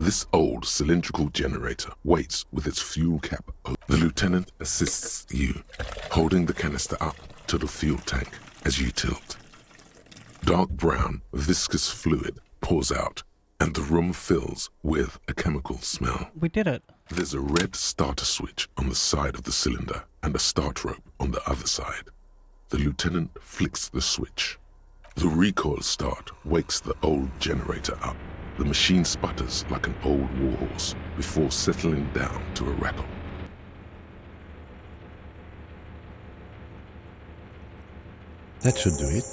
This old cylindrical generator waits with its fuel cap open. The lieutenant assists you, holding the canister up to the fuel tank as you tilt. Dark brown, viscous fluid pours out, and the room fills with a chemical smell. We did it. There's a red starter switch on the side of the cylinder and a start rope on the other side. The lieutenant flicks the switch. The recoil start wakes the old generator up. The machine sputters like an old warhorse before settling down to a rattle. That should do it.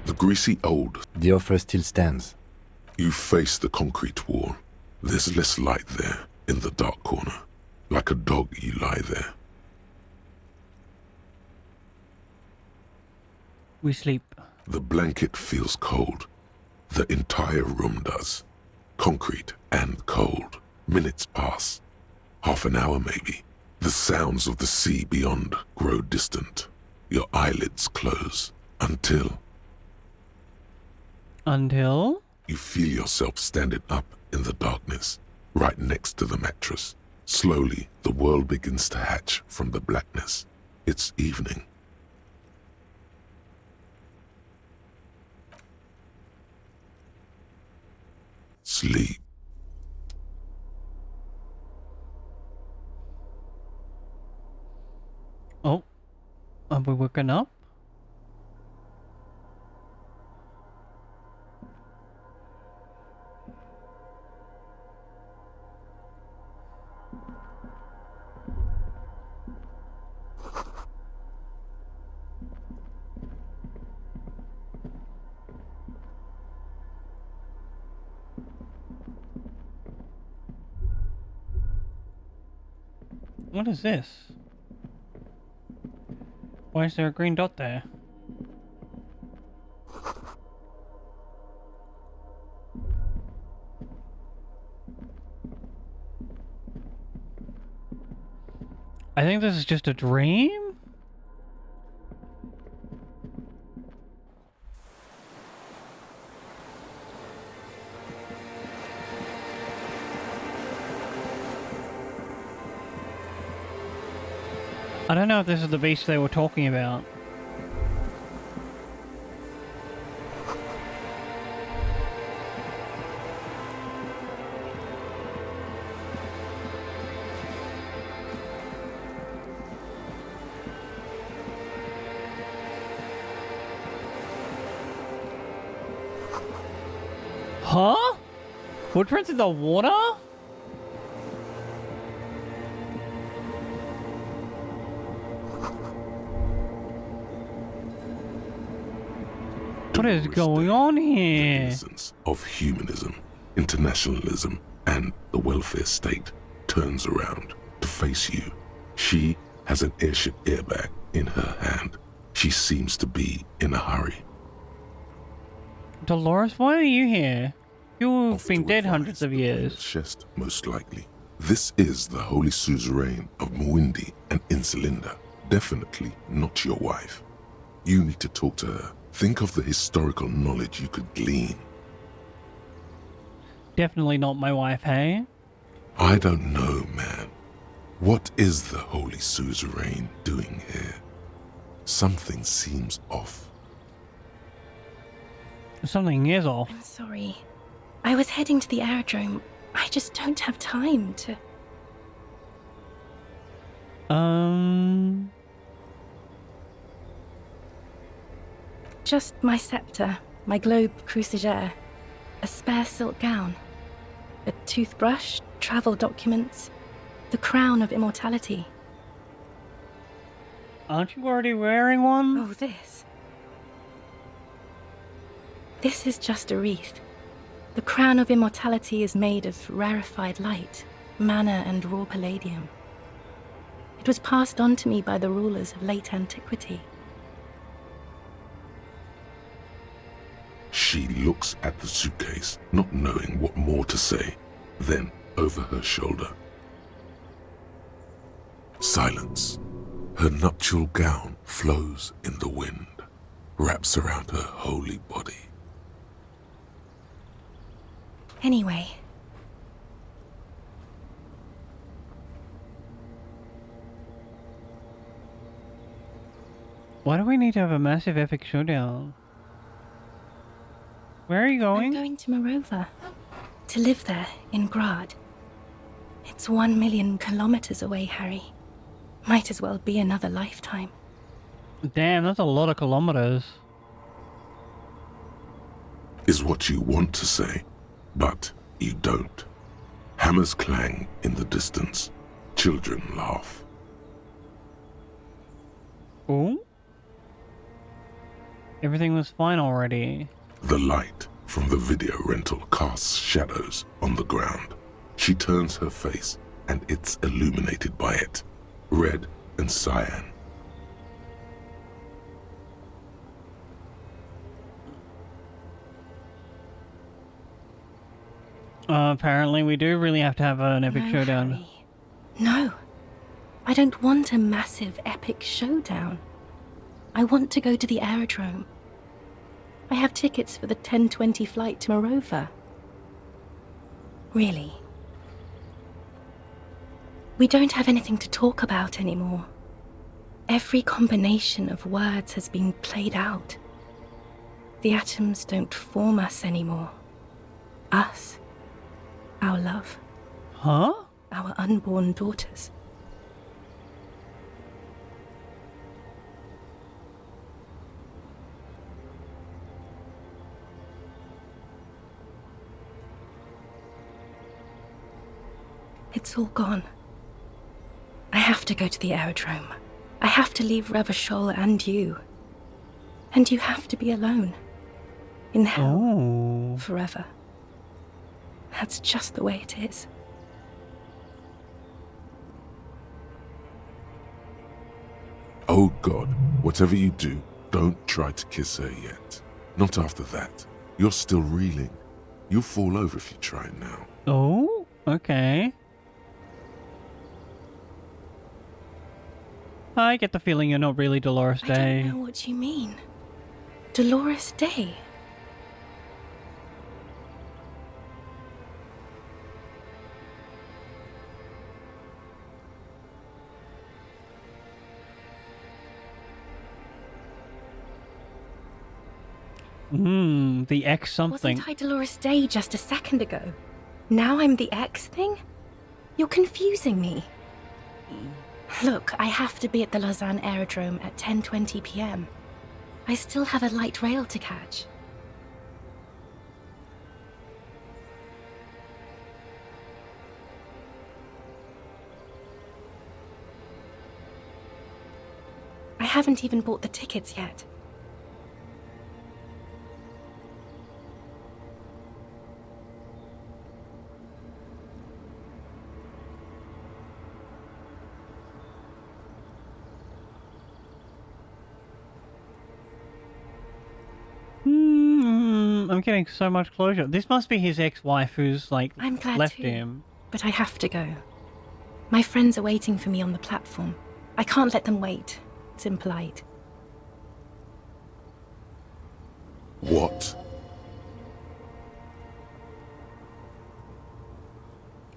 The greasy old. The offer still stands. You face the concrete wall. There's less light there, in the dark corner. Like a dog, you lie there. We sleep. The blanket feels cold. The entire room does. Concrete and cold. Minutes pass. Half an hour maybe. The sounds of the sea beyond grow distant. Your eyelids close. Until you feel yourself standing up in the darkness, right next to the mattress. Slowly, the world begins to hatch from the blackness. It's evening. Sleep. Oh, are we waking up? What is this? Why is there a green dot there? I think this is just a dream? I don't know if this is the beast they were talking about. Huh? Footprints in the water? What is going on here? The innocence of humanism, internationalism, and the welfare state turns around to face you. She has an airship airbag in her hand. She seems to be in a hurry. Dolores, why are you here? You've been dead hundreds of years. Chest, most likely. This is the Holy Suzerain of Mwindi and Insulinda. Definitely not your wife. You need to talk to her. Think of the historical knowledge you could glean. Definitely not my wife, hey? I don't know, man. What is the Holy Suzerain doing here? Something seems off. Something is off. I'm sorry. I was heading to the aerodrome. I just don't have time to... Just my scepter, my globe cruciger, a spare silk gown, a toothbrush, travel documents, the crown of immortality. Aren't you already wearing one? Oh, this. This is just a wreath. The crown of immortality is made of rarefied light, mana and raw palladium. It was passed on to me by the rulers of late antiquity. She looks at the suitcase, not knowing what more to say. Then, over her shoulder. Silence. Her nuptial gown flows in the wind, wraps around her holy body. Anyway. Why do we need to have a massive epic showdown? Where are you going? I'm going to Morova. To live there, in Grad. It's 1 million kilometers away, Harry. Might as well be another lifetime. Damn, that's a lot of kilometers. Is what you want to say, but you don't. Hammers clang in the distance. Children laugh. Oh? Everything was fine already. The light from the video rental casts shadows on the ground. She turns her face, and it's illuminated by it. Red and cyan. Apparently we do really have to have an epic showdown. Harry. No. I don't want a massive epic showdown. I want to go to the aerodrome. I have tickets for the 10:20 flight to Morova. Really. We don't have anything to talk about anymore. Every combination of words has been played out. The atoms don't form us anymore. Us. Our love. Huh? Our unborn daughters. It's all gone. I have to go to the aerodrome. I have to leave Ravachol and you. And you have to be alone. In hell. Forever. That's just the way it is. Oh God, whatever you do, don't try to kiss her yet. Not after that. You're still reeling. You'll fall over if you try now. Oh, okay. I get the feeling you're not really Dolores Day. I don't know what you mean. Dolores Day? The X something. Wasn't I Dolores Day just a second ago? Now I'm the X thing? You're confusing me. Look, I have to be at the Lausanne aerodrome at 10:20 p.m. I still have a light rail to catch. I haven't even bought the tickets yet. I'm getting so much closure. This must be his ex-wife who's, like, I'm glad left too, him. But I have to go. My friends are waiting for me on the platform. I can't let them wait. It's impolite. What?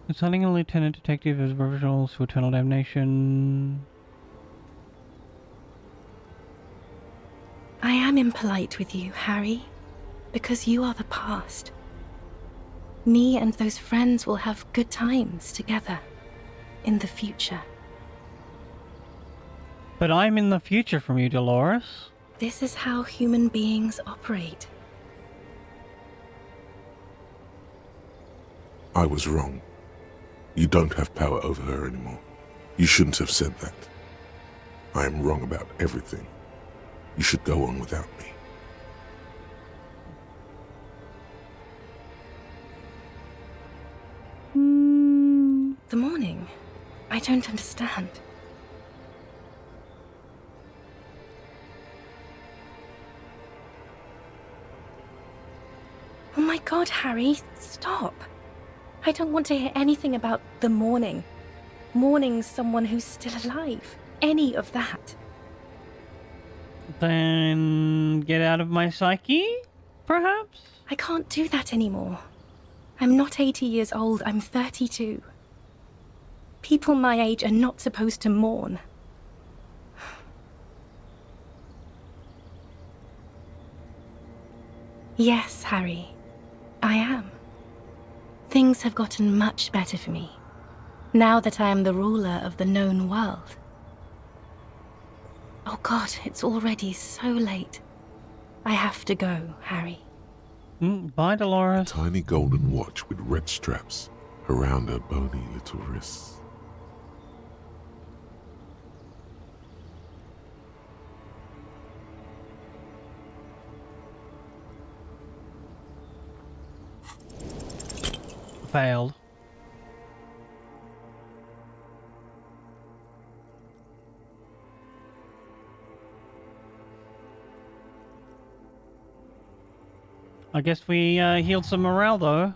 Assigning a lieutenant detective as professionals to eternal damnation. I am impolite with you, Harry, because you are the past. Me and those friends will have good times together in the future. But I'm in the future from you, Dolores. This is how human beings operate. I was wrong. You don't have power over her anymore. You shouldn't have said that. I am wrong about everything. You should go on without me. The morning? I don't understand. Oh my God, Harry, stop. I don't want to hear anything about the morning. Mourning someone who's still alive. Any of that. Then get out of my psyche, perhaps? I can't do that anymore. I'm not 80 years old, I'm 32. People my age are not supposed to mourn. Yes, Harry, I am. Things have gotten much better for me, now that I am the ruler of the known world. Oh God, it's already so late. I have to go, Harry. Bye, Dolores. A tiny golden watch with red straps around her bony little wrists. Failed. I guess we healed some morale, though.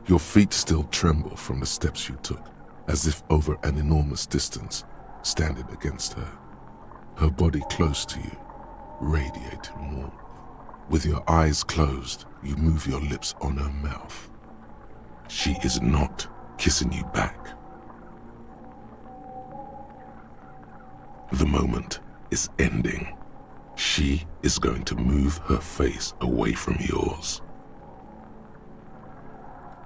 Your feet still tremble from the steps you took, as if over an enormous distance, standing against her. Her body close to you, radiating warmth. With your eyes closed, you move your lips on her mouth. She is not kissing you back. The moment is ending. She is going to move her face away from yours.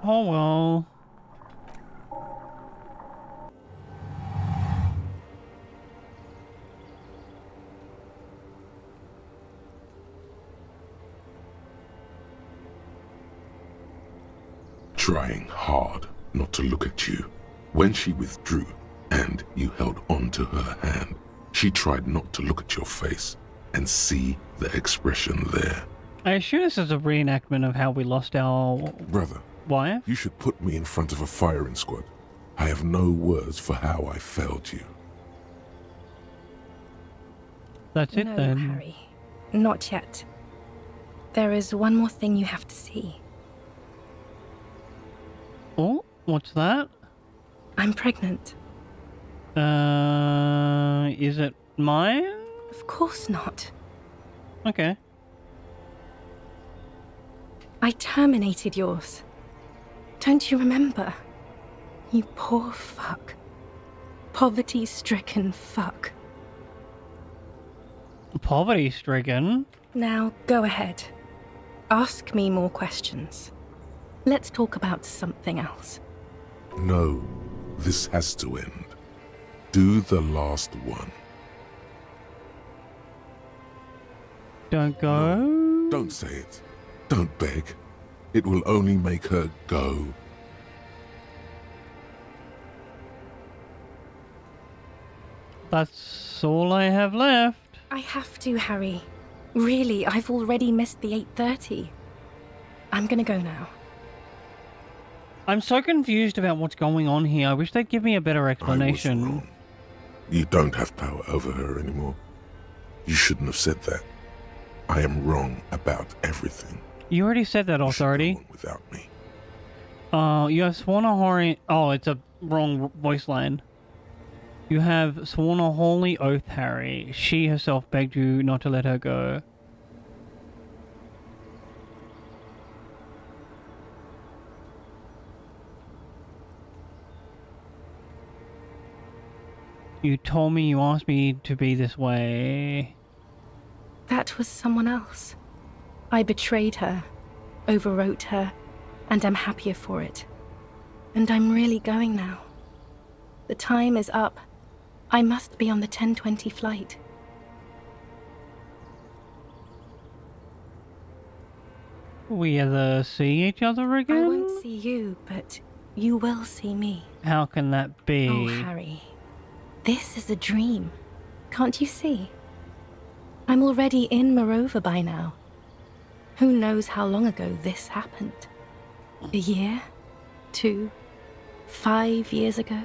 Oh well. Trying hard not to look at you. When she withdrew and you held on to her hand, she tried not to look at your face and see the expression there. I assume this is a reenactment of how we lost our Brother, wife. You should put me in front of a firing squad. I have no words for how I failed you. That's it no, then. Harry. Not yet. There is one more thing you have to see. Oh, what's that? I'm pregnant. Is it mine? Of course not. Okay. I terminated yours. Don't you remember? You poor fuck. Poverty-stricken fuck. Poverty-stricken? Now, go ahead. Ask me more questions. Let's talk about something else. No, this has to end. Do the last one. Don't go? No, don't say it. Don't beg. It will only make her go. That's all I have left. I have to, Harry. Really, I've already missed the 8:30. I'm gonna go now. I'm so confused about what's going on here. I wish they'd give me a better explanation. I was wrong. You don't have power over her anymore. You shouldn't have said that. I am wrong about everything. You already said that, Authority. You without me. You have sworn a holy... Oh, it's a wrong voice line. You have sworn a holy oath, Harry. She herself begged you not to let her go. You told me you asked me to be this way. That was someone else. I betrayed her, overwrote her, and I'm happier for it. And I'm really going now. The time is up. I must be on the 10:20 flight. We ever see each other again? I won't see you, but you will see me. How can that be? Oh, Harry. This is a dream. Can't you see? I'm already in Morova by now. Who knows how long ago this happened? A year? 2? 5 years ago?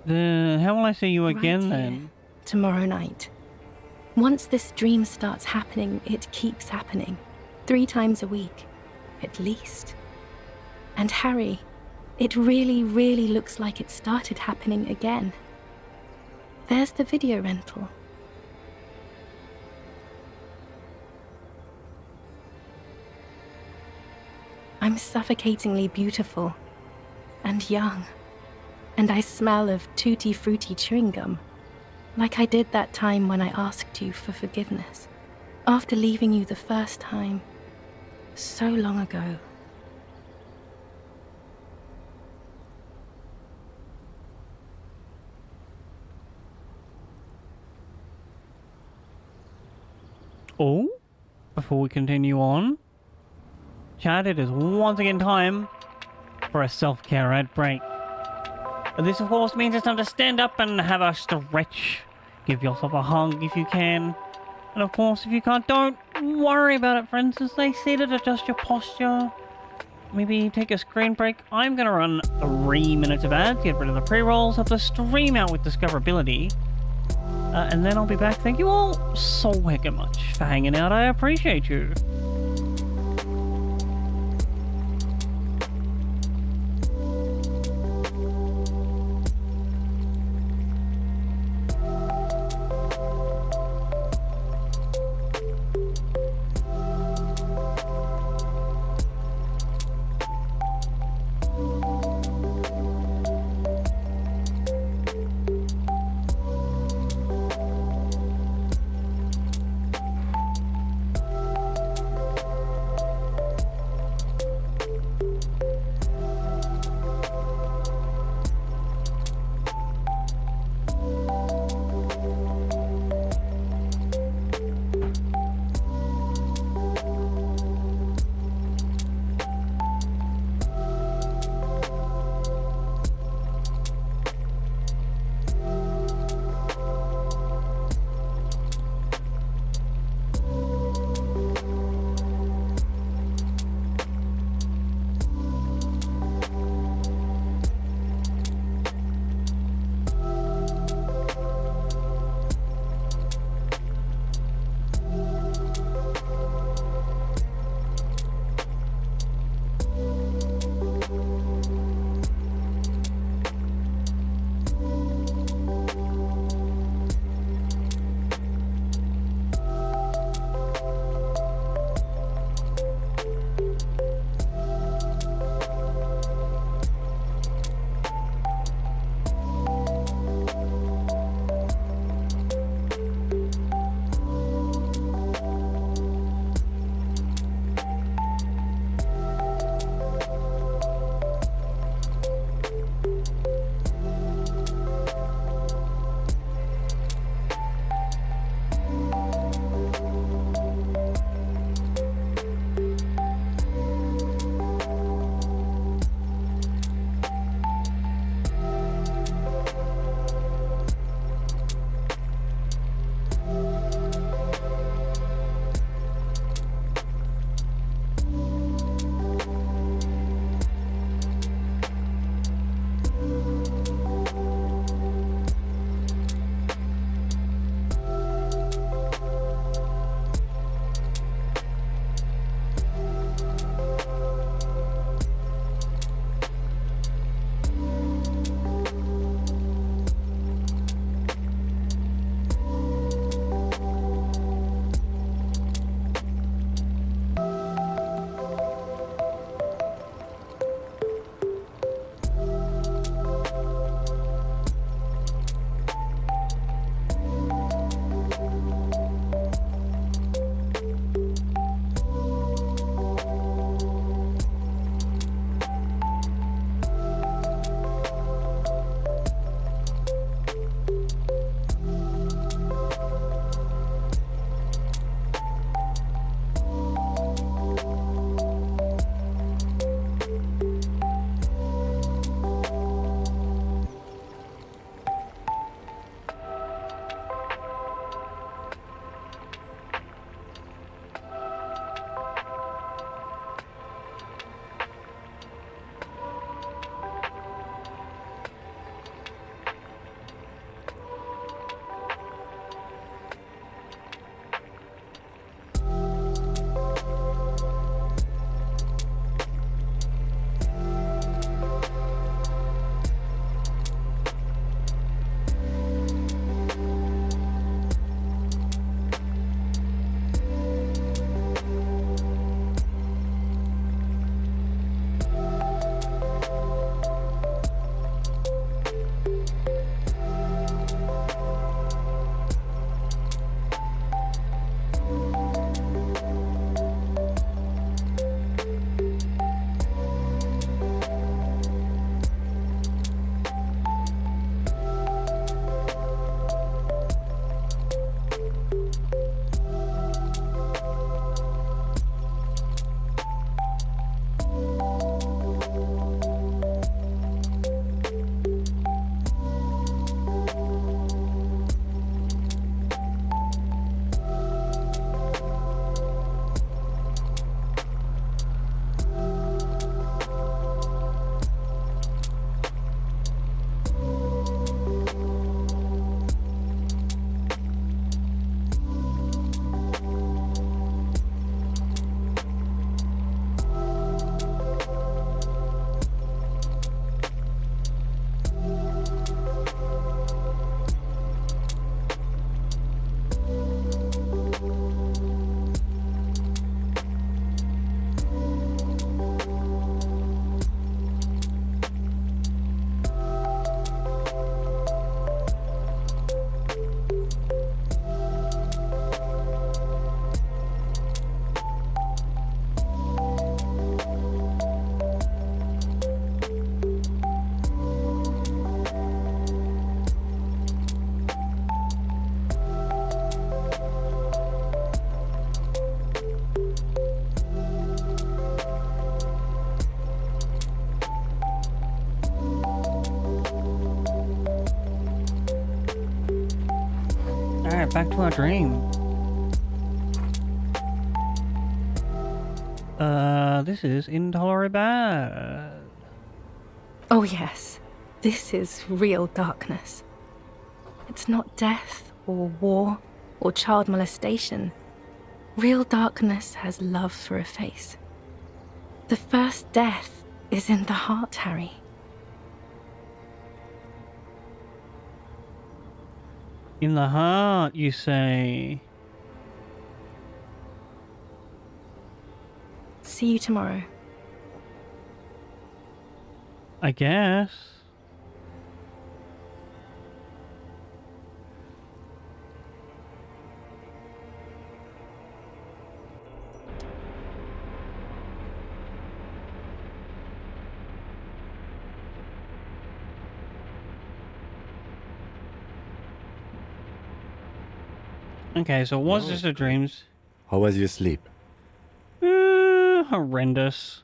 How will I see you again Right then? here, tomorrow night. Once this dream starts happening, it keeps happening. 3 times a week, at least. And Harry, it really, really looks like it started happening again. There's the video rental. I'm suffocatingly beautiful and young, and I smell of tutti frutti chewing gum. like I did that time when I asked you for forgiveness, after leaving you the first time, so long ago. Oh, before we continue on, Chad, it is once again time for a self-care ad break. This, of course, means it's time to stand up and have a stretch. Give yourself a hug if you can. And of course, if you can't, don't worry about it, friends. As they say to adjust your posture, maybe take a screen break. I'm going to run 3 minutes of ads, get rid of the pre-rolls, help the stream out with discoverability. And then I'll be back. Thank you all so wicked much for hanging out. I appreciate you. back to our dream. This is intolerably bad. Oh, yes. This is real darkness. It's not death or war or child molestation. Real darkness has love for a face. The first death is in the heart, Harry. In the heart, you say? See you tomorrow. I guess. Okay, so it was just a dreams. How was your sleep? Horrendous.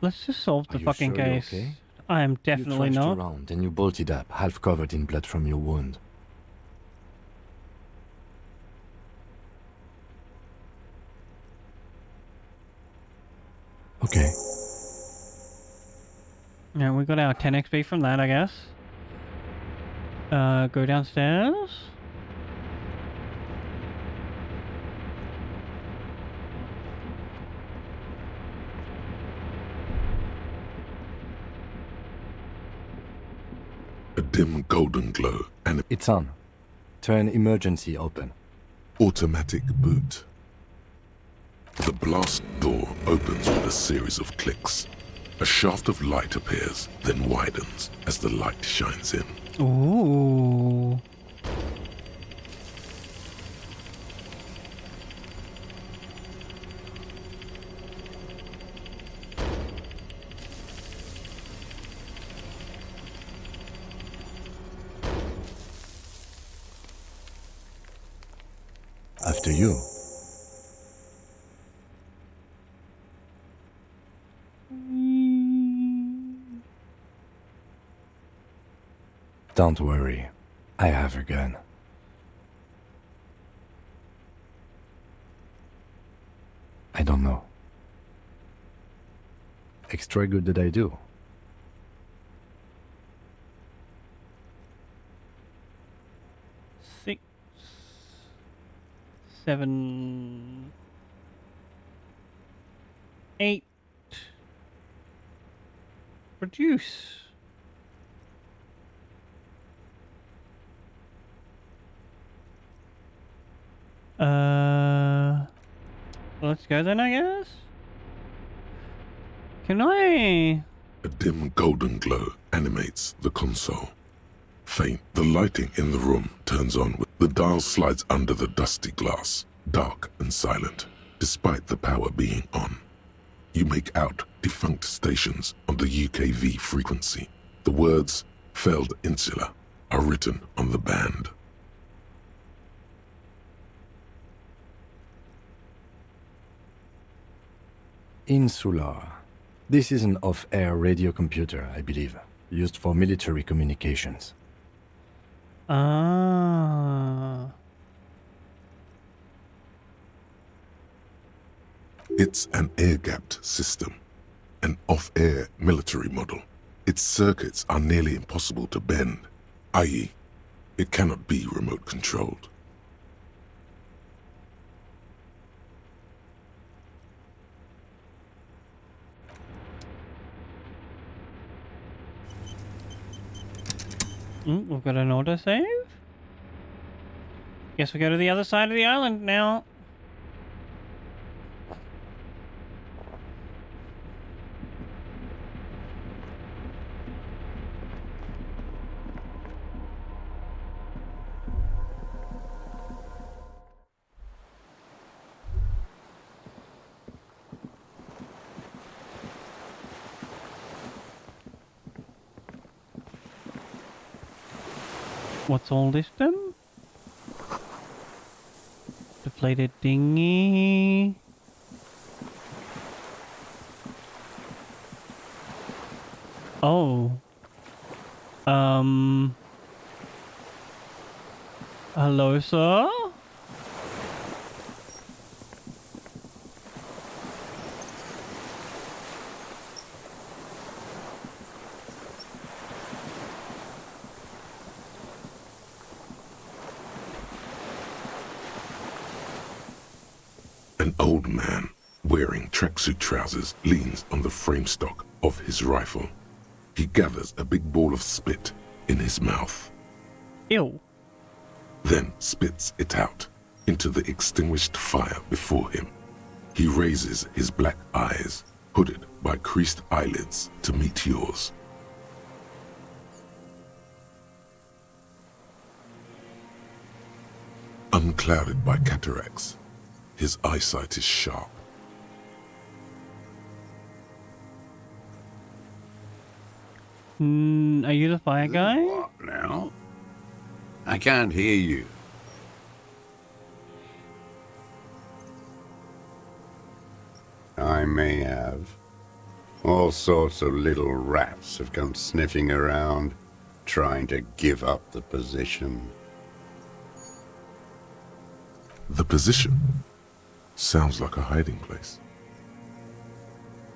Let's just solve the fucking Sure you're case. okay? I am definitely you not. around and you bolted up, half covered in blood from your wound. Okay. Yeah, we got our 10 XP from that, I guess. Go downstairs. A dim golden glow and it's on. Turn emergency open. Automatic boot. The blast door opens with a series of clicks. A shaft of light appears, then widens as the light shines in. Ooh. After you. Don't worry, I have a gun. I don't know. Extra good did I do? Six, 7, 8. Produce. Let's go then, I guess. Can I? A dim golden glow animates the console. Faint, the lighting in the room turns on. The dial slides under the dusty glass, dark and silent, despite the power being on. You make out defunct stations on the UKV frequency. The words, failed insula, are written on the band. Insular. This is an off-air radio computer, I believe, used for military communications. Ah. It's an air-gapped system, an off-air military model. Its circuits are nearly impossible to bend, i.e., it cannot be remote controlled. We've got an autosave. Guess we go to the other side of the island now. What's all this then? Deflated dinghy. Oh. Hello, sir? An old man, wearing tracksuit trousers, leans on the frame stock of his rifle. He gathers a big ball of spit in his mouth. Ew. Then spits it out into the extinguished fire before him. He raises his black eyes, hooded by creased eyelids, to meet yours. Unclouded by cataracts, his eyesight is sharp. Are you the fire guy? What now? I can't hear you. I may have. All sorts of little rats have come sniffing around, trying to give up the position. The position sounds like a hiding place.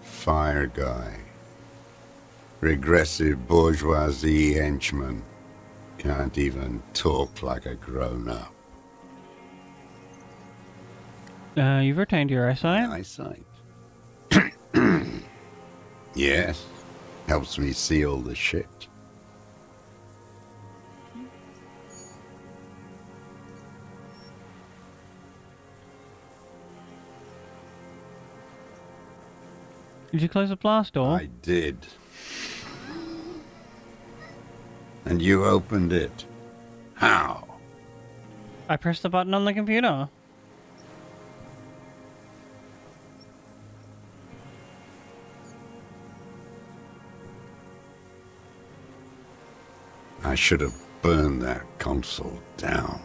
Fire guy. Regressive bourgeoisie henchman. Can't even talk like a grown-up. You've retained your eyesight? Eyesight? Yes. Helps me see all the shit. Did you close the blast door? I did. And you opened it. How? I pressed the button on the computer. I should have burned that console down.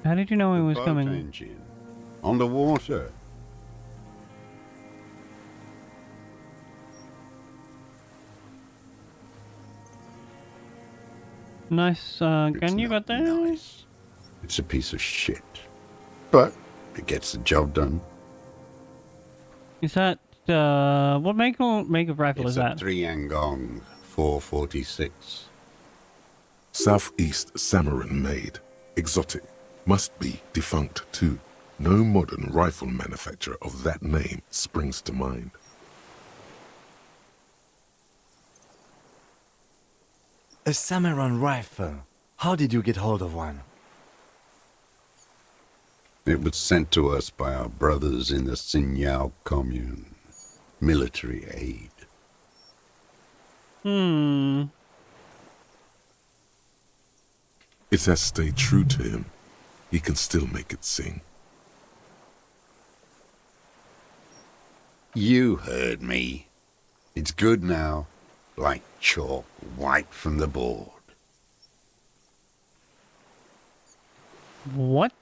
How did you know he was Boat coming? engine. On the water. Nice gun you got there? Nice. It's a piece of shit. But it gets the job done. Is that what make of rifle It's is a that? 3-Angong 446. Southeast Samaran made. Exotic. Must be defunct too. No modern rifle manufacturer of that name springs to mind. A Samaran rifle. How did you get hold of one? It was sent to us by our brothers in the Sinyao commune. Military aid. It has stayed true to him. He can still make it sing. You heard me. It's good now. Like chalk, white from the board. What?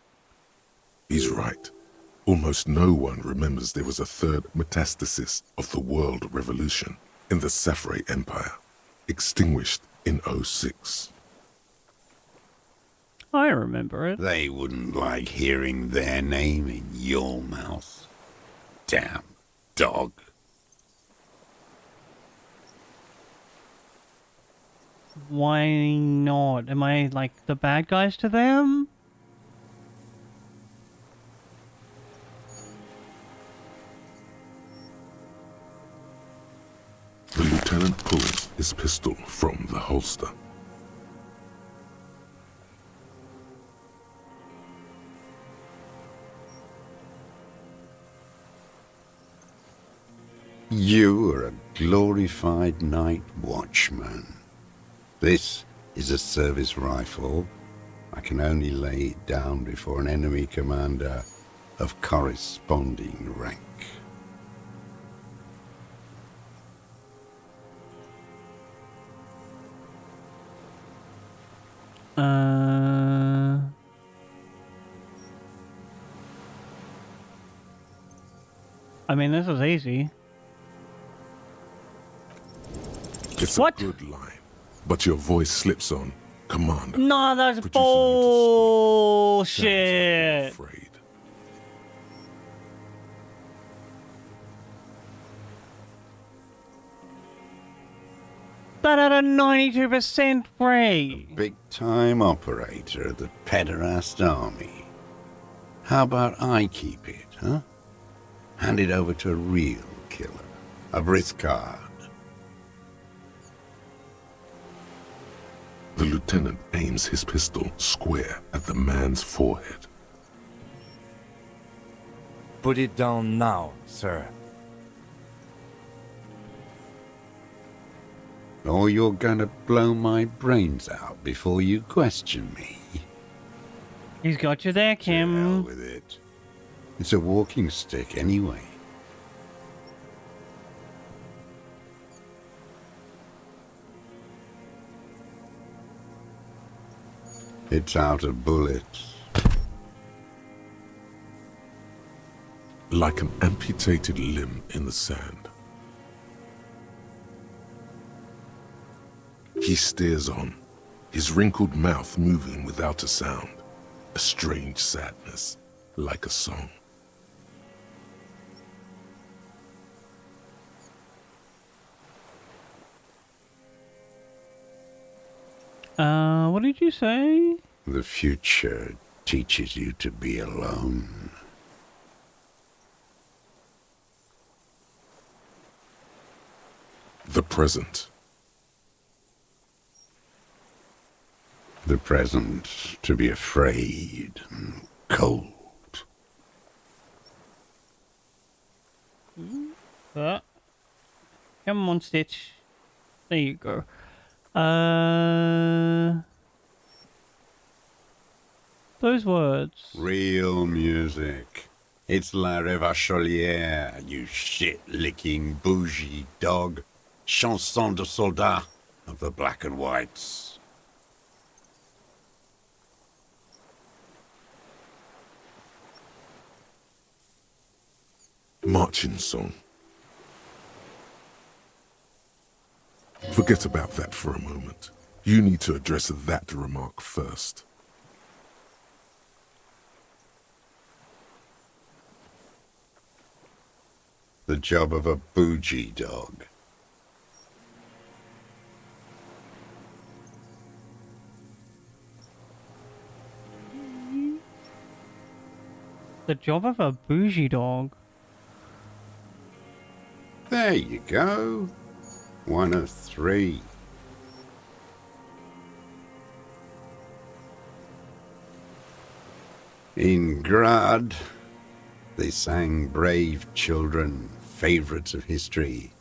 He's right. Almost no one remembers there was a third metastasis of the world revolution in the Safre Empire, extinguished in 06. I remember it. They wouldn't like hearing their name in your mouth. Damn dog. Why not? Am I like the bad guys to them? The lieutenant pulls his pistol from the holster. You are a glorified night watchman. This is a service rifle. I can only lay it down before an enemy commander of corresponding rank. I mean, this is easy. It's What? a good line, but your voice slips on, Commander. No, that's bullshit. Afraid. That had a 92% rate. Big-time operator of the pederast army. How about I keep it, huh? Hand it over to a real killer. A Briscard. The lieutenant aims his pistol square at the man's forehead. Put it down now, sir. Or you're gonna blow my brains out before you question me. He's got you there, Kim. To hell with it. It's a walking stick anyway. It's out of bullets. Like an amputated limb in the sand. He stares on, his wrinkled mouth moving without a sound. A strange sadness, like a song. What did you say? The future teaches you to be alone. The present. The present to be afraid and cold. Come on, Stitch. There you go. Those words. Real music. It's La Revacholière, you shit-licking bougie dog. Chanson de soldat of the black and whites. Marching song. Forget about that for a moment. You need to address that remark first. The job of a bougie dog. The job of a bougie dog. There you go. 1 of 3. In Grad, they sang Brave Children, favorites of history.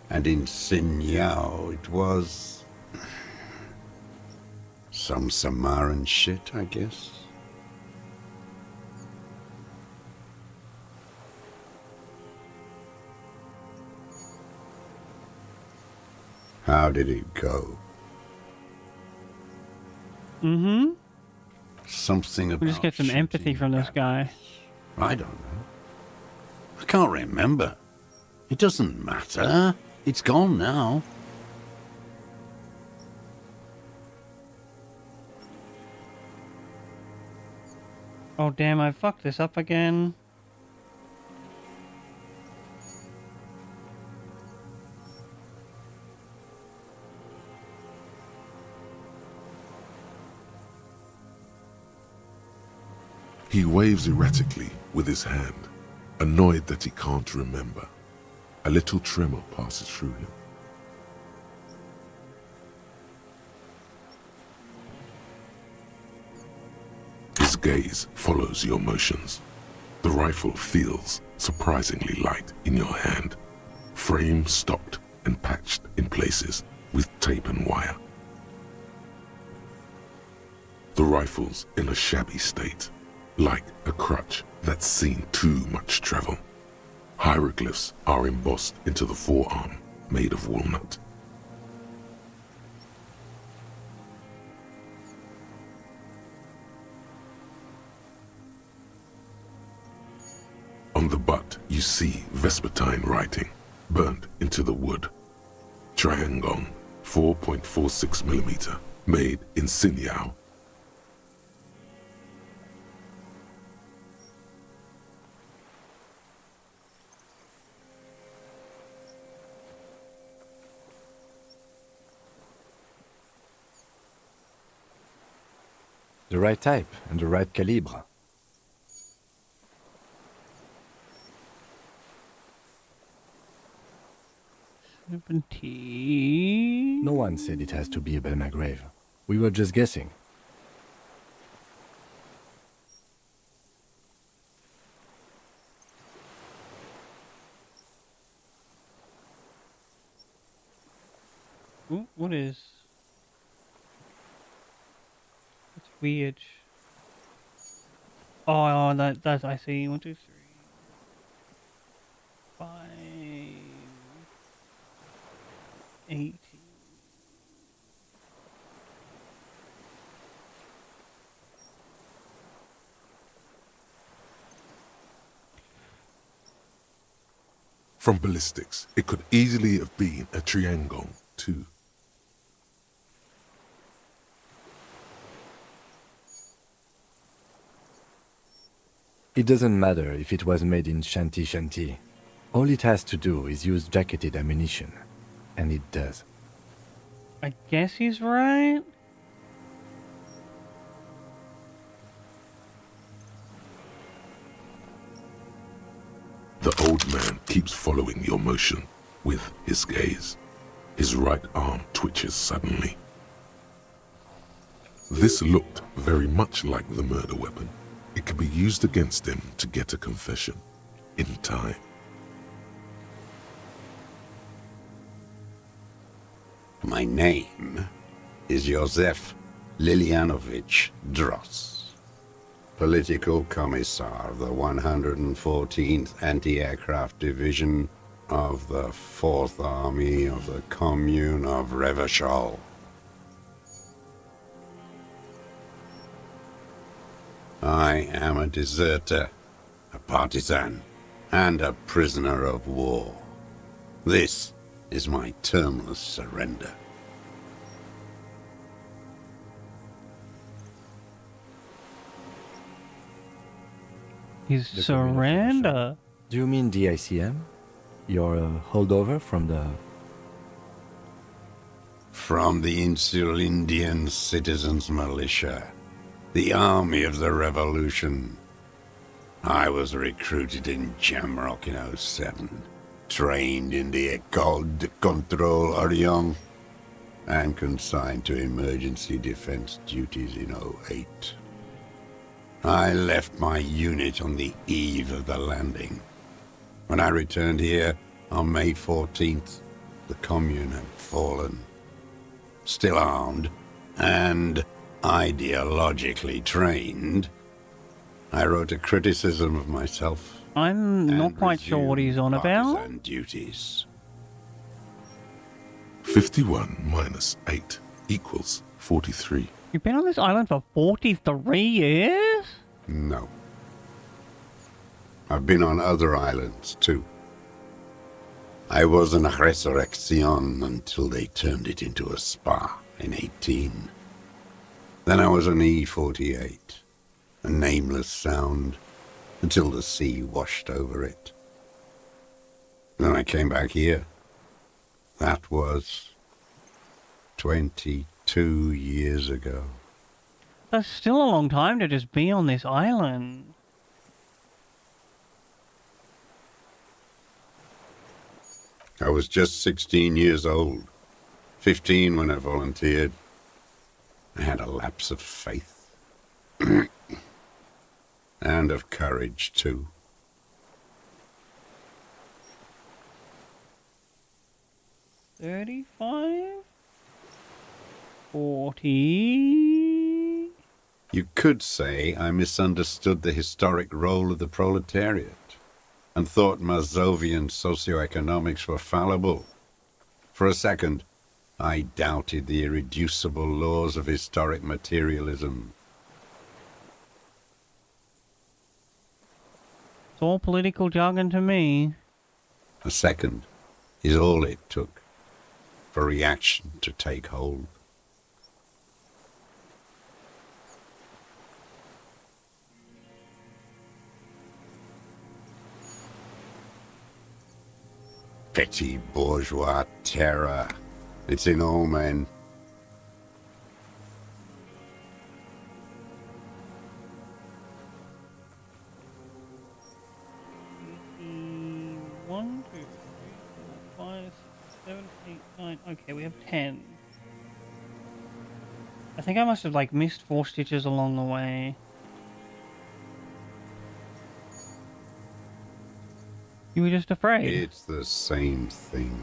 And in Sinyao, it was some Samaran shit, I guess. How did it go? Mm-hmm. Something about We just get some empathy from this guy. I don't know. I can't remember. It doesn't matter. It's gone now. Oh damn, I fucked this up again. He waves erratically with his hand, annoyed that he can't remember. A little tremor passes through him. His gaze follows your motions. The rifle feels surprisingly light in your hand. Frame stopped and patched in places with tape and wire. The rifle's in a shabby state, like a crutch that's seen too much travel. Hieroglyphs are embossed into the forearm, made of walnut. On the butt, you see Vespertine writing, burnt into the wood. Triangong, 4.46mm, made in Sinyao. The right type and the right calibre. No one said it has to be a Belma grave. We were just guessing. Ooh, what is... It's weird. Oh, that's I see. 1, 2, 3, 5, 8. From ballistics, it could easily have been a Triangong, too. It doesn't matter if it was made in Shanti. All it has to do is use jacketed ammunition. And it does. I guess he's right. The old man keeps following your motion with his gaze. His right arm twitches suddenly. This looked very much like the murder weapon. It could be used against him to get a confession in time. My name is Josef Lilianovich Dross, Political Commissar of the 114th Anti-Aircraft Division of the 4th Army of the Commune of Revachol. I am a deserter, a partisan, and a prisoner of war. This is my termless surrender. His surrender? Do you mean the ICM? Your holdover from the... From the Insular Indian Citizens Militia, the Army of the Revolution. I was recruited in Jamrock in 07, trained in the École de Contrôle Orient, and consigned to emergency defense duties in 08. I left my unit on the eve of the landing. When I returned here on May 14th, the Commune had fallen. Still armed and ideologically trained, I wrote a criticism of myself. I'm not quite sure what he's on about. And duties. 51 minus 8 equals 43. You've been on this island for 43 years? No. I've been on other islands, too. I was an Resurrection until they turned it into a spa in 18. Then I was an E-48, a nameless sound, until the sea washed over it. Then I came back here. That was 22 years ago. That's still a long time to just be on this island. I was just 16 years old, 15 when I volunteered. I had a lapse of faith. And of courage, too. $35? $40? You could say I misunderstood the historic role of the proletariat and thought Mazovian socioeconomics were fallible. For a second, I doubted the irreducible laws of historic materialism. It's all political jargon to me. A second is all it took for reaction to take hold. Petty bourgeois terror. It's in all men. One, two, three, four, 5, 6, 7, 8, 9. Okay, we have 10. I think I must have like missed 4 stitches along the way. You were just afraid. It's the same thing.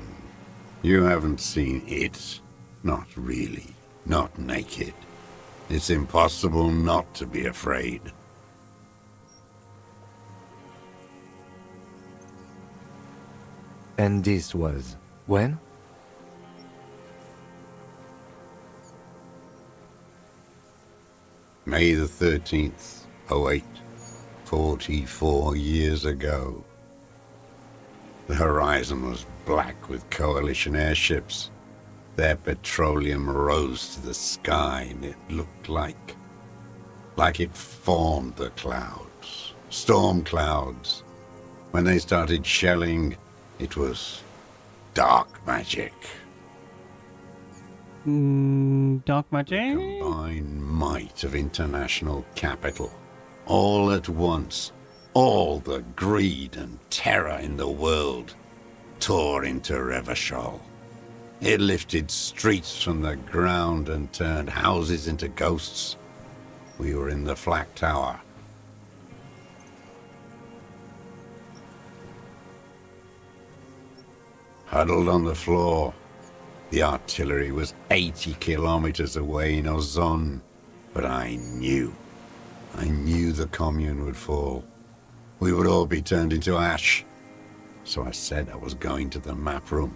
You haven't seen it. Not really. Not naked. It's impossible not to be afraid. And this was when? May the 13th, 08, 44 years ago. The horizon was black with coalition airships. Their petroleum rose to the sky, and it looked like it formed the clouds. Storm clouds. When they started shelling, it was dark magic. Dark magic? The combined might of international capital. All at once, all the greed and terror in the world tore into Revachol. It lifted streets from the ground and turned houses into ghosts. We were in the Flak Tower. Huddled on the floor. The artillery was 80 kilometers away in Ozon, but I knew the commune would fall. We would all be turned into ash. So I said I was going to the map room.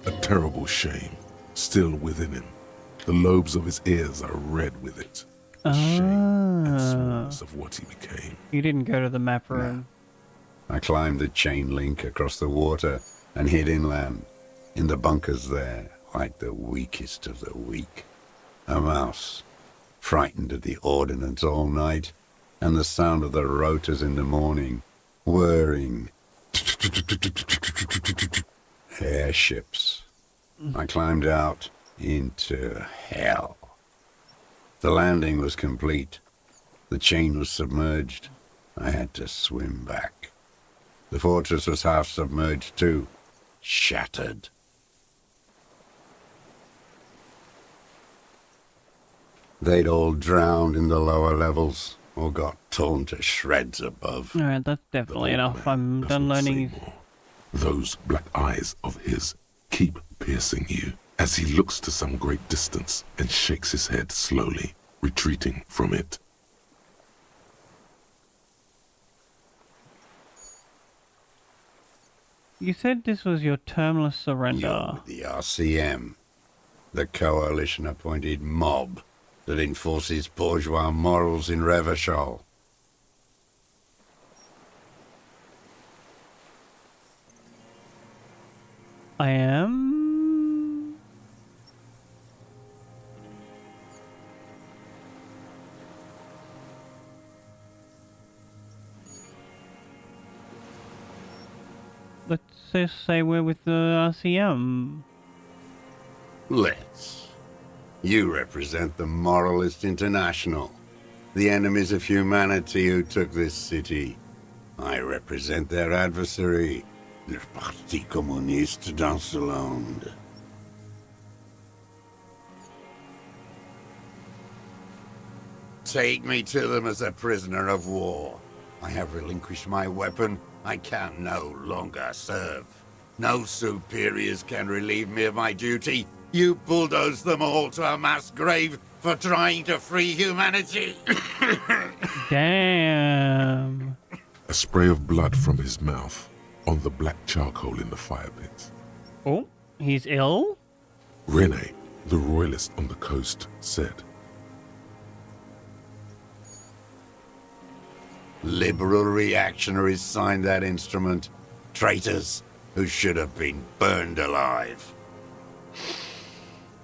A terrible shame, still within him. The lobes of his ears are red with it. The shame and smallness of what he became. You didn't go to the map room. I climbed the chain link across the water and hid inland, in the bunkers there, like the weakest of the weak. A mouse, frightened at the ordnance all night, and the sound of the rotors in the morning, whirring. Airships. I climbed out into hell. The landing was complete. The chain was submerged. I had to swim back. The fortress was half submerged too, shattered. They'd all drowned in the lower levels, or got torn to shreds above. Alright, that's definitely enough. I'm done learning. Those black eyes of his keep piercing you as he looks to some great distance and shakes his head slowly, retreating from it. You said this was your termless surrender. The RCM, the coalition-appointed mob that enforces bourgeois morals in Revachol. I am... Let's just say we're with the RCM. Let's. You represent the Moralist International, the enemies of humanity who took this city. I represent their adversary, le Parti Communiste dans ce monde. Take me to them as a prisoner of war. I have relinquished my weapon. I can no longer serve. No superiors can relieve me of my duty. You bulldoze them all to a mass grave for trying to free humanity. Damn. A spray of blood from his mouth on the black charcoal in the fire pit. Oh, he's ill? Rene the royalist on the coast said. Liberal reactionaries signed that instrument. Traitors who should have been burned alive.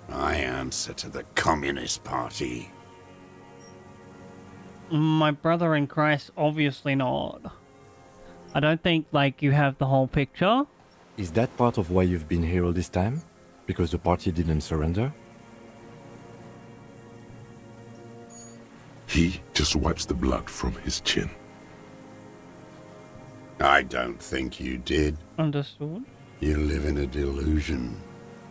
I answer to the Communist Party. My brother in Christ, obviously not. I don't think, like, you have the whole picture. Is that part of why you've been here all this time? Because the party didn't surrender? He just wipes the blood from his chin. I don't think you did. Understood. You live in a delusion.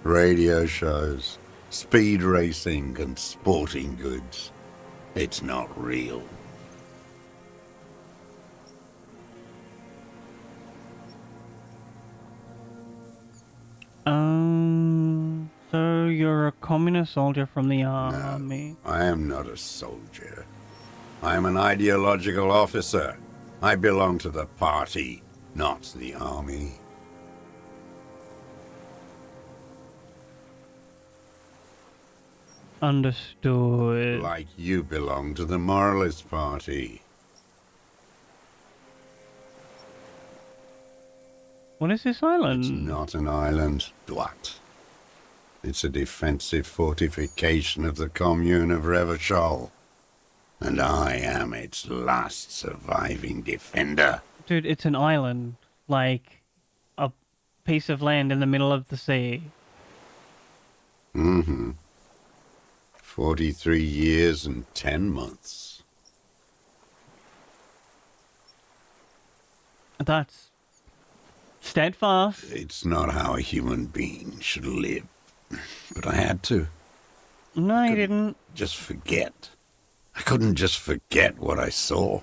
Radio shows, speed racing and sporting goods. It's not real. So you're a communist soldier from the army? No, I am not a soldier. I am an ideological officer. I belong to the party, not the army. Understood. Like you belong to the Moralist Party. What is this island? It's not an island, Dwat. It's a defensive fortification of the commune of Revachol. And I am its last surviving defender. Dude, it's an island. Like, a piece of land in the middle of the sea. Mm-hmm. 43 years and 10 months. That's steadfast. It's not how a human being should live. But I had to. No, you didn't. Just forget. I couldn't just forget what I saw.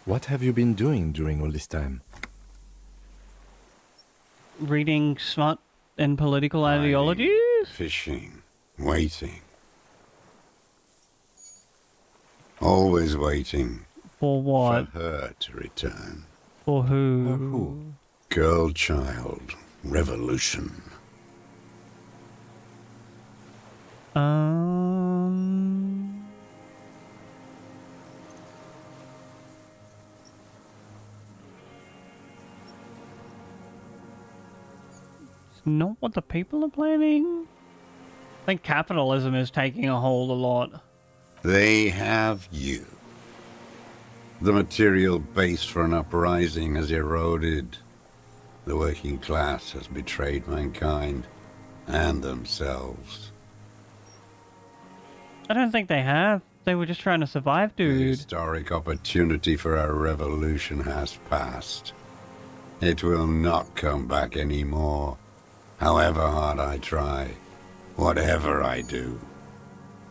What have you been doing during all this time? Reading smut and political ideologies? Fishing. Waiting. Always waiting. For what? For her to return. For who? Girl child. Revolution. It's not what the people are planning? I think capitalism is taking a hold a lot. They have you. The material base for an uprising has eroded. The working class has betrayed mankind and themselves. I don't think they have. They were just trying to survive, The dude. historic opportunity for our revolution has passed. It will not come back anymore, however hard I try, whatever I do.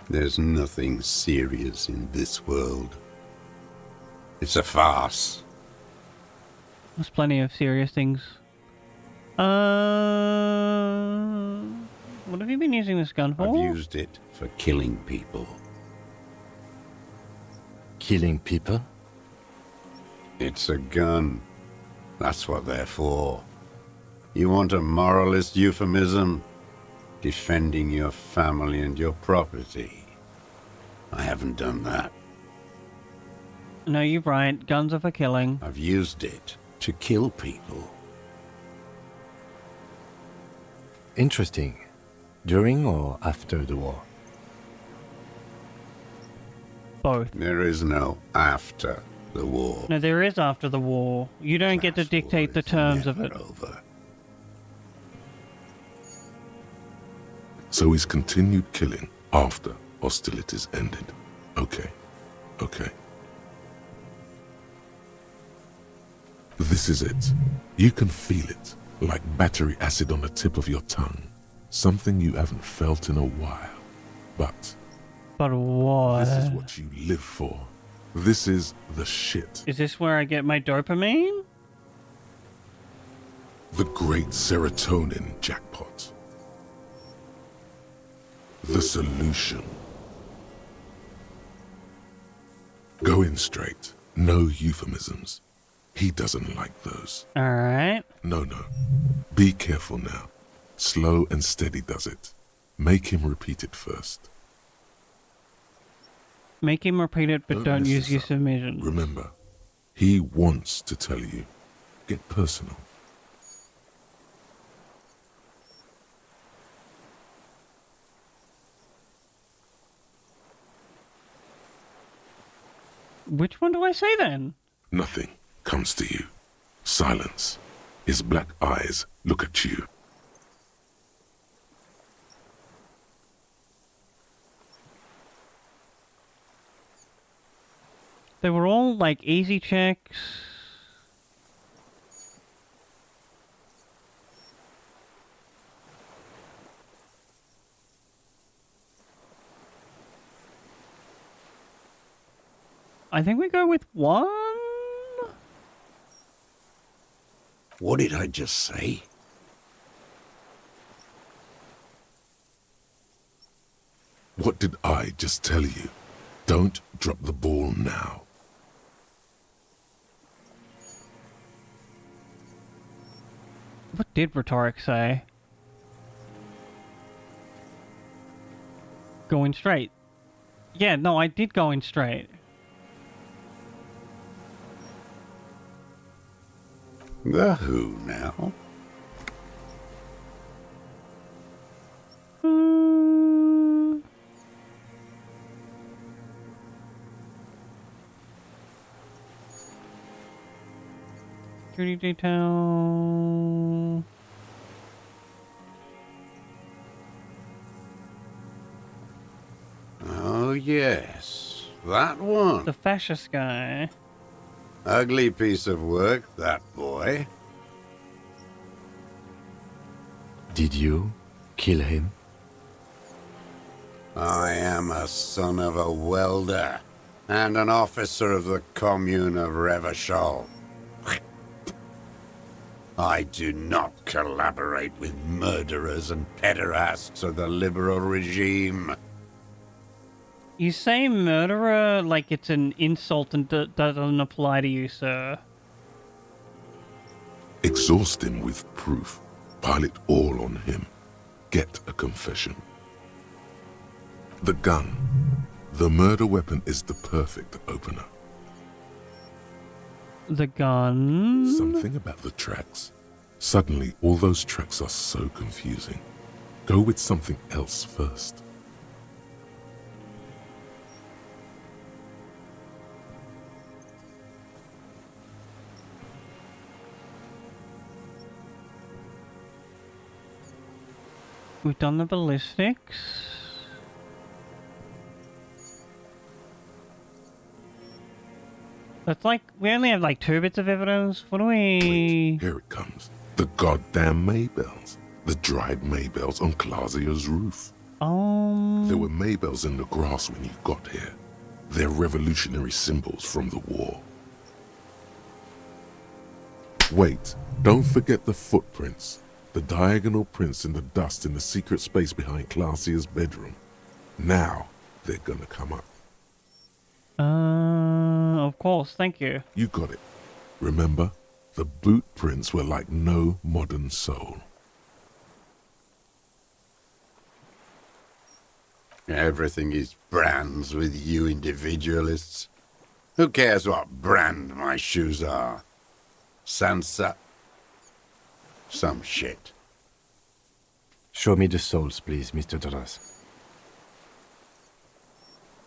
There's nothing serious in this world. It's a farce. There's plenty of serious things. What have you been using this gun for? I've used it for killing people. Killing people? It's a gun. That's what they're for. You want a moralist euphemism? Defending your family and your property. I haven't done that. No, you're right. Guns are for killing. I've used it to kill people. Interesting. During or after the war? Both. There is no after the war. No, there is after the war. You don't get to dictate the terms of it. Over. So he's continued killing after hostilities ended. Okay. Okay. This is it. You can feel it, like battery acid on the tip of your tongue. Something you haven't felt in a while. But what? This is what you live for. This is the shit. Is this where I get my dopamine? The great serotonin jackpot. The solution. Go in straight. No euphemisms. He doesn't like those. Alright. No. Be careful now. Slow and steady does it. Make him repeat it first. Make him repeat it, but don't use euphemisms. Remember, he wants to tell you. Get personal. Which one do I say then? Nothing comes to you. Silence. His black eyes look at you. They were all like easy checks. I think we go with one. What did I just say? What did I just tell you? Don't drop the ball now. What did Rhetoric say? Going straight. Yeah, no, I did go in straight. The who now? Security detail. Oh, yes. That one. The fascist guy. Ugly piece of work, that boy. Did you kill him? I am a son of a welder and an officer of the commune of Revachol. I do not collaborate with murderers and pederasts of the liberal regime. You say murderer like it's an insult and doesn't apply to you, sir. Exhaust him with proof. Pile it all on him. Get a confession. The gun. The murder weapon is the perfect opener. The gun? Something about the tracks. Suddenly, all those tracks are so confusing. Go with something else first. We've done the ballistics. That's like, we only have like 2 bits of evidence. What do we... Wait, here it comes. The goddamn Maybells. The dried Maybells on Clausia's roof. There were Maybells in the grass when you got here. They're revolutionary symbols from the war. Wait, don't forget the footprints. The diagonal prints in the dust in the secret space behind Clausia's bedroom. Now, they're gonna come up. Of course, thank you. You got it. Remember, the boot prints were like no modern soul. Everything is brands with you individualists. Who cares what brand my shoes are? Sansa? Some shit. Show me the souls, please, Mr. Doras.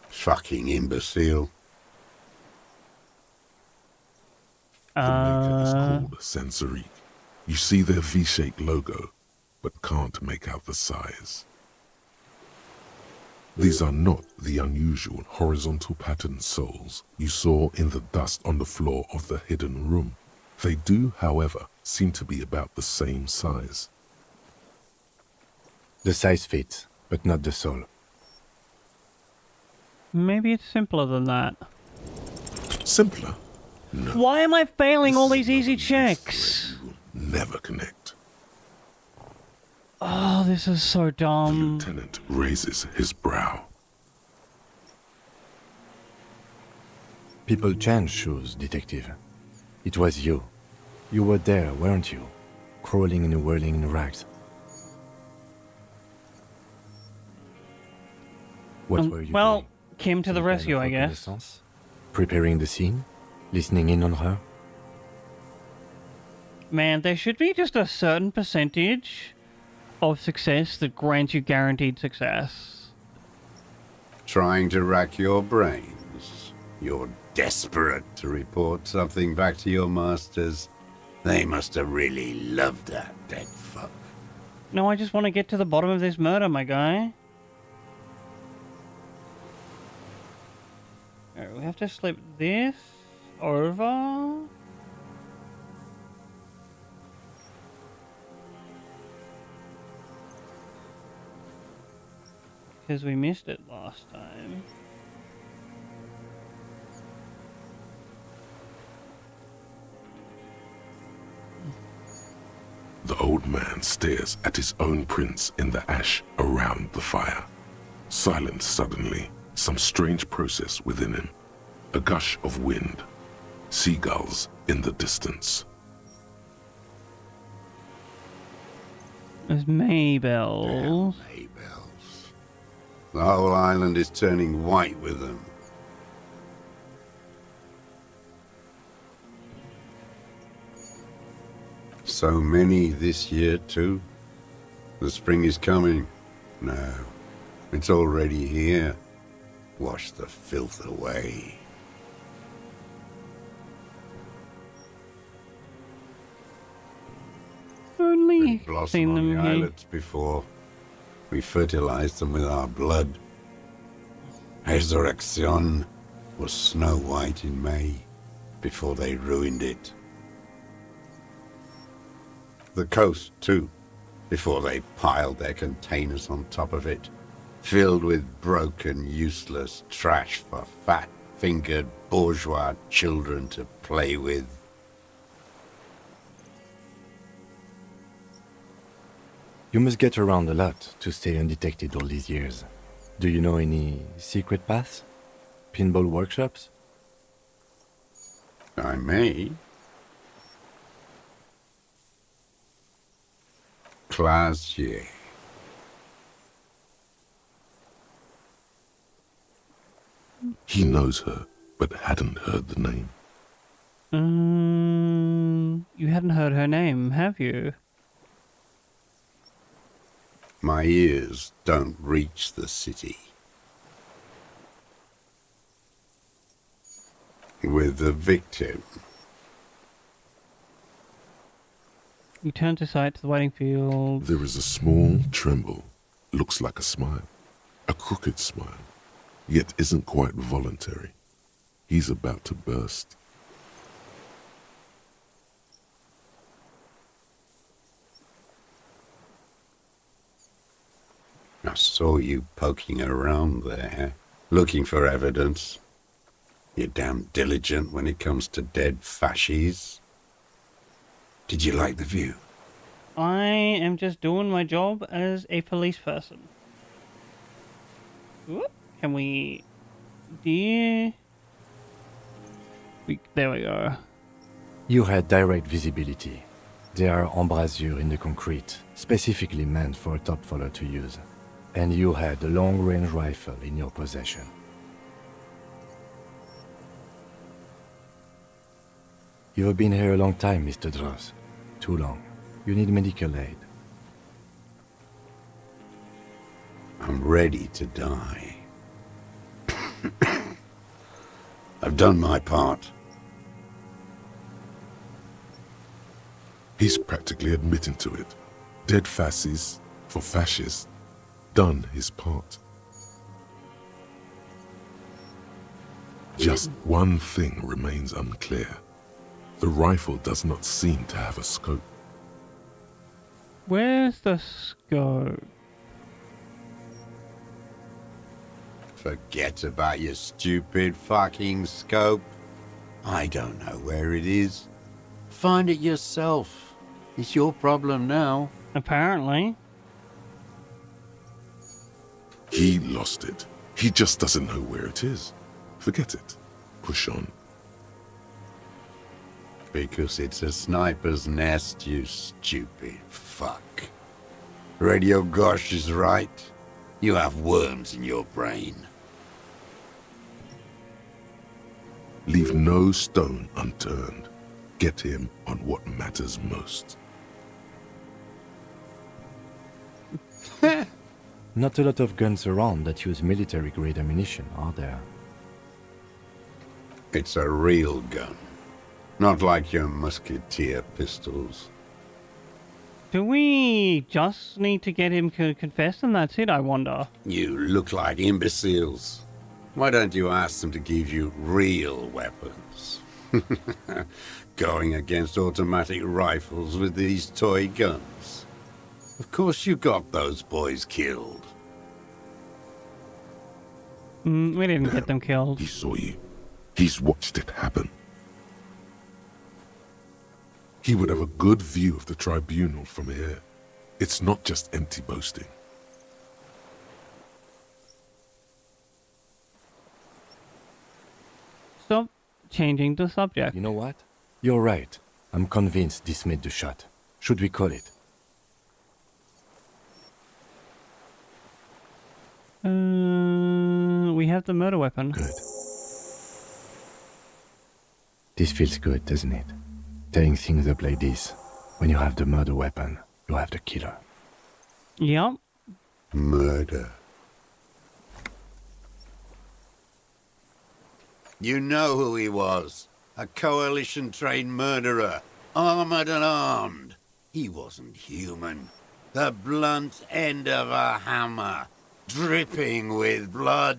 Fucking imbecile. The maker is called Sensorique. You see their V-shaped logo, but can't make out the size. These are not the unusual horizontal patterned souls you saw in the dust on the floor of the hidden room. They do, however, seem to be about the same size. The size fits, but not the soul. Maybe it's simpler than that. Simpler? No. Why am I failing all these easy checks? Never connect. Oh, this is so dumb. The lieutenant raises his brow. People change shoes, detective. It was you. You were there, weren't you? Crawling and whirling in rags. What were you well, doing? Kim to the Some kind rescue, of I guess. reconnaissance? Preparing the scene? Listening in on her? Man, there should be just a certain percentage of success that grants you guaranteed success. Trying to rack your brains. You're desperate to report something back to your masters. They must have really loved that dead fuck. No, I just want to get to the bottom of this murder, my guy. Alright, we have to slip this over. Because we missed it last time. The old man stares at his own prints in the ash around the fire. Silent suddenly, some strange process within him. A gush of wind. Seagulls in the distance. There's Maybells. Damn Maybells. The whole island is turning white with them. So many this year, too. The spring is coming. No, it's already here. Wash the filth away. Only Blossom seen on them the here. islets before. We fertilized them with our blood. Resurrection was snow white in May, before they ruined it. The coast, too, before they piled their containers on top of it, filled with broken, useless trash for fat-fingered bourgeois children to play with. You must get around a lot to stay undetected all these years. Do you know any secret paths? Pinball workshops? I may. Classier. He knows her, but hadn't heard the name. You hadn't heard her name, have you? My ears don't reach the city. With the victim. You turn to sight to the waiting field. There is a small tremble. Looks like a smile. A crooked smile. Yet isn't quite voluntary. He's about to burst. I saw you poking around there, looking for evidence. You're damn diligent when it comes to dead fascies. Did you like the view? I am just doing my job as a police person. Whoop. Can we... There we go. You had direct visibility. There are embrasures in the concrete, specifically meant for a top follower to use. And you had a long-range rifle in your possession. You've been here a long time, Mr. Dross. Too long. You need medical aid. I'm ready to die. I've done my part. He's practically admitting to it. Dead fascists for fascists. Done his part. Just one thing remains unclear. The rifle does not seem to have a scope. Where's the scope? Forget about your stupid fucking scope. I don't know where it is. Find it yourself. It's your problem now. Apparently. He lost it. He just doesn't know where it is. Forget it. push on? Because it's a sniper's nest, you stupid fuck. Radio Gosh is right. You have worms in your brain. Leave no stone unturned. Get him on what matters most. Not a lot of guns around that use military-grade ammunition, are there? It's a real gun. Not like your musketeer pistols. Do we just need to get him to confess and that's it, I wonder? You look like imbeciles. Why don't you ask them to give you real weapons? Going against automatic rifles with these toy guns. Of course you got those boys killed. We didn't get them killed. He saw you. He's watched it happen. He would have a good view of the tribunal from here. It's not just empty boasting. Stop changing the subject. You know what? You're right. I'm convinced this made the shot. Should we call it? We have the murder weapon. Good. This feels good, doesn't it? Tearing things up like this. When you have the murder weapon, you have the killer. Yep. Murder. You know who he was. A coalition-trained murderer. Armored and armed. He wasn't human. The blunt end of a hammer. Dripping with blood.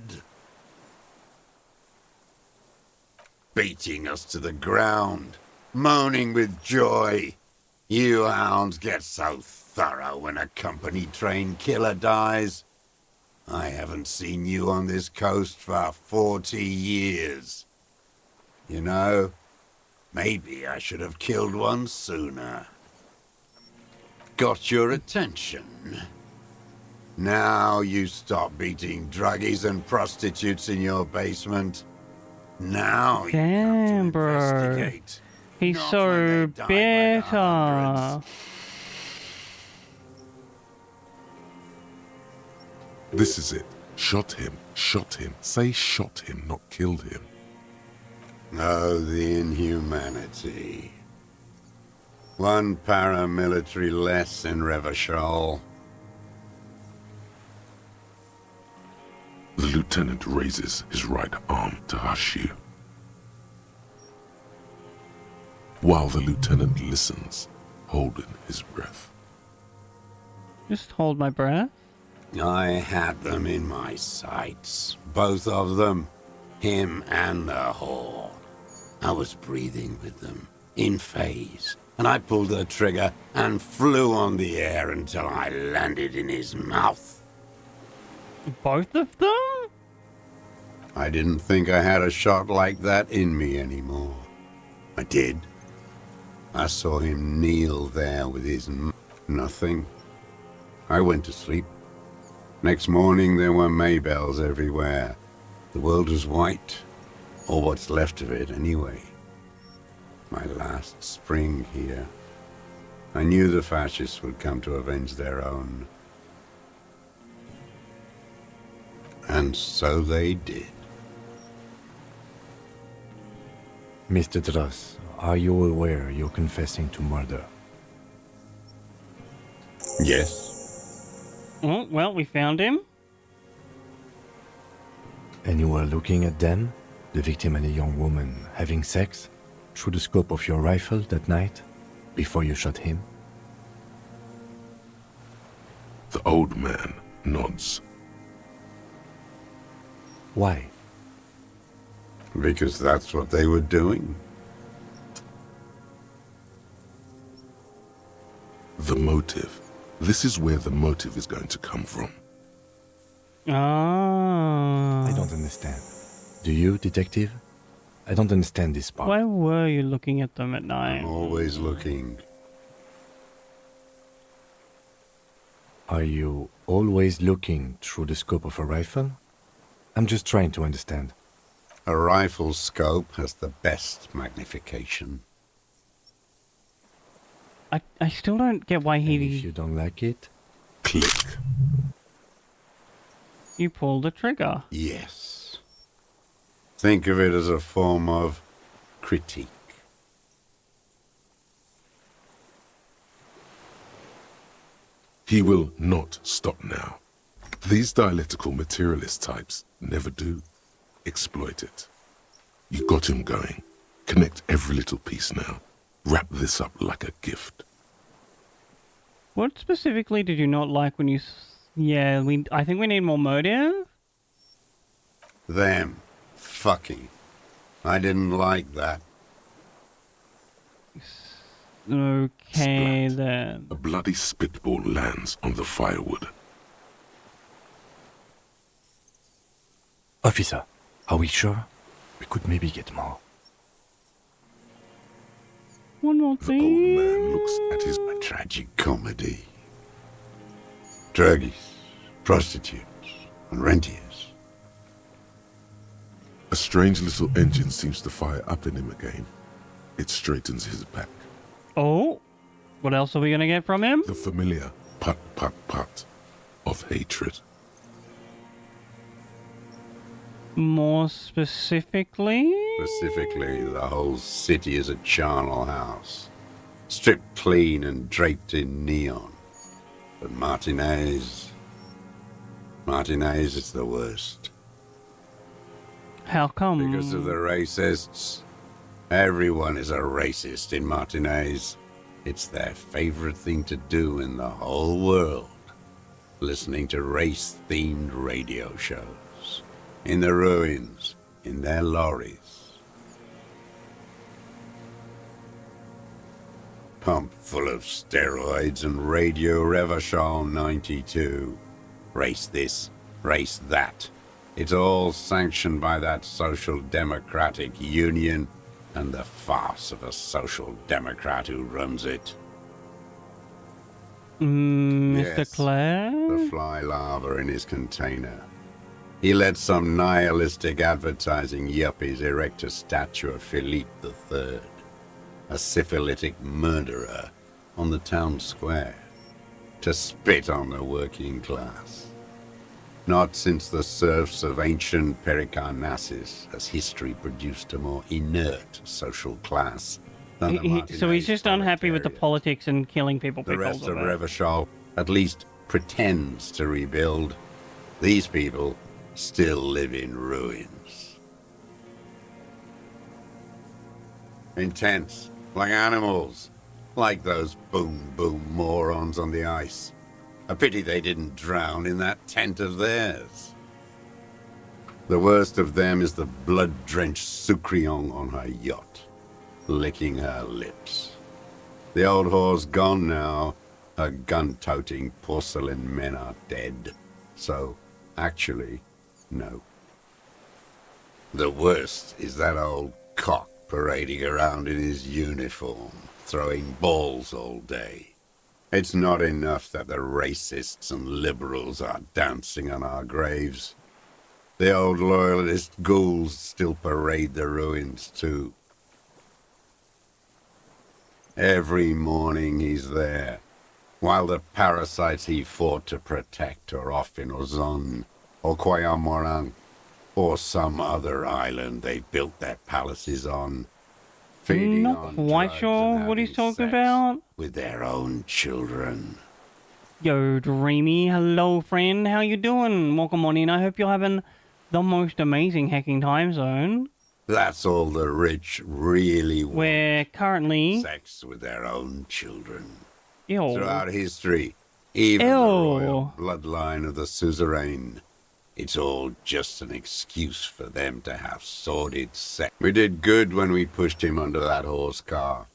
Beating us to the ground. Moaning with joy. You hounds get so thorough when a company-trained killer dies. I haven't seen you on this coast for 40 years. You know, maybe I should have killed one sooner. Got your attention. Now you stop beating druggies and prostitutes in your basement. Now you Damn, bro. investigate. He's Not so when they die by the bitter. hundreds. This is it. Shot him. Shot him. Say shot him, not killed him. Oh, the inhumanity. One paramilitary less in Revachol. The lieutenant raises his right arm to hush you. While the lieutenant listens, holding his breath. Just hold my breath. I had them in my sights. Both of them. Him and the whore. I was breathing with them, in phase. And I pulled the trigger and flew on the air until I landed in his mouth. Both of them? I didn't think I had a shot like that in me anymore. I did. I saw him kneel there with his nothing. I went to sleep. Next morning there were Maybells everywhere. The world was white, or what's left of it anyway. My last spring here. I knew the fascists would come to avenge their own. And so they did. Mr. Dross, are you aware you're confessing to murder? Yes. Oh, well, we found him. And you were looking at them, the victim and a young woman, having sex, through the scope of your rifle that night, before you shot him? The old man nods. Why? Because that's what they were doing. The motive. This is where the motive is going to come from. Ah. I don't understand. Do you, detective? I don't understand this part. Why were you looking at them at night? I'm always looking. Are you always looking through the scope of a rifle? I'm just trying to understand. A rifle scope has the best magnification. I still don't get why he... And if you don't like it? Click. You pull the trigger. Yes. Think of it as a form of critique. He will not stop now. These dialectical materialist types never do. Exploit it. You got him going. Connect every little piece now. Wrap this up like a gift. What specifically did you not like when you... Yeah, I think we need more motive. Them. Fucking. I didn't like that. Okay, Splat. then. A bloody spitball lands on the firewood. Officer, are we sure? We could maybe get more. One more thing. The old man looks at his... A tragic comedy. Druggies, prostitutes, and rentiers. A strange little engine seems to fire up in him again. It straightens his back. Oh, what else are we gonna get from him? The familiar put put put of hatred. More specifically? Specifically, the whole city is a charnel house. Stripped clean and draped in neon. But Martinez is the worst. How come? Because of the racists. Everyone is a racist in Martinez. It's their favorite thing to do in the whole world. Listening to race-themed radio shows. In the ruins. In their lorries. Pumped full of steroids and Radio Revachol 92. Race this, race that. It's all sanctioned by that Social Democratic Union and the farce of a Social Democrat who runs it. Mr. Yes, Clare? the fly larva in his container. He let some nihilistic advertising yuppies erect a statue of Philippe III, a syphilitic murderer, on the town square, to spit on the working class. Not since the serfs of ancient Pericarnassus has history produced a more inert social class than the Martinez So he's just unhappy with the politics and killing people. The rest of it. Revachol at least pretends to rebuild. These people still live in ruins. Intense, like animals, like those boom morons on the ice. A pity they didn't drown in that tent of theirs. The worst of them is the blood-drenched Sucrion on her yacht, licking her lips. The old whore's gone now. Her gun-toting porcelain men are dead. So, actually, no. The worst is that old cock parading around in his uniform, throwing balls all day. It's not enough that the racists and liberals are dancing on our graves. The old loyalist ghouls still parade the ruins too. Every morning he's there, while the parasites he fought to protect are off in Ozon, or Quayamorang, or some other island they built their palaces on. Feeding Not on quite drugs sure and what he's having talking sex about. with their own children. Yo, Dreamy, hello friend, how you doing? Welcome on in. I hope you're having the most amazing hacking time zone. That's all the rich really want. We're currently... Sex with their own children. Ew. Throughout history, even the royal bloodline of the suzerain. It's all just an excuse for them to have sordid sex. We did good when we pushed him under that horse car.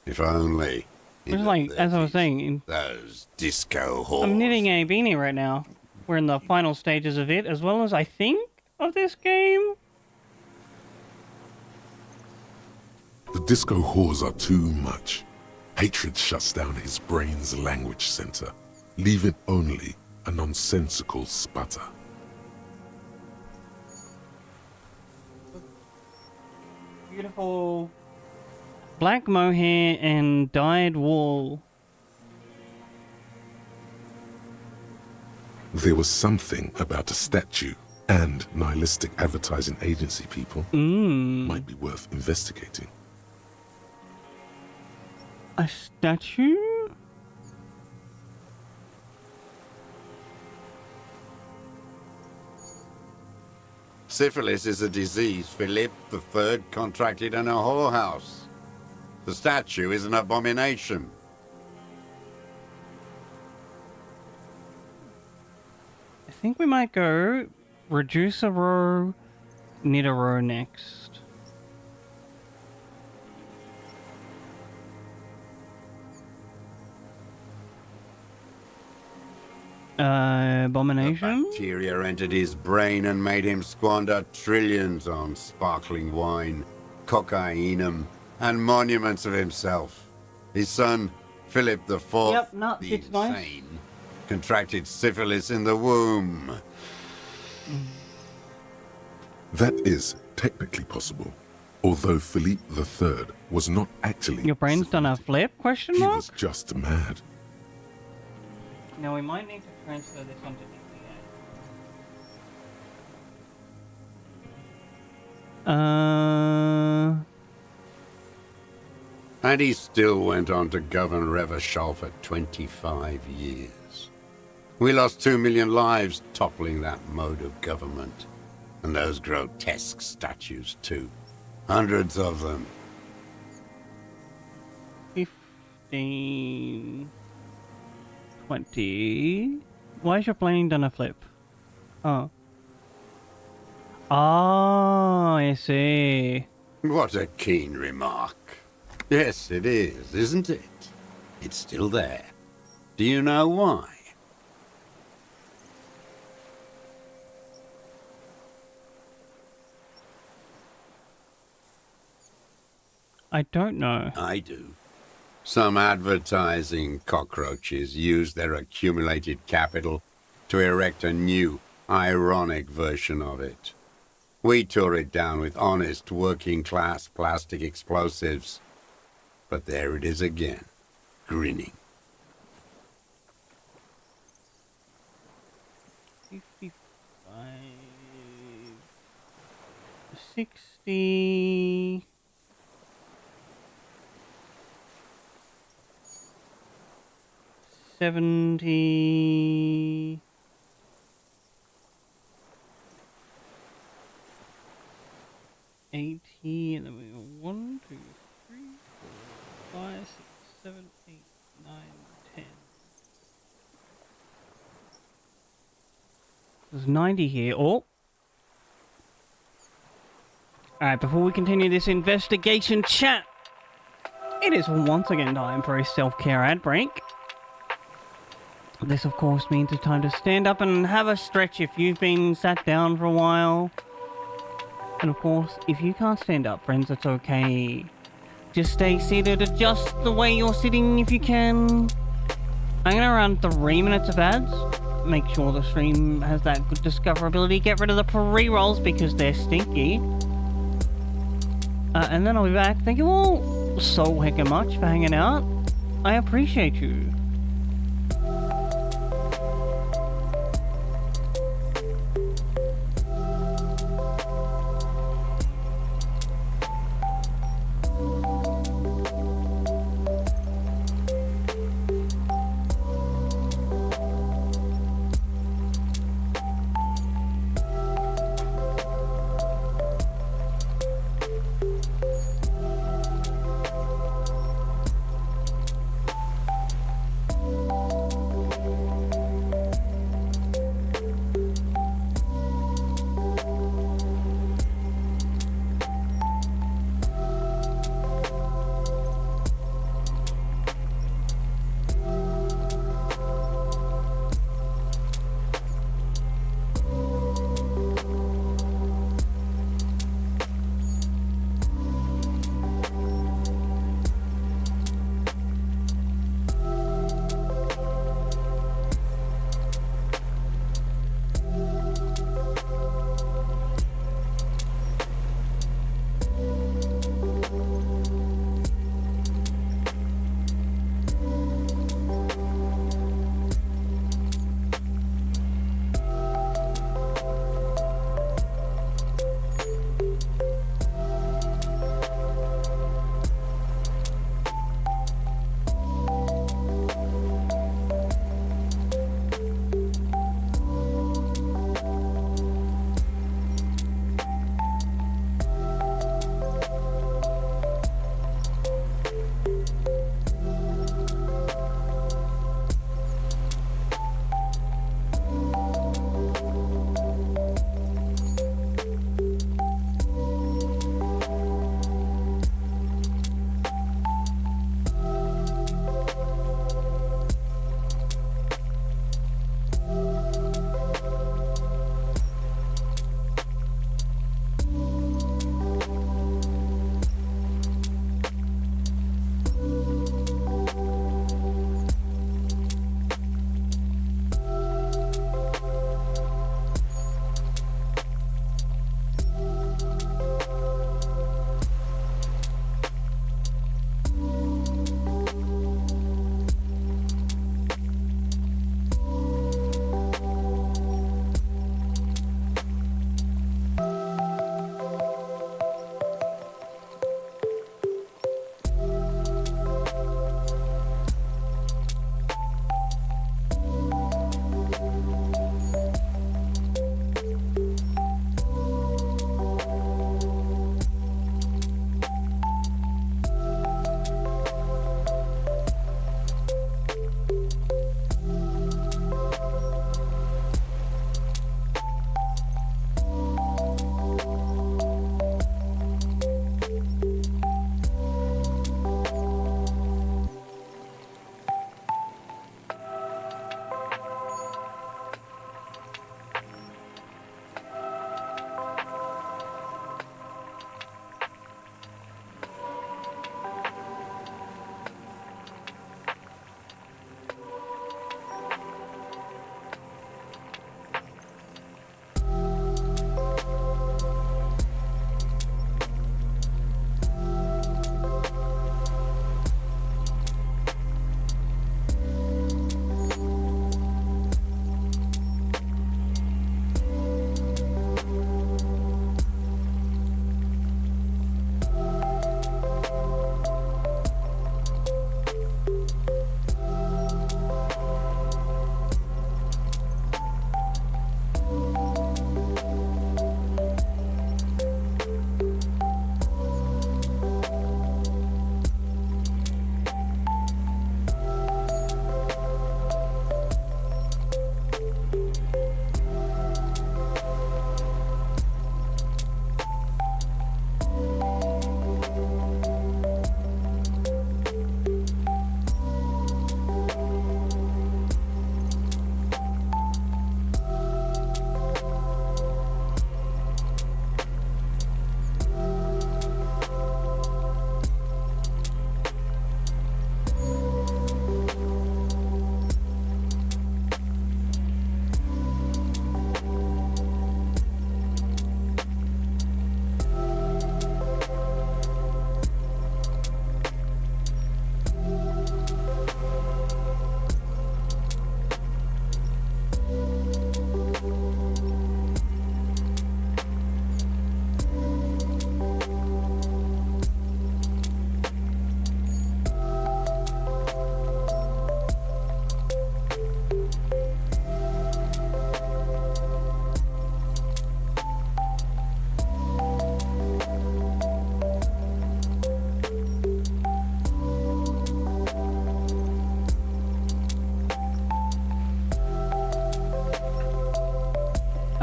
If only. It's like, as I was saying, Those disco whores. I'm knitting a beanie right now. We're in the final stages of it, as well as I think of this game. The disco whores are too much. Hatred shuts down his brain's language center, leaving only a nonsensical sputter. beautiful black mohair and dyed wool. There was something about a statue and nihilistic advertising agency people might be worth investigating. A statue? Syphilis is a disease Philip III contracted in a whorehouse. The statue is an abomination. I think we might go reduce a row, knit a row next. Abomination? Bacteria entered his brain and made him squander trillions on sparkling wine, cocainum, and monuments of himself. His son, Philip IV, the insane, contracted syphilis in the womb. That is technically possible, although Philippe III was not actually. Your brain's done a flip? Question He mark? was just mad. Now we might need to transfer this onto DPA. And he still went on to govern Revachol for 25 years. We lost 2 million lives toppling that mode of government. And those grotesque statues, too. Hundreds of them. 15... 20... Why is your plane done a flip? Oh. Ah, I see. What a keen remark. Yes, it is, isn't it? It's still there. Do you know why? I don't know. I do. Some advertising cockroaches use their accumulated capital to erect a new, ironic version of it. We tore it down with honest, working-class plastic explosives. But there it is again, grinning. 55... 60... 70... 80, and then we go 1, 2, 3, 4, 5, 6, 7, 8, 9, 10. There's 90 here. Oh! Alright, before we continue this investigation chat, it is once again time for a self-care ad break. This, of course, means it's time to stand up and have a stretch if you've been sat down for a while. And of course, if you can't stand up, friends, it's okay. Just stay seated, adjust the way you're sitting if you can. I'm gonna run 3 minutes of ads. Make sure the stream has that good discoverability. Get rid of the pre-rolls because they're stinky. And then I'll be back. Thank you all so heckin' much for hanging out. I appreciate you.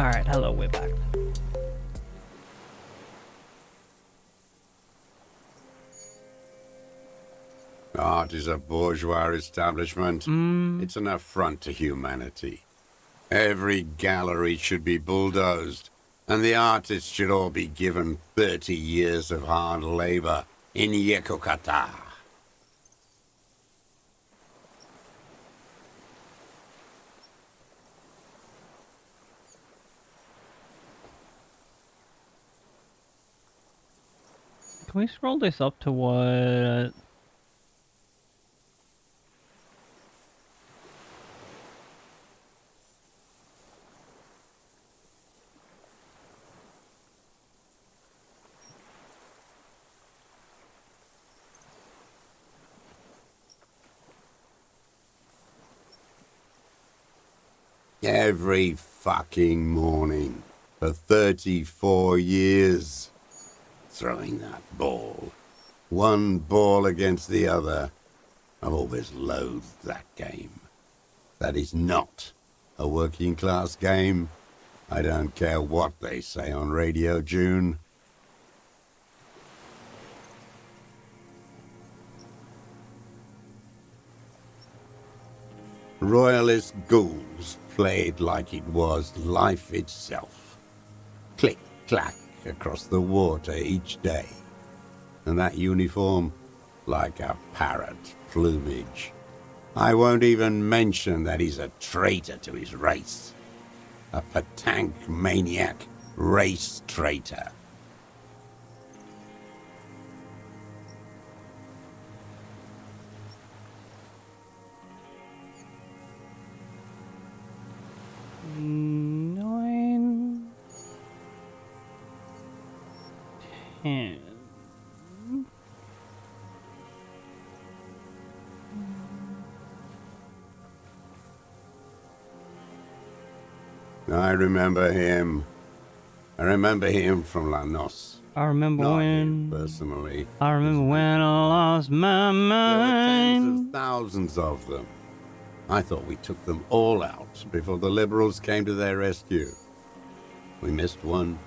Alright, hello, we're back. Art is a bourgeois establishment. It's an affront to humanity. Every gallery should be bulldozed, and the artists should all be given 30 years of hard labor in Yekokata. Can we scroll this up to what... Every fucking morning for 34 years. Throwing that ball. One ball against the other. I've always loathed that game. That is not a working class game. I don't care what they say on Radio June. Royalist ghouls played like it was life itself. Click, clack across the water each day. And that uniform, like a parrot plumage. I won't even mention that he's a traitor to his race. A patank maniac race traitor. Nine... 10... I remember him. I remember him from La Noce. I remember Not when... him personally. I remember when I lost my There were mind. tens of thousands of them. I thought we took them all out before the liberals came to their rescue. We missed one.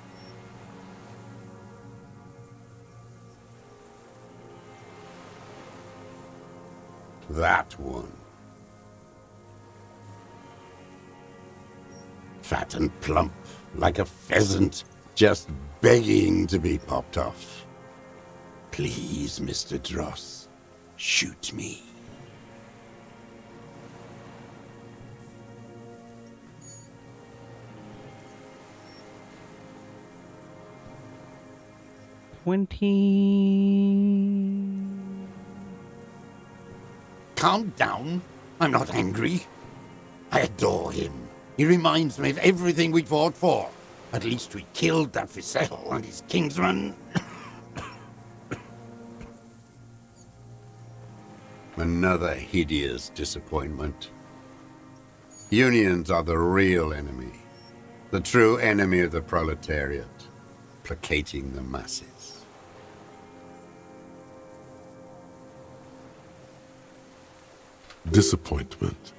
That one. Fat and plump, like a pheasant, just begging to be popped off. Please, Mr. Dross, shoot me. Calm down. I'm not angry. I adore him. He reminds me of everything we fought for. At least we killed that Fisel and his kingsman. Another hideous disappointment. Unions are the real enemy. The true enemy of the proletariat. Placating the masses. — disappointment.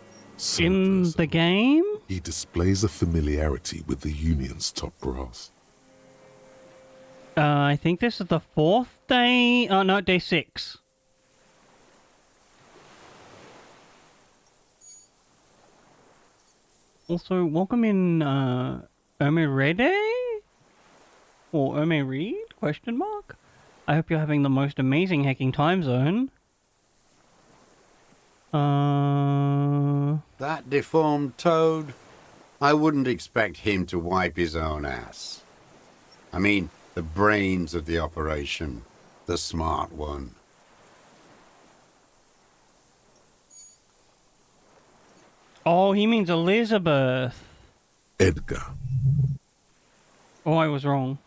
In the game? He displays a familiarity with the Union's top brass. I think this is the 4th day... Oh, no, day 6. Also, welcome in, Omerede? Or Omereed? Question mark? I hope you're having the most amazing hacking time zone. That deformed toad? I wouldn't expect him to wipe his own ass. I mean, the brains of the operation. The smart one. Oh, he means Elizabeth. Edgar. Oh, I was wrong.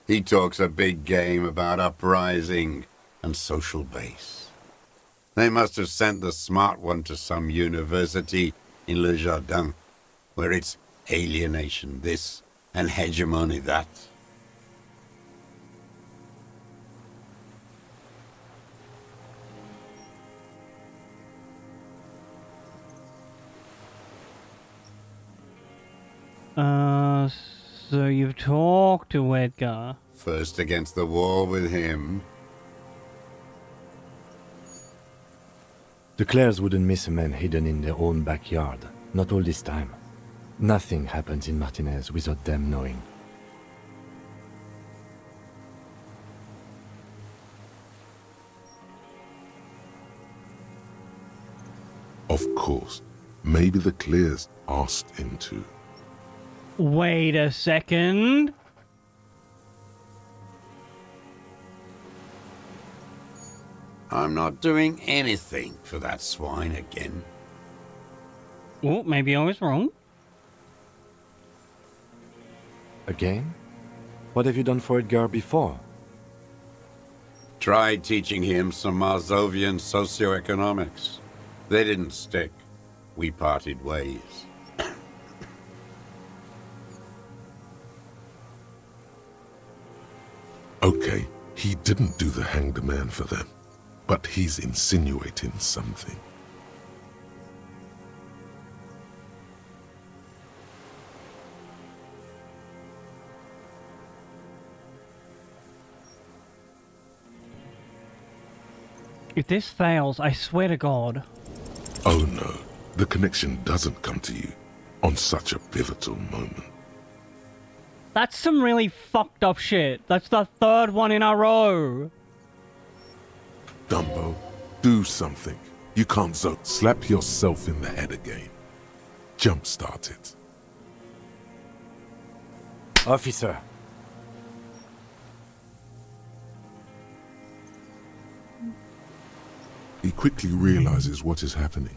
He talks a big game about uprising and social base. They must have sent the smart one to some university in Le Jardin, where it's alienation this, An hegemony, that. So you've talked to Edgar. First against the wall with him. The Clares wouldn't miss a man hidden in their own backyard. Not all this time. Nothing happens in Martinez without them knowing. Of course. Maybe the Clears asked him to. Wait a second. I'm not doing anything for that swine again. Oh, maybe I was wrong. Again? What have you done for Edgar before? Tried teaching him some Marzovian socioeconomics. They didn't stick. We parted ways. Okay, he didn't do the hanged man for them, but he's insinuating something. If this fails, I swear to God. Oh no, the connection doesn't come to you on such a pivotal moment. That's some really fucked up shit. That's the third one in a row. Dumbo, do something. You can't slap yourself in the head again. Jumpstart it. Officer. He quickly realizes what is happening.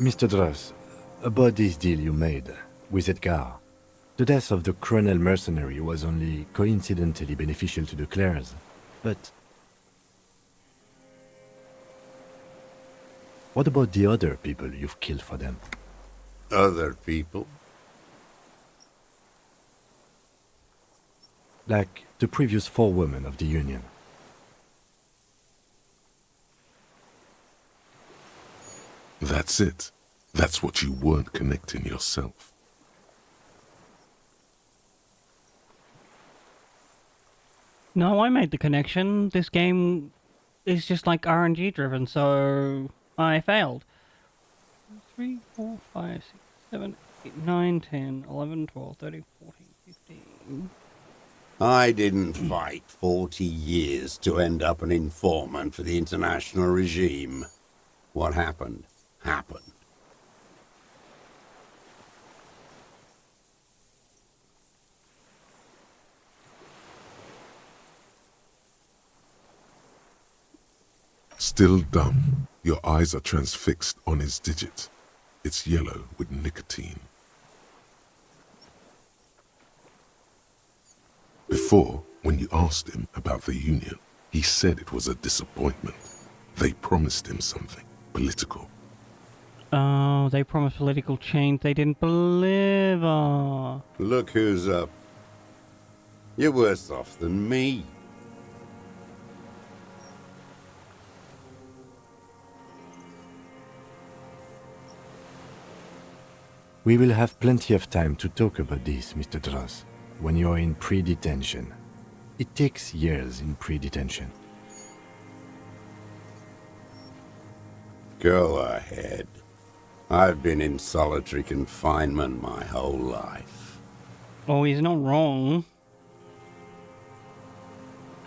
Mr. Dross, about this deal you made with Edgar, the death of the criminal mercenary was only coincidentally beneficial to the Clares, but what about the other people you've killed for them? Other people? Like the previous 4 women of the Union. That's it. That's what you weren't connecting yourself. No, I made the connection. This game is just like RNG driven, so I failed. 3, 4, 5, 6, 7, 8, 9, 10, 11, 12, 13, 14, 15. I didn't fight 40 years to end up an informant for the international regime. What happened, happened. Still dumb, your eyes are transfixed on his digit. It's yellow with nicotine. Before, when you asked him about the Union, he said it was a disappointment. They promised him something political. Oh, they promised political change they didn't deliver. Look who's up. You're worse off than me. We will have plenty of time to talk about this, Mr. Dross, when you're in pre-detention. It takes years in pre-detention. Go ahead. I've been in solitary confinement my whole life. Oh, he's not wrong.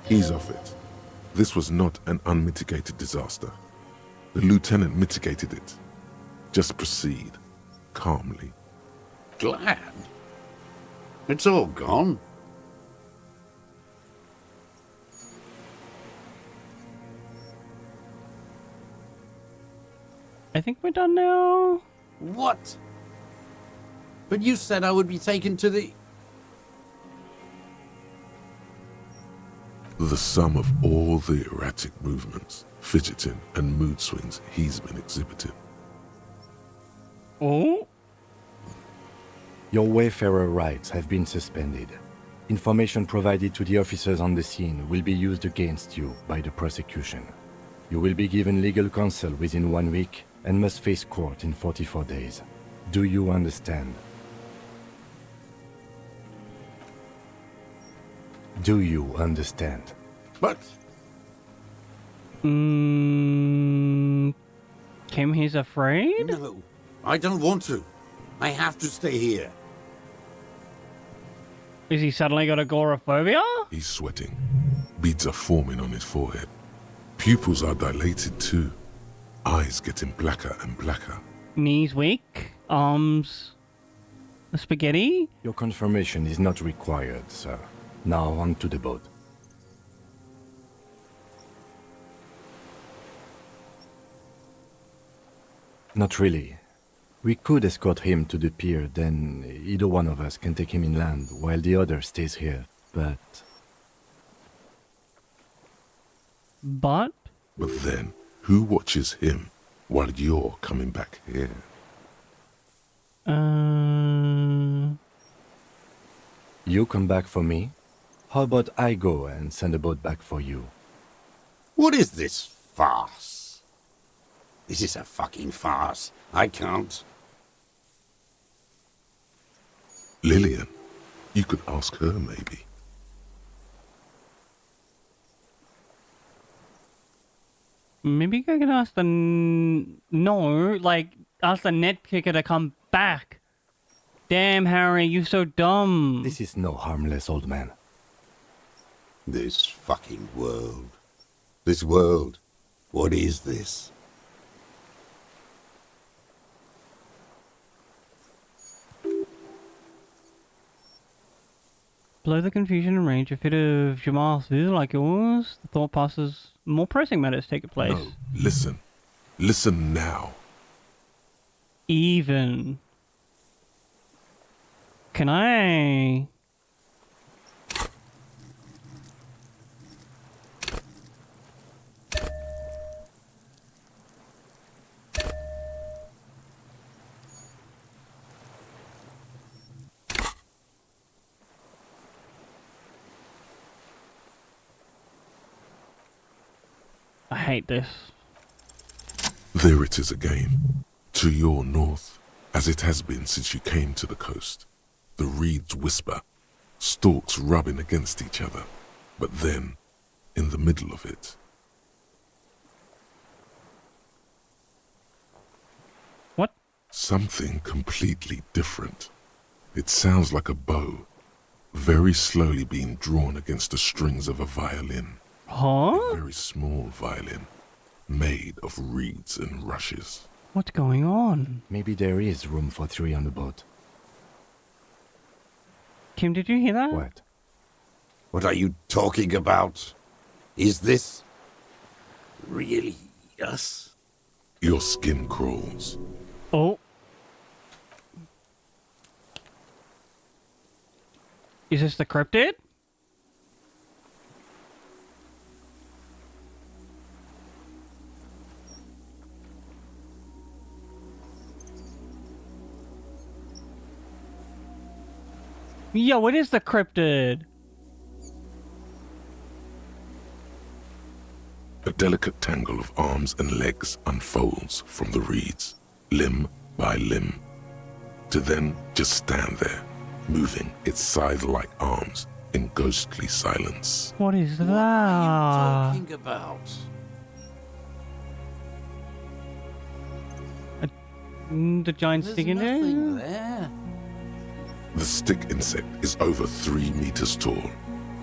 Ease off it. This was not an unmitigated disaster. The lieutenant mitigated it. Just proceed. Calmly. Glad? It's all gone. I think we're done now. What? But you said I would be taken to the... The sum of all the erratic movements, fidgeting, and mood swings he's been exhibiting. Oh? Your Wayfarer rights have been suspended. Information provided to the officers on the scene will be used against you by the prosecution. You will be given legal counsel within 1 week and must face court in 44 days. Do you understand? Do you understand? But... Kim, he's afraid? No, I don't want to. I have to stay here. Is he suddenly got agoraphobia? He's sweating. Beads are forming on his forehead. Pupils are dilated too. Eyes getting blacker and blacker. Knees weak, arms spaghetti? Your confirmation is not required, sir. Now on to the boat. Not really. We could escort him to the pier, then either one of us can take him inland while the other stays here, but... But? But then, who watches him while you're coming back here? You come back for me? How about I go and send a boat back for you? What is this farce? This is a fucking farce. I can't. Lillian. You could ask her, maybe. Maybe you can ask the... No, like, ask the net kicker to come back. Damn, Harry, you're so dumb. This is no harmless old man. This fucking world. This world. What is this? Below the confusion and rage, a fit of Jamal's view like yours, the thought passes more pressing matters take place. No, listen. Listen now. Even. Can I... I hate this. There it is again. To your north, as it has been since you came to the coast. The reeds whisper, stalks rubbing against each other. But then, in the middle of it... What? Something completely different. It sounds like a bow, very slowly being drawn against the strings of a violin. Huh? A very small violin, made of reeds and rushes. What's going on? Maybe there is room for 3 on the boat. Kim, did you hear that? What? What are you talking about? Is this... really us? Your skin crawls. Oh. Is this the cryptid? Yo, it is the cryptid. A delicate tangle of arms and legs unfolds from the reeds, limb by limb, to then just stand there, moving its scythe-like arms in ghostly silence. What is that? What are you talking about? The giant stick in nothing there? there. The stick insect is over 3 meters tall.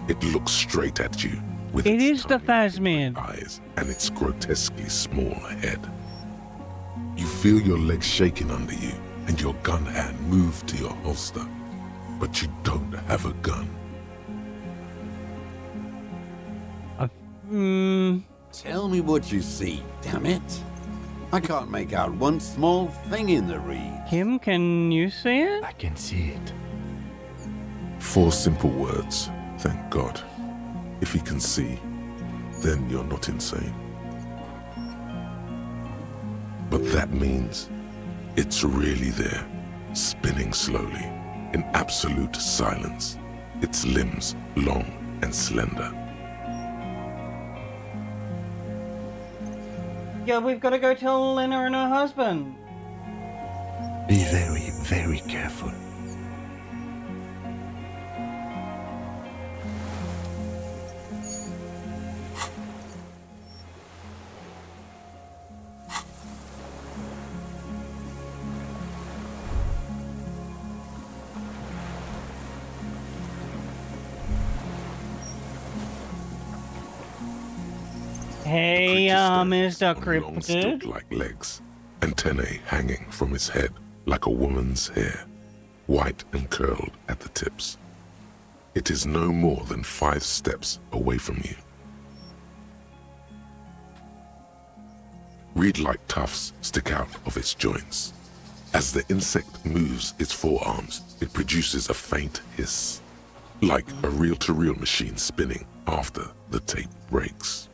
It looks straight at you with It its is the Phasmid. eyes and its grotesquely small head. You feel your legs shaking under you and your gun hand move to your holster, but you don't have a gun. Tell me what you see, damn it. I can't make out one small thing in the reed. Kim, can you see it? I can see it. 4 simple words, thank God. If he can see, then you're not insane. But that means it's really there, spinning slowly, in absolute silence, its limbs long and slender. Yeah, we've got to go tell Lena and her husband. Be very, very careful. Hey, Mr. Cryptid. Stilt-like legs, antennae hanging from his head like a woman's hair, white and curled at the tips. It is no more than 5 steps away from you. Reed-like tufts stick out of its joints. As the insect moves its forearms, it produces a faint hiss, like a reel-to-reel machine spinning after the tape breaks.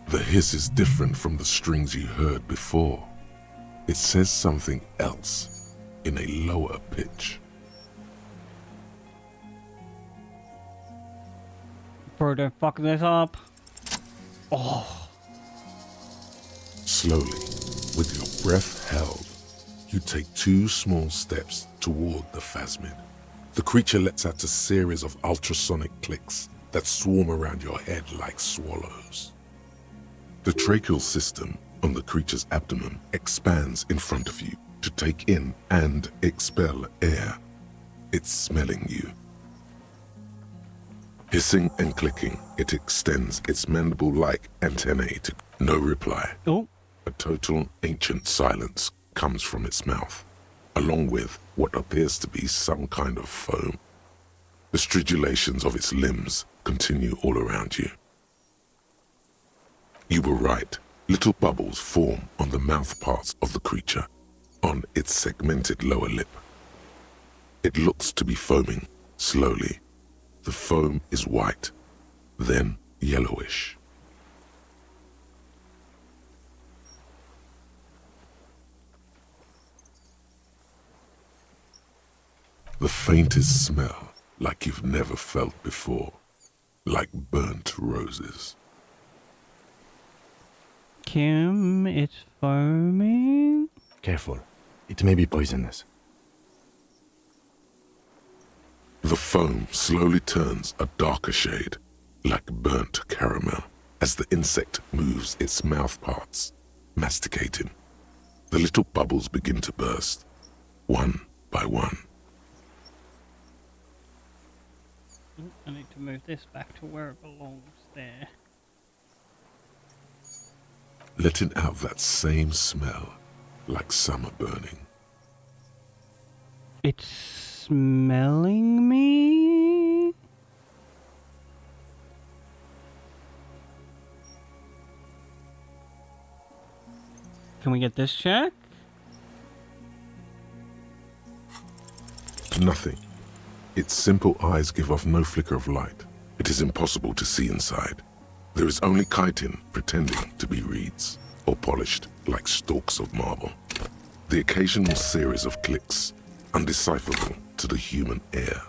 The hiss is different from the strings you heard before. It says something else in a lower pitch. Bro, don't fuck this up. Oh. Slowly, with your breath held, you take 2 small steps toward the phasmid. The creature lets out a series of ultrasonic clicks that swarm around your head like swallows. The tracheal system on the creature's abdomen expands in front of you to take in and expel air. It's smelling you. Hissing and clicking, it extends its mandible-like antennae to no reply. Oh. A total ancient silence comes from its mouth, along with what appears to be some kind of foam. The stridulations of its limbs continue all around you. You were right. Little bubbles form on the mouth parts of the creature, on its segmented lower lip. It looks to be foaming, slowly. The foam is white, then yellowish. The faintest smell like you've never felt before, like burnt roses. Kim, it's foaming. Careful. It may be poisonous. The foam slowly turns a darker shade, like burnt caramel, as the insect moves its mouth parts, masticating. The little bubbles begin to burst, one by one. I need to move this back to where it belongs there. Letting out that same smell, like summer burning. It's smelling me? Can we get this check? Nothing. Its simple eyes give off no flicker of light. It is impossible to see inside. There is only chitin pretending to be reeds, or polished like stalks of marble. The occasional series of clicks, undecipherable to the human ear.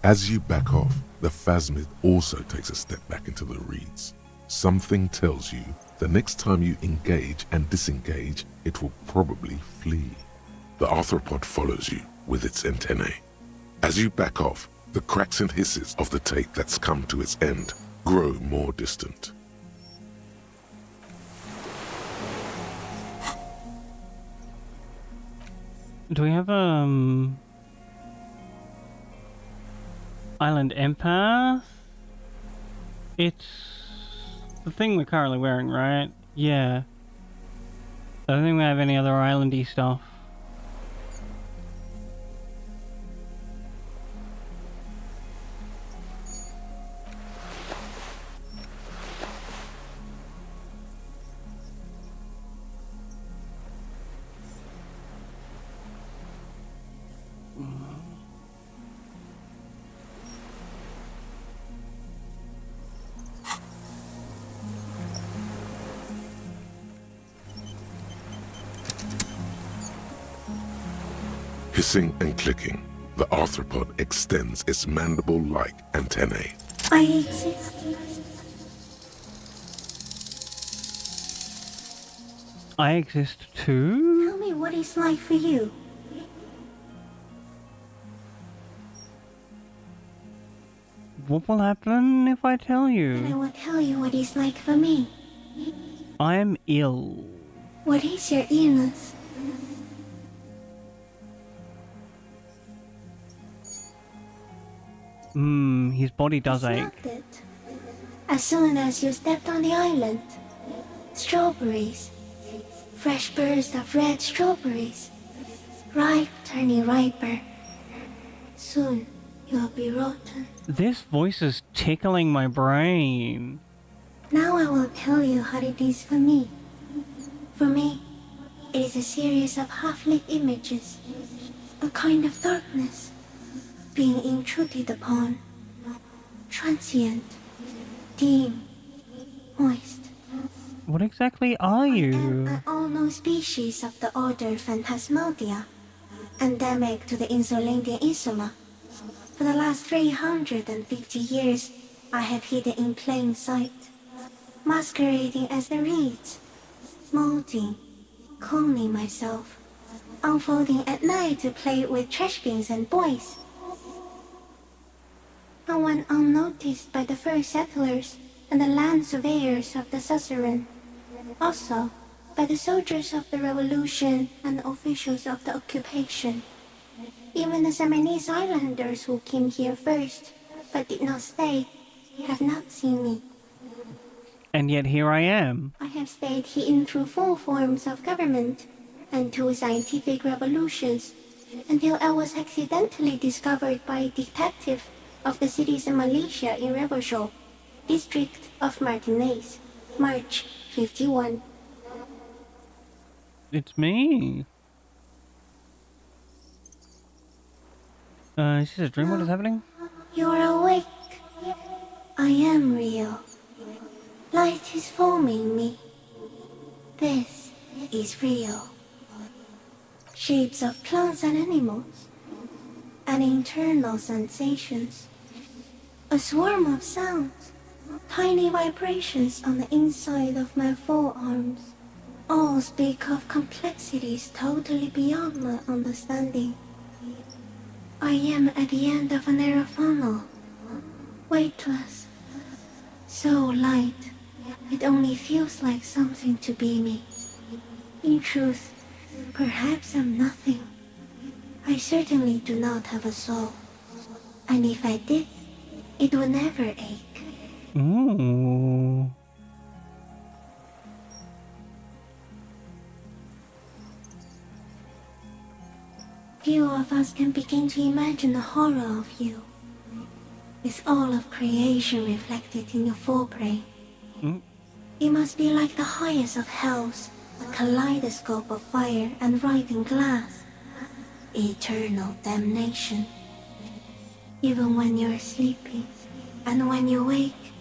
As you back off, the phasmid also takes a step back into the reeds. Something tells you the next time you engage and disengage, it will probably flee. The arthropod follows you with its antennae. As you back off, the cracks and hisses of the tape that's come to its end grow more distant. Do we have Island Empath? It's the thing we're currently wearing, right? Yeah. I don't think we have any other islandy stuff. Hissing and clicking, the arthropod extends its mandible-like antennae. I exist. I exist too? Tell me what it's like for you. What will happen if I tell And I you? will tell you what it's like for me. I'm ill. What is your illness? His body does ache. Not it. As soon as you stepped on the island, strawberries, fresh bursts of red strawberries, ripe turning riper. Soon you'll be rotten. This voice is tickling my brain. Now I will tell you how it is for me. For me, it is a series of half-lit images, a kind of darkness, being intruded upon, transient, dim, moist. What exactly are you? An unknown species of the order Phantasmadia, endemic to the Insulandian Insula. For the last 350 years, I have hidden in plain sight, masquerading as the reeds, molding, cloning myself, unfolding at night to play with trash bins and boys. I went unnoticed by the first settlers and the land surveyors of the suzerain, also by the soldiers of the revolution and the officials of the occupation. Even the Seminese islanders who came here first, but did not stay, have not seen me. And yet here I am. I have stayed hidden through 4 forms of government and 2 scientific revolutions, until I was accidentally discovered by a detective of the citizen militia in Revachol, district of Martinez, March 51. It's me. Is this a dream? What is happening? You are awake. I am real. Light is forming me. This is real. Shapes of plants and animals, and internal sensations. A swarm of sounds, tiny vibrations on the inside of my forearms. All speak of complexities totally beyond my understanding. I am at the end of a narrow funnel, weightless, so light, it only feels like something to be me. In truth, perhaps I'm nothing. I certainly do not have a soul, and if I did, it would never ache. Ooh. Few of us can begin to imagine the horror of you, with all of creation reflected in your forebrain. It must be like the highest of hells, a kaleidoscope of fire and writhing glass. Eternal damnation. Even when you're sleeping, and when you wake,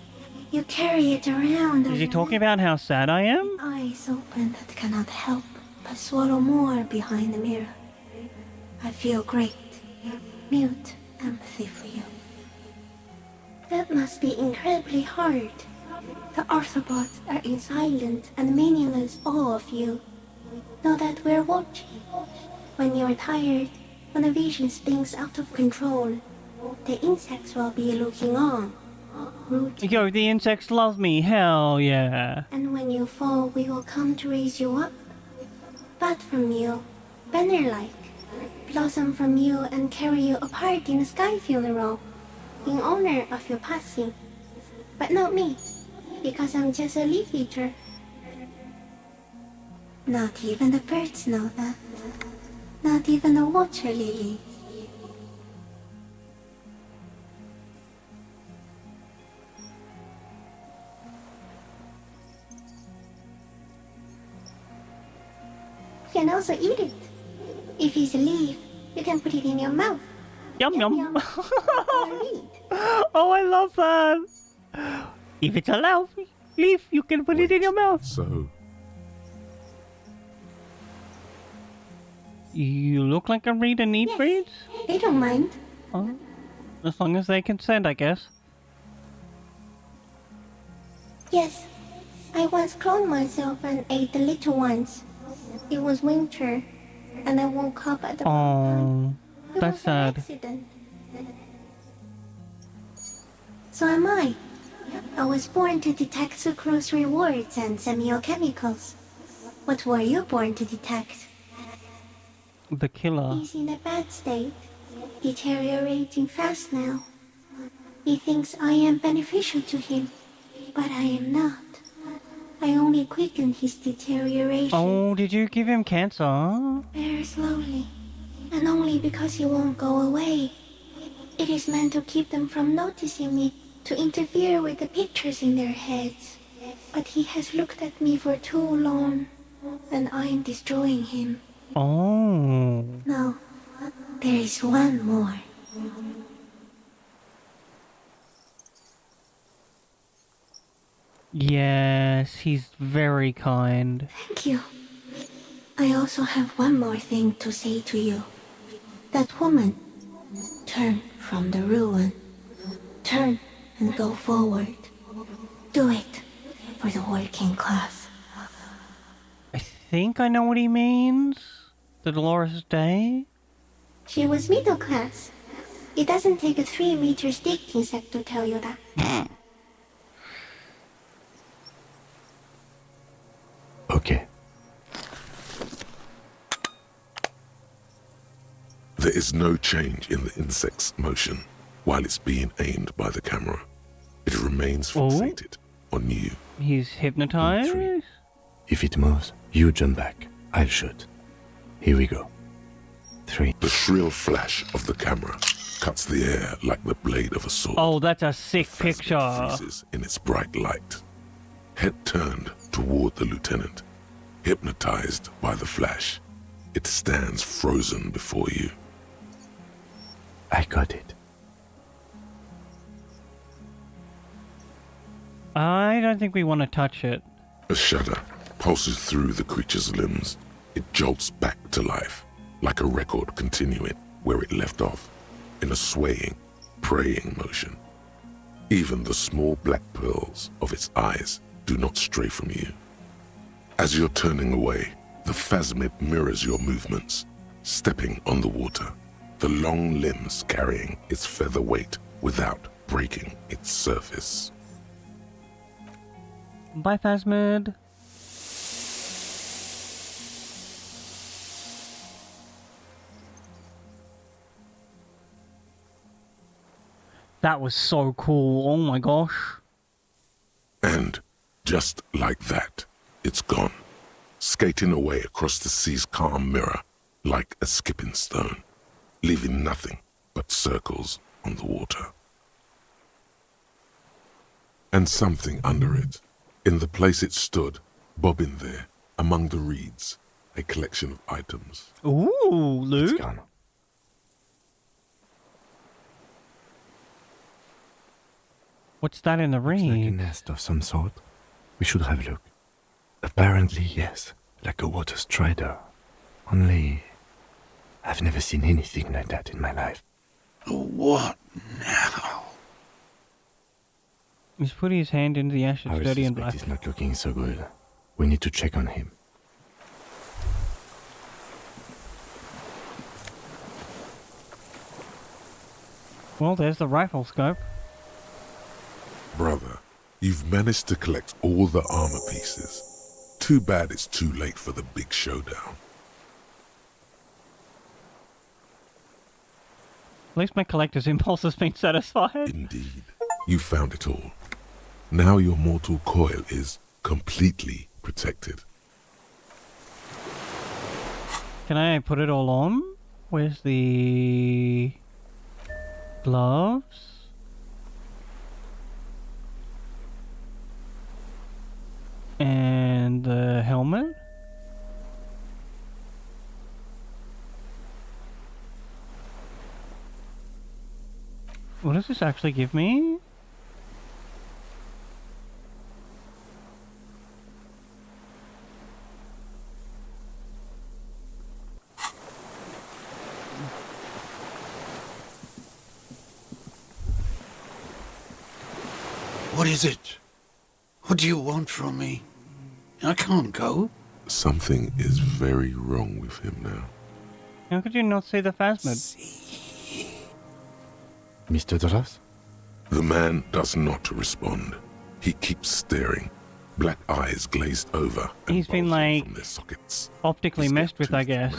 you carry it around. Is he talking about how sad I am? Eyes open that cannot help but swallow more behind the mirror. I feel great, mute empathy for you. That must be incredibly hard. The arthropods are in silent and meaningless awe of you. Know that we're watching. When you're tired, when the vision spins out of control, the insects will be looking on. Yo, the insects love me, hell yeah. And when you fall, we will come to raise you up. Bud from you, banner-like, blossom from you and carry you apart in a sky funeral, in honor of your passing. But not me, because I'm just a leaf eater. Not even the birds know that. Not even the water lilies. You can also eat it. If it's a leaf, you can put it in your mouth. Yum yum. Oh, I love that. If it's a leaf, you can put it in your mouth. So, You look like a reader need reads? They don't mind. Oh, as long as they consent, I guess. Yes, I once cloned myself and ate the little ones. It was winter, and I woke up at the Oh, It that's was sad. an accident. So am I. I was born to detect sucrose rewards and semiochemicals. What were you born to detect? The killer. He's in a bad state, deteriorating fast now. He thinks I am beneficial to him, but I am not. I only quicken his deterioration. Oh, did you give him cancer? Very slowly, and only because he won't go away. It is meant to keep them from noticing me, to interfere with the pictures in their heads. But he has looked at me for too long, and I am destroying him. Oh. No, there is one more. Yes, he's very kind. Thank you. I also have one more thing to say to you. That woman, turn from the ruin. Turn and go forward. Do it for the working class. I think I know what he means. The Dolores Day? She was middle class. It doesn't take a 3-meter stick insect to tell you that. Okay. There is no change in the insect's motion while it's being aimed by the camera. It remains fixated on you. He's hypnotized? If it moves, you jump back. I'll shoot. Here we go. 3. The shrill flash of the camera cuts the air like the blade of a sword. Oh, that's a sick picture. Freezes in its bright light. Head turned toward the lieutenant, hypnotized by the flash. It stands frozen before you. I got it. I don't think we want to touch it. A shudder pulses through the creature's limbs. It jolts back to life, like a record continuing where it left off, in a swaying, praying motion. Even the small black pearls of its eyes do not stray from you. As you're turning away, the phasmid mirrors your movements, stepping on the water, the long limbs carrying its feather weight without breaking its surface. Bye, Phasmid. That was so cool. Oh my gosh. And just like that, it's gone, skating away across the sea's calm mirror like a skipping stone, leaving nothing but circles on the water. And something under it, in the place it stood, bobbing there, among the reeds, a collection of items. Ooh, loot. It's gone. What's that in the Looks like a reeds? nest of some sort. We should have a look. Apparently, yes, like a water strider. Only, I've never seen anything like that in my life. What now? He's putting his hand into the ash. It's Our dirty and suspect black. is not looking so good. We need to check on him. Well, there's the rifle scope. Brother, you've managed to collect all the armor pieces. Too bad it's too late for the big showdown. At least my collector's impulse has been satisfied. Indeed, you found it all. Now your mortal coil is completely protected. Can I put it all on? Where's the gloves? And the helmet? What does this actually give me? What is it? What do you want from me? I can't go. Something is very wrong with him now. How could you not see the phasmid? Mr. Dross? The man does not respond. He keeps staring, black eyes glazed over and He's been like from their sockets. optically messed with, I guess.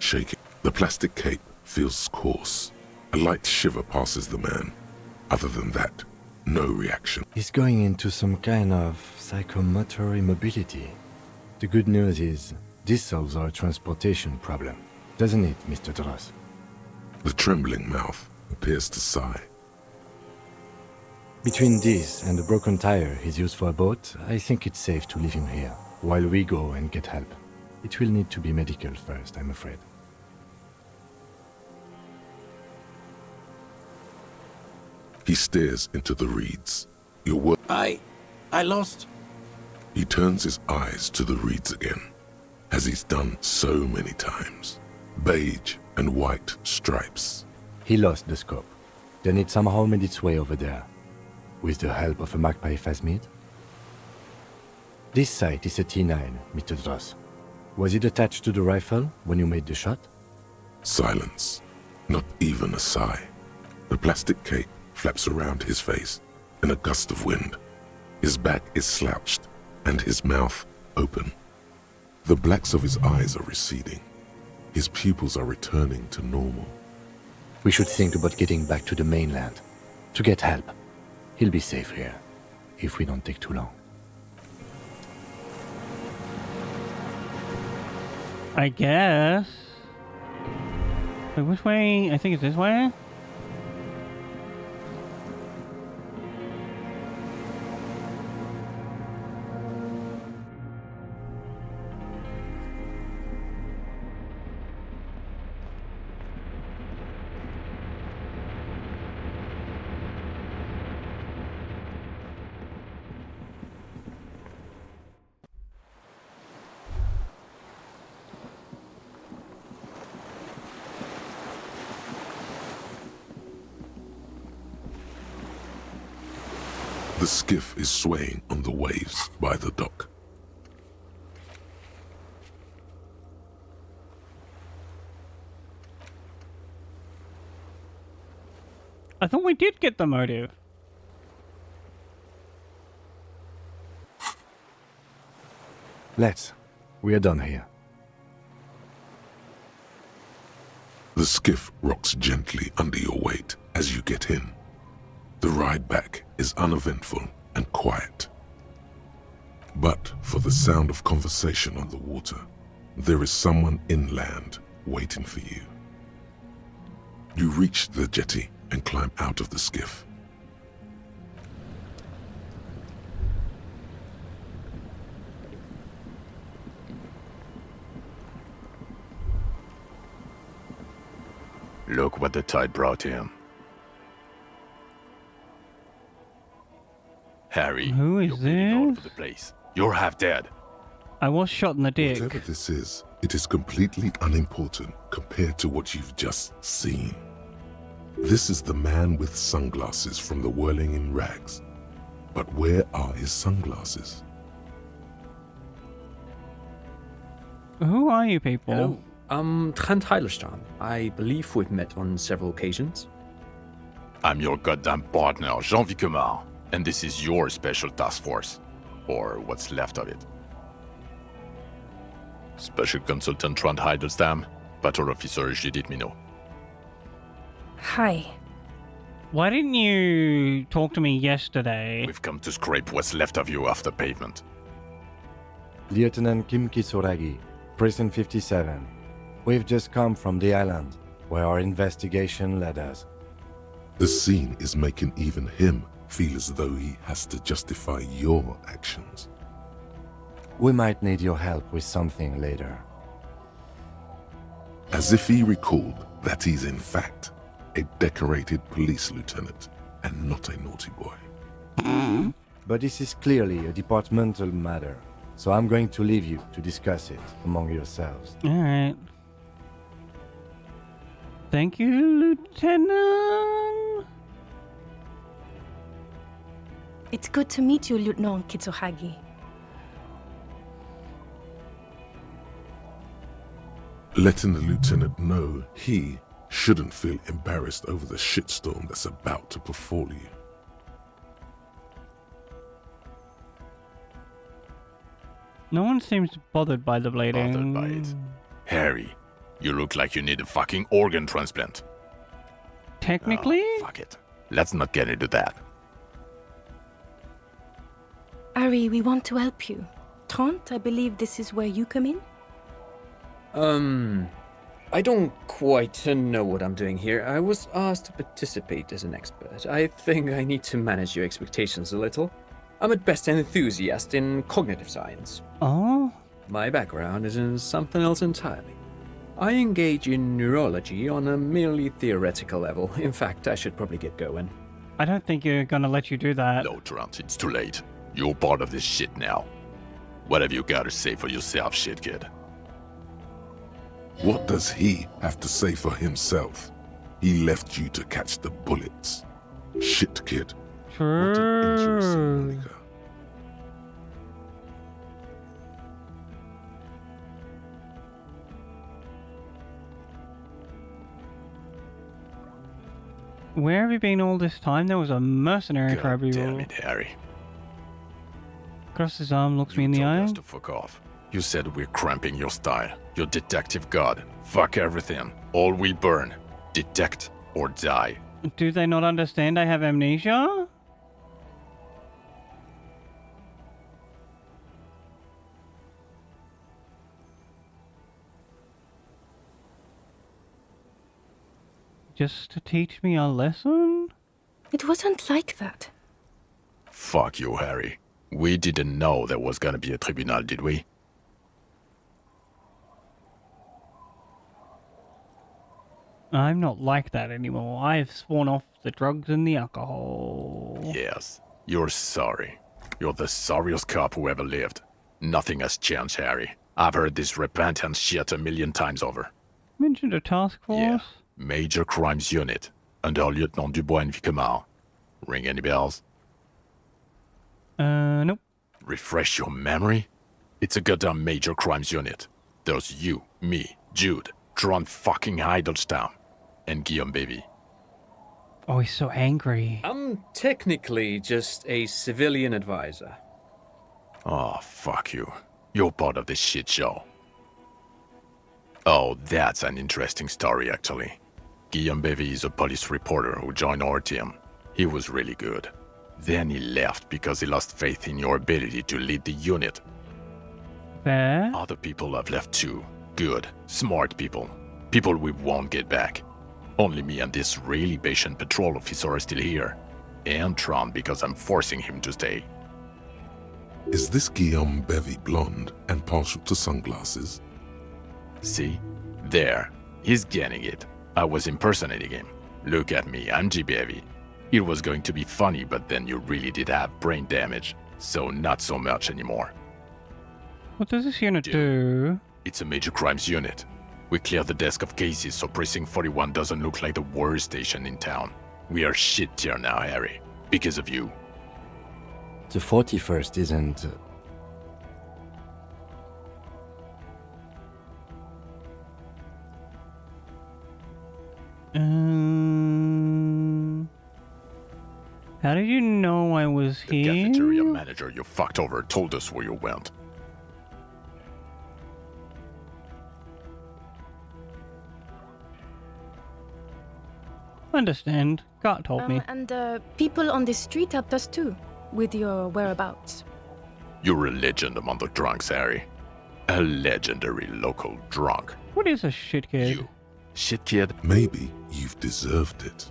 Shaking. The plastic cape feels coarse. A light shiver passes the man. Other than that, no reaction. He's going into some kind of psychomotor immobility. The good news is, this solves our transportation problem, doesn't it, Mr. Dross? The trembling mouth appears to sigh. Between this and the broken tire he's used for a boat, I think it's safe to leave him here, while we go and get help. It will need to be medical first, I'm afraid. He stares into the reeds. Your word. I lost. He turns his eyes to the reeds again, as he's done so many times. Beige and white stripes. He lost the scope. Then it somehow made its way over there, with the help of a magpie phasmid. This sight is a T9, Mr. Dross. Was it attached to the rifle when you made the shot? Silence. Not even a sigh. The plastic cape flaps around his face in a gust of wind. His back is slouched and his mouth open. The blacks of his eyes are receding. His pupils are returning to normal. We should think about getting back to the mainland, to get help. He'll be safe here, if we don't take too long. I guess. Wait, which way? I think it's this way? The skiff is swaying on the waves by the dock. I thought we did get the motive. Let's. We are done here. The skiff rocks gently under your weight as you get in. The ride back is uneventful and quiet. But for the sound of conversation on the water, there is someone inland waiting for you. You reach the jetty and climb out of the skiff. Look what the tide brought him. Harry, Who is you're bleeding all this? over the place. You're half dead. I was shot in the dick. Whatever this is, it is completely unimportant compared to what you've just seen. This is the man with sunglasses from the Whirling in Rags. But where are his sunglasses? Who are you people? Hello, I'm Trent Heilerstein. I believe we've met on several occasions. I'm your goddamn partner, Jean Vicomar, and this is your special task force. Or what's left of it. Special Consultant Trent Heidelstam, Patrol Officer Judith Minot. Hi. Why didn't you talk to me yesterday? We've come to scrape what's left of you off the pavement. Lieutenant Kim Kitsuragi, Prison 57. We've just come from the island, where our investigation led us. The scene is making even him feel as though he has to justify your actions. We might need your help with something later. As if he recalled that he's in fact a decorated police lieutenant and not a naughty boy. But this is clearly a departmental matter, so I'm going to leave you to discuss it among yourselves. Alright. Thank you, Lieutenant. It's good to meet you, Lieutenant Kitsuhagi. Letting the lieutenant know he shouldn't feel embarrassed over the shitstorm that's about to befall you. No one seems bothered by the bleeding. Bothered by it. Harry, you look like you need a fucking organ transplant. Technically? Oh, fuck it. Let's not get into that. Ari, we want to help you. Trent, I believe this is where you come in? I don't quite know what I'm doing here. I was asked to participate as an expert. I think I need to manage your expectations a little. I'm at best an enthusiast in cognitive science. Oh? My background is in something else entirely. I engage in neurology on a merely theoretical level. In fact, I should probably get going. I don't think you're gonna let you do that. No, Trent, it's too late. You're part of this shit now. What have you got to say for yourself, shit kid? What does he have to say for himself? He left you to catch the bullets. Shit, kid. True. What an interesting moniker. Where have you been all this time? There was a mercenary God crab you damn it, Harry. Across his arm, looks me in the Told eye. us to fuck off. You said we're cramping your style. Your detective god. Fuck everything. All will burn. Detect or die. Do they not understand I have amnesia? Just to teach me a lesson? It wasn't like that. Fuck you, Harry. We didn't know there was gonna be a tribunal, did we? I'm not like that anymore. I've sworn off the drugs and the alcohol. Yes. You're sorry. You're the sorriest cop who ever lived. Nothing has changed, Harry. I've heard this repentance shit a million times over. Mentioned a task force? Yeah. Major Crimes Unit. Under Lieutenant Dubois and Vicomar. Ring any bells? Nope. Refresh your memory? It's a goddamn Major Crimes Unit. There's you, me, Jude, Trent fucking Heidelstown, and Guillaume Baby. Oh, he's so angry. I'm technically just a civilian advisor. Oh, fuck you. You're part of this shit show. Oh, that's an interesting story, actually. Guillaume Baby is a police reporter who joined our team. He was really good. Then he left because he lost faith in your ability to lead the unit. Fair. Other people have left too. Good, smart people. People we won't get back. Only me and this really patient patrol officer are still here. And Tron because I'm forcing him to stay. Is this Guillaume Bevy blonde and partial to sunglasses? See? There. He's getting it. I was impersonating him. Look at me, I'm G-Bevy. It was going to be funny, but then you really did have brain damage. So not so much anymore. What does this unit do? It's a major crimes unit. We clear the desk of cases so Precinct 41 doesn't look like the worst station in town. We are shit tier now, Harry. Because of you. The 41st isn't... How did you know I was The here? cafeteria manager you fucked over told us where you went. Understand. God told me. And people on the street helped us too, with your whereabouts. You're a legend among the drunks, Harry. A legendary local drunk. What is a shit kid? You. Shit kid? Maybe you've deserved it.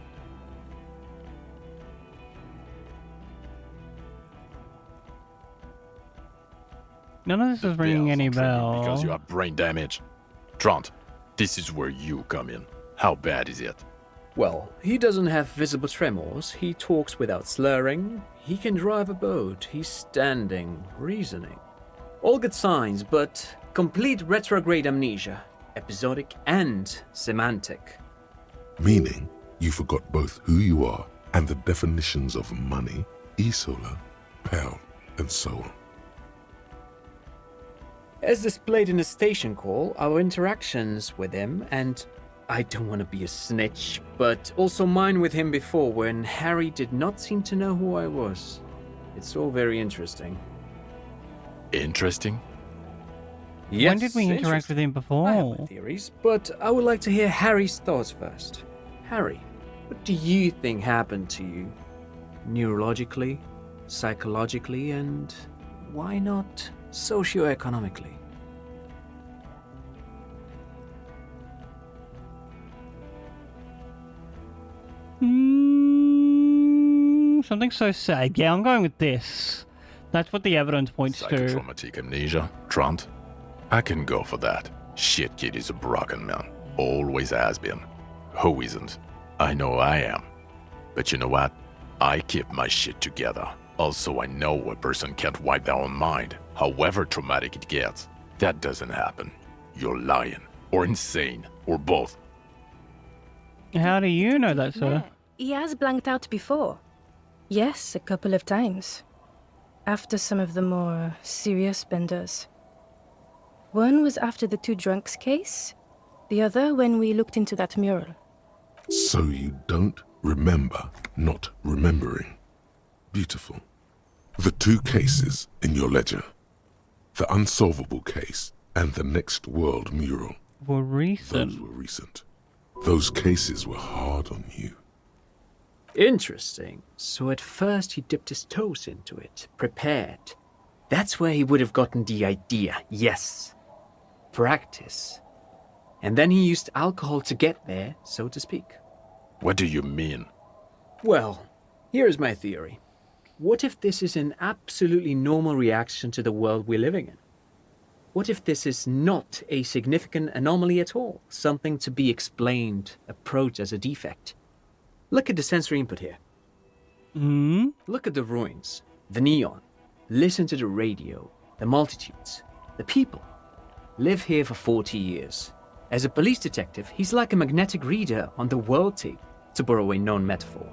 None of this is ringing any bell. Because you have brain damage. Trant, this is where you come in. How bad is it? Well, he doesn't have visible tremors, he talks without slurring, he can drive a boat, he's standing, reasoning. All good signs, but complete retrograde amnesia, episodic and semantic. Meaning, you forgot both who you are and the definitions of money? Isola, Pell, and so on. As displayed in the station call, our interactions with him, and I don't want to be a snitch, but also mine with him before when Harry did not seem to know who I was. It's all very interesting. Interesting? Yes, when did we interact with him before? I have my theories, but I would like to hear Harry's thoughts first. Harry, what do you think happened to you? Neurologically, psychologically, and why not socioeconomically? Something so sad. Yeah, I'm going with this. That's what the evidence points to. Psychotraumatic amnesia, Trant. I can go for that. Shit kid is a broken man. Always has been. Who isn't? I know I am. But you know what? I keep my shit together. Also, I know a person can't wipe their own mind, however traumatic it gets. That doesn't happen. You're lying, or insane, or both. How do you know that, sir? He has blanked out before. Yes, a couple of times. After some of the more serious benders. One was after the two drunks case, the other when we looked into that mural. So you don't remember not remembering. Beautiful. The two cases in your ledger, the unsolvable case and the Next World mural, were recent. Those were recent. Those cases were hard on you. Interesting. So at first he dipped his toes into it, prepared. That's where he would have gotten the idea, yes. Practice. And then he used alcohol to get there, so to speak. What do you mean? Well, here's my theory. What if this is an absolutely normal reaction to the world we're living in? What if this is not a significant anomaly at all? Something to be explained, approached as a defect? Look at the sensory input here. Look at the ruins, the neon. Listen to the radio, the multitudes, the people. Live here for 40 years. As a police detective, he's like a magnetic reader on the world tape, to borrow a known metaphor.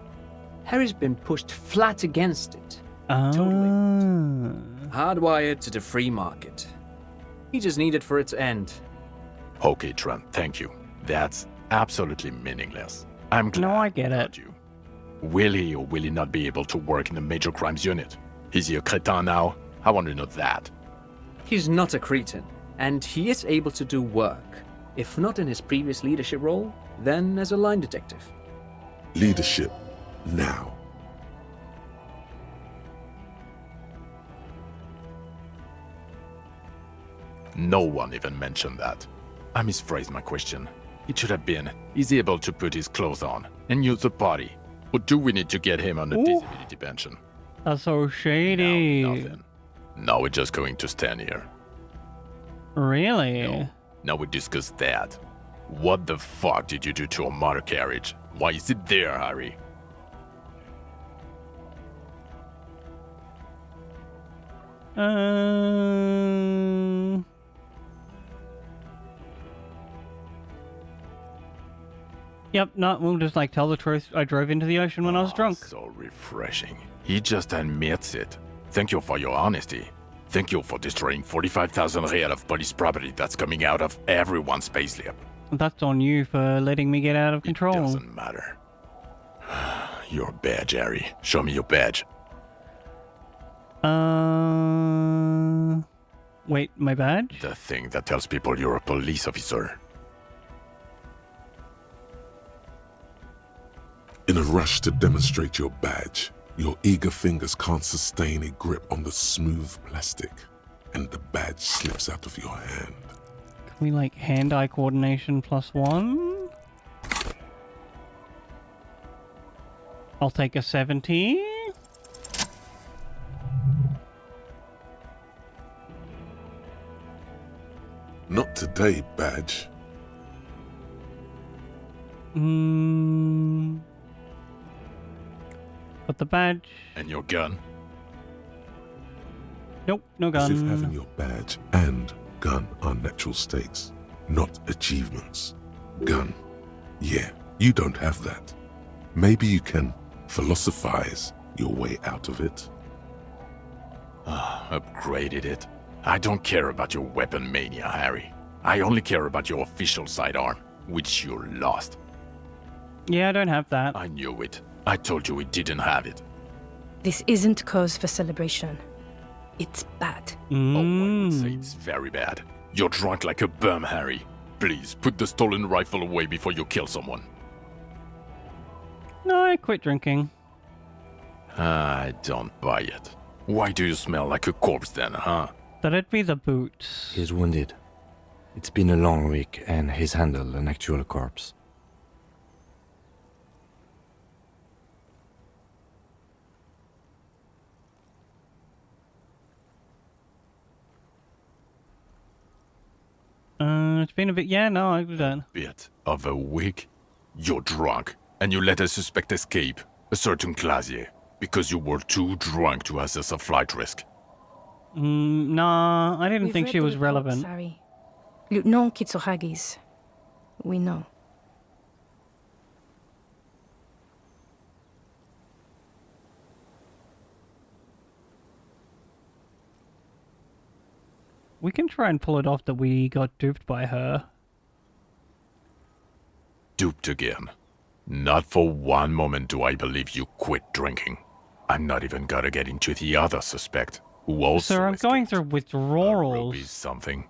Harry's been pushed flat against it. Totally. Hardwired to the free market. He just needed for it to end. Okay, Trent, thank you. That's absolutely meaningless. I'm glad. No, I get it. You. Will he or will he not be able to work in the major crimes unit? Is he a cretin now? I want to know that. He's not a cretin, and he is able to do work. If not in his previous leadership role, then as a line detective. Leadership, now. No one even mentioned that. I misphrased my question. It should have been, is he able to put his clothes on and use the party? Or do we need to get him on a disability pension? That's so shady. No, nothing. Now we're just going to stand here. Really? No. Now we discuss that. What the fuck did you do to a motor carriage? Why is it there, Harry? Yep, no, we'll just like tell the truth. I drove into the ocean when I was drunk. So refreshing. He just admits it. Thank you for your honesty. Thank you for destroying 45,000 real of police property that's coming out of everyone's payslip. That's on you for letting me get out of control. It doesn't matter. Your badge, Harry. Show me your badge. Wait, my badge? The thing that tells people you're a police officer. In a rush to demonstrate your badge, your eager fingers can't sustain a grip on the smooth plastic, and the badge slips out of your hand. Can we like hand-eye coordination +1? I'll take a 70. Not today, badge. But the badge. And your gun? Nope, no gun. As if having your badge and gun are natural states, not achievements. Gun. Yeah, you don't have that. Maybe you can philosophize your way out of it? Upgraded it. I don't care about your weapon mania, Harry. I only care about your official sidearm, which you lost. Yeah, I don't have that. I knew it. I told you we didn't have it. This isn't cause for celebration. It's bad. Oh, I would say it's very bad. You're drunk like a bum, Harry. Please, put the stolen rifle away before you kill someone. No, I quit drinking. I don't buy it. Why do you smell like a corpse then, huh? That'd be the boots. He's wounded. It's been a long week, and he's handled an actual corpse. It's been a bit. Yeah, no, I do that. Bit of a week? You're drunk, and you let a suspect escape, a certain Clasier, because you were too drunk to assess a flight risk. Nah, I didn't think she was relevant. Sorry. Lieutenant Kitsuragis. We know. We can try and pull it off that we got duped by her. Duped again. Not for one moment do I believe you quit drinking. I'm not even gonna get into the other suspect, who also Sir, I'm going through withdrawals. Ruby's something.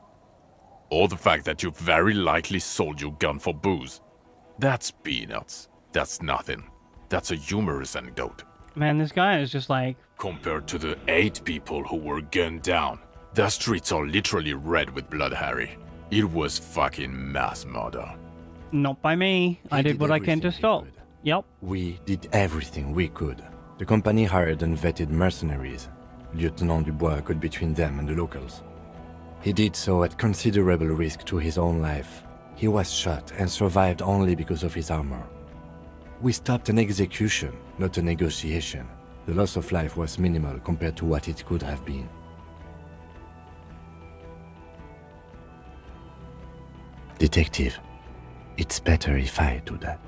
Or the fact that you very likely sold your gun for booze. That's peanuts. That's nothing. That's a humorous anecdote. Man, this guy is just like... Compared to the 8 people who were gunned down, the streets are literally red with blood, Harry. It was fucking mass murder. Not by me. I did what I can to stop. Yep. We did everything we could. The company hired and vetted mercenaries. Lieutenant Dubois got between them and the locals. He did so at considerable risk to his own life. He was shot and survived only because of his armor. We stopped an execution, not a negotiation. The loss of life was minimal compared to what it could have been. Detective, it's better if I do that.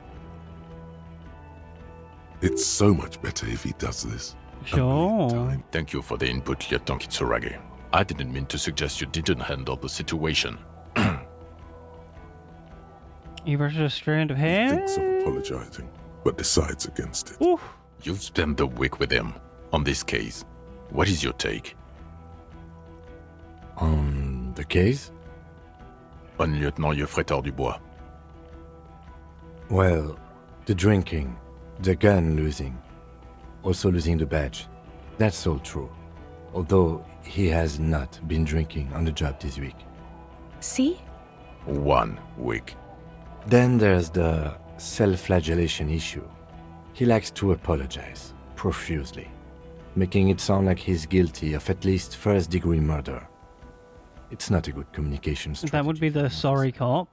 It's so much better if he does this. Sure. Thank you for the input, Lieutenant Kitsuragi. I didn't mean to suggest you didn't handle the situation. He brushes a strand of hair? He thinks of apologizing, but decides against it. Oof. You've spent the week with him on this case. What is your take? On the case? On Lieutenant Geoffrey Dubois. Well, the drinking, the gun losing, also losing the badge. That's all true. Although he has not been drinking on the job this week. See? 1 week. Then there's the self-flagellation issue. He likes to apologize, profusely, making it sound like he's guilty of at least first-degree murder. It's not a good communication strategy. That would be the sorry cop.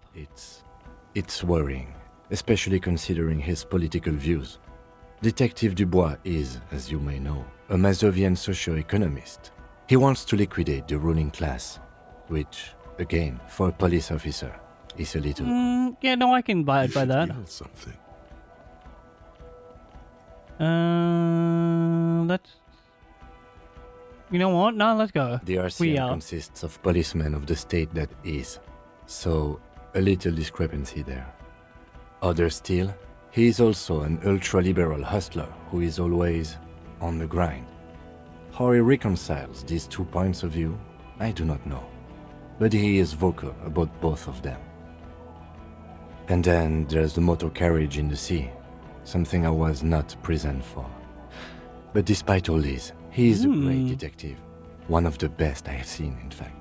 It's worrying, especially considering his political views. Detective Dubois is, as you may know, a Mazovian socio-economist. He wants to liquidate the ruling class, which, again, for a police officer, is a little... Yeah, no, I can buy it by that. Something. Let's... You know what? No, let's go. The RCM consists of policemen of the state that is, so a little discrepancy there. Other still, he is also an ultra-liberal hustler who is always on the grind. How he reconciles these 2 points of view, I do not know, but he is vocal about both of them. And then there's the motor carriage in the sea, something I was not present for. But despite all this, he is a great detective, one of the best I have seen, in fact.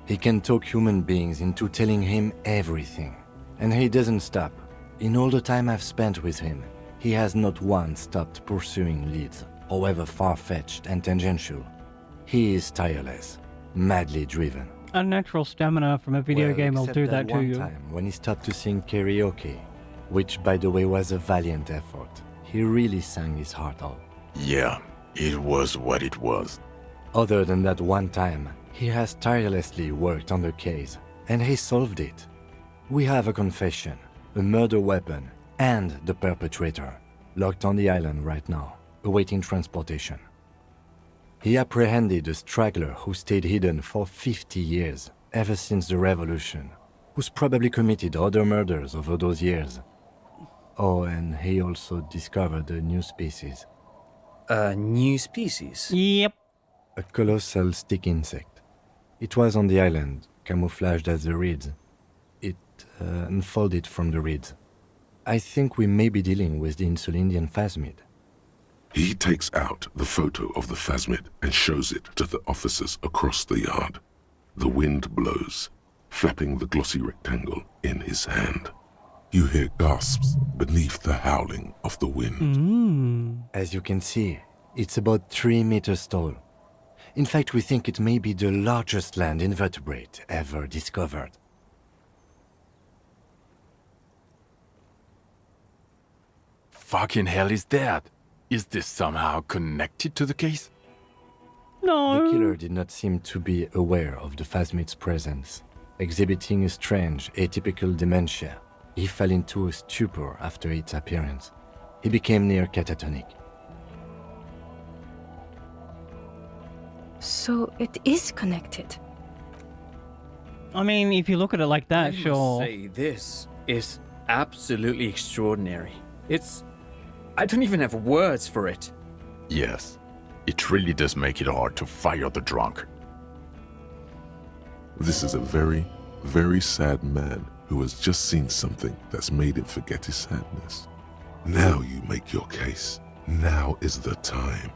He can talk human beings into telling him everything, and he doesn't stop. In all the time I've spent with him, he has not once stopped pursuing leads, however far-fetched and tangential. He is tireless, madly driven. Unnatural stamina from a video game will do that to you. Time when he stopped to sing karaoke, which by the way was a valiant effort. He really sang his heart out. Yeah, it was what it was. Other than that one time, he has tirelessly worked on the case, and he solved it. We have a confession, a murder weapon, and the perpetrator, locked on the island right now. awaiting transportation. He apprehended a straggler who stayed hidden for 50 years, ever since the revolution, who's probably committed other murders over those years. Oh, and he also discovered a new species. A new species? Yep. A colossal stick insect. It was on the island, camouflaged as the reeds. It unfolded from the reeds. I think we may be dealing with the Insulindian phasmid. He takes out the photo of the phasmid and shows it to the officers across the yard. The wind blows, flapping the glossy rectangle in his hand. You hear gasps beneath the howling of the wind. As you can see, it's about 3 meters tall. In fact, we think it may be the largest land invertebrate ever discovered. Fucking hell is that? Is this somehow connected to the case? No. The killer did not seem to be aware of the phasmid's presence. Exhibiting a strange, atypical dementia, he fell into a stupor after its appearance. He became near catatonic. So it is connected. I mean, if you look at it like that, I sure. must say, this is absolutely extraordinary. I don't even have words for it. Yes, it really does make it hard to fire the drunk. This is a very, very sad man who has just seen something that's made him forget his sadness. Now you make your case. Now is the time.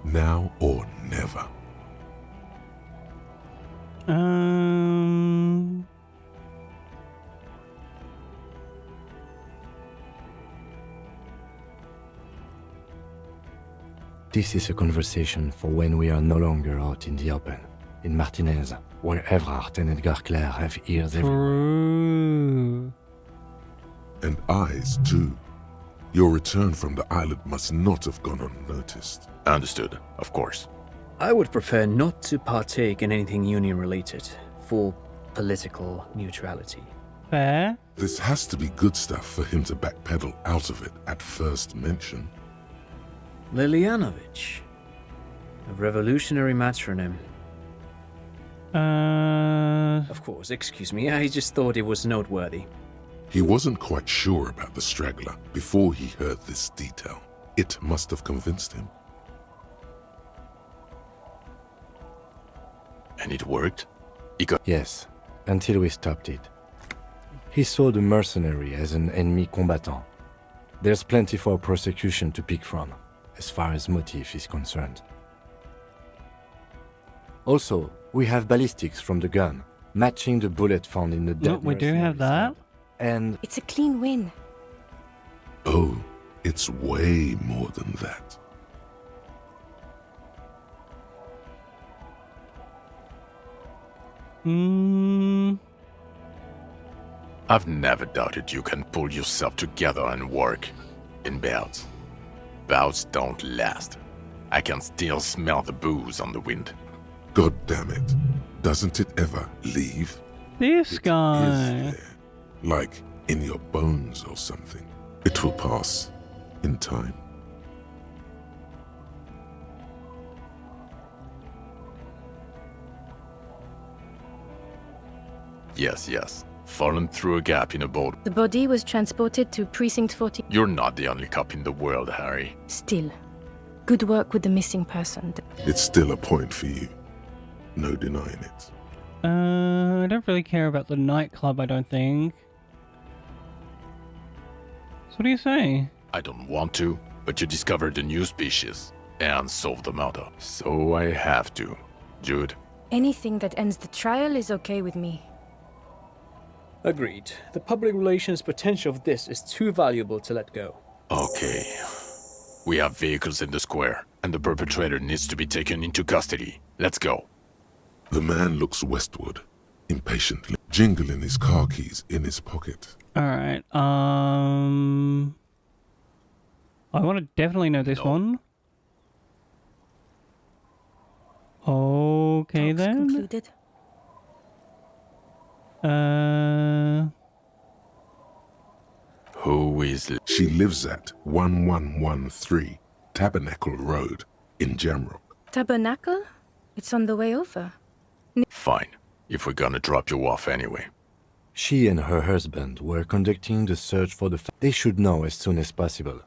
Now or never. This is a conversation for when we are no longer out in the open. In Martinez, where Evrard and Edgar Clare have ears everywhere. And eyes, too. Your return from the island must not have gone unnoticed. Understood, of course. I would prefer not to partake in anything union-related, for political neutrality. Fair. This has to be good stuff for him to backpedal out of it at first mention. Lilianovich, a revolutionary matronym. Of course, excuse me, I just thought it was noteworthy. He wasn't quite sure about the straggler before he heard this detail. It must have convinced him. And it worked? Yes, until we stopped it. He saw the mercenary as an ennemi combattant. There's plenty for prosecution to pick from, as far as motive is concerned. Also, we have ballistics from the gun, matching the bullet found in the dead Look, we do have that. And it's a clean win. Oh, it's way more than that. I've never doubted you can pull yourself together and work in bouts. Bouts don't last. I can still smell the booze on the wind. God damn it. Doesn't it ever leave? This guy. Is there, like in your bones or something. It will pass in time. Yes. Fallen through a gap in a boat. The body was transported to Precinct 40. You're not the only cop in the world, Harry. Still, good work with the missing person. It's still a point for you. No denying it. I don't really care about the nightclub, I don't think. So what do you say? I don't want to, but you discovered a new species and solved the murder. So I have to. Jude? Anything that ends the trial is okay with me. Agreed. The public relations potential of this is too valuable to let go. Okay. We have vehicles in the square, and the perpetrator needs to be taken into custody. Let's go. The man looks westward, impatiently, jingling his car keys in his pocket. Alright, I want to definitely know this one. Okay Talks then. concluded. Who is... She lives at 1113 Tabernacle Road in Jamrock. Tabernacle? It's on the way over. Fine, if we're gonna drop you off anyway. She and her husband were conducting the search for the... They should know as soon as possible.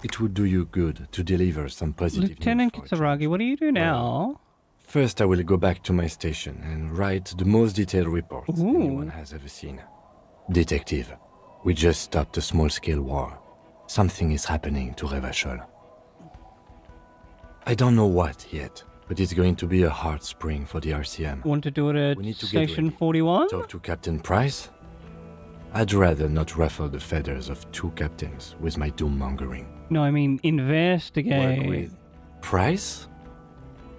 It would do you good to deliver some positive Lieutenant news. Kitsuragi, what do you do now? First, I will go back to my station and write the most detailed reports anyone has ever seen. Detective, we just stopped a small-scale war. Something is happening to Revachol. I don't know what yet, but it's going to be a hard spring for the RCM. Want to do it at Station 41? Talk to Captain Price? I'd rather not ruffle the feathers of two captains with my doom-mongering. No, I mean investigate. Work with Price?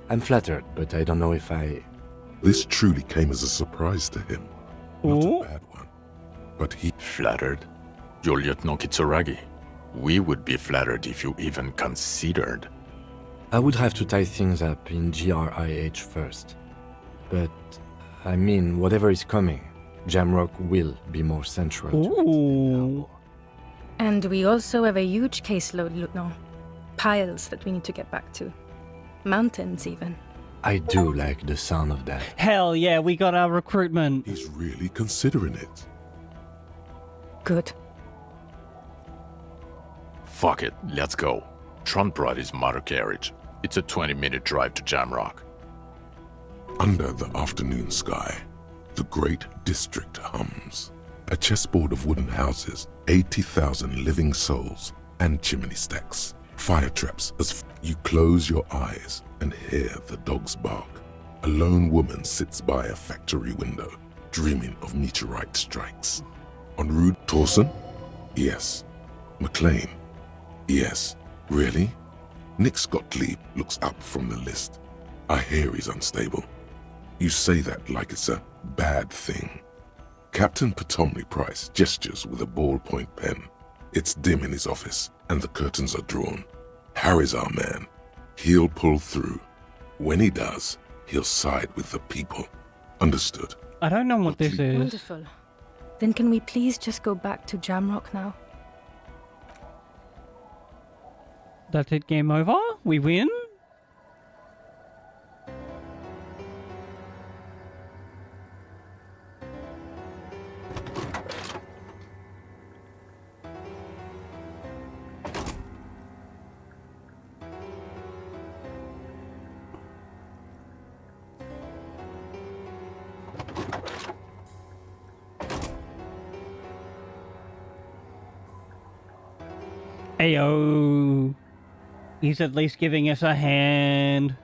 I'm flattered, but I don't know if I... This truly came as a surprise to him. Not a bad one. But he... Flattered? You're Lieutenant Kitsuragi. We would be flattered if you even considered. I would have to tie things up in GRIH first. But, I mean, whatever is coming, Jamrock will be more central to it. And we also have a huge caseload, Lieutenant. Piles that we need to get back to. Mountains, even. I do like the sound of that. Hell yeah, we got our recruitment. He's really considering it. Good. Fuck it, let's go. Tron brought his motor carriage. It's a 20-minute drive to Jamrock. Under the afternoon sky, the great district hums. A chessboard of wooden houses, 80,000 living souls, and chimney stacks. Fire traps as you close your eyes and hear the dogs bark. A lone woman sits by a factory window, dreaming of meteorite strikes. En route, Torsen? Yes. McLean? Yes. Really? Nick Gottlieb looks up from the list. I hear he's unstable. You say that like it's a bad thing. Captain Potomny Price gestures with a ballpoint pen. It's dim in his office, and the curtains are drawn. Harry's our man. He'll pull through. When he does, he'll side with the people. Understood? I don't know what this is. Wonderful. Then can we please just go back to Jamrock now? That's it, game over? We win? Ayo. He's at least giving us a hand.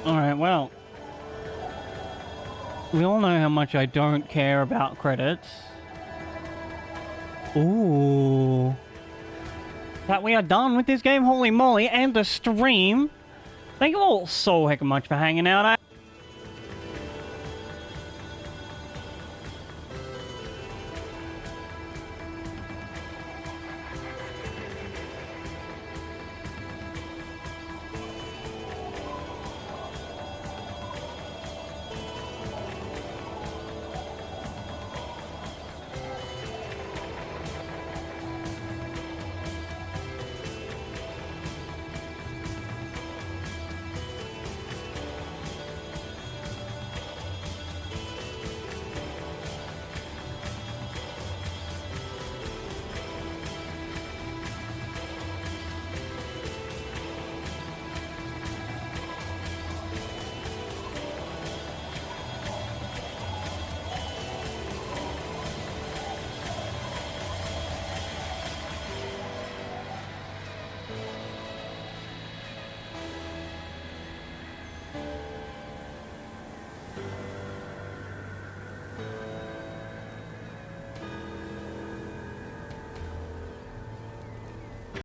Alright, well. We all know how much I don't care about credits. Ooh. That we are done with this game, holy moly, and the stream. Thank you all so heck much for hanging out.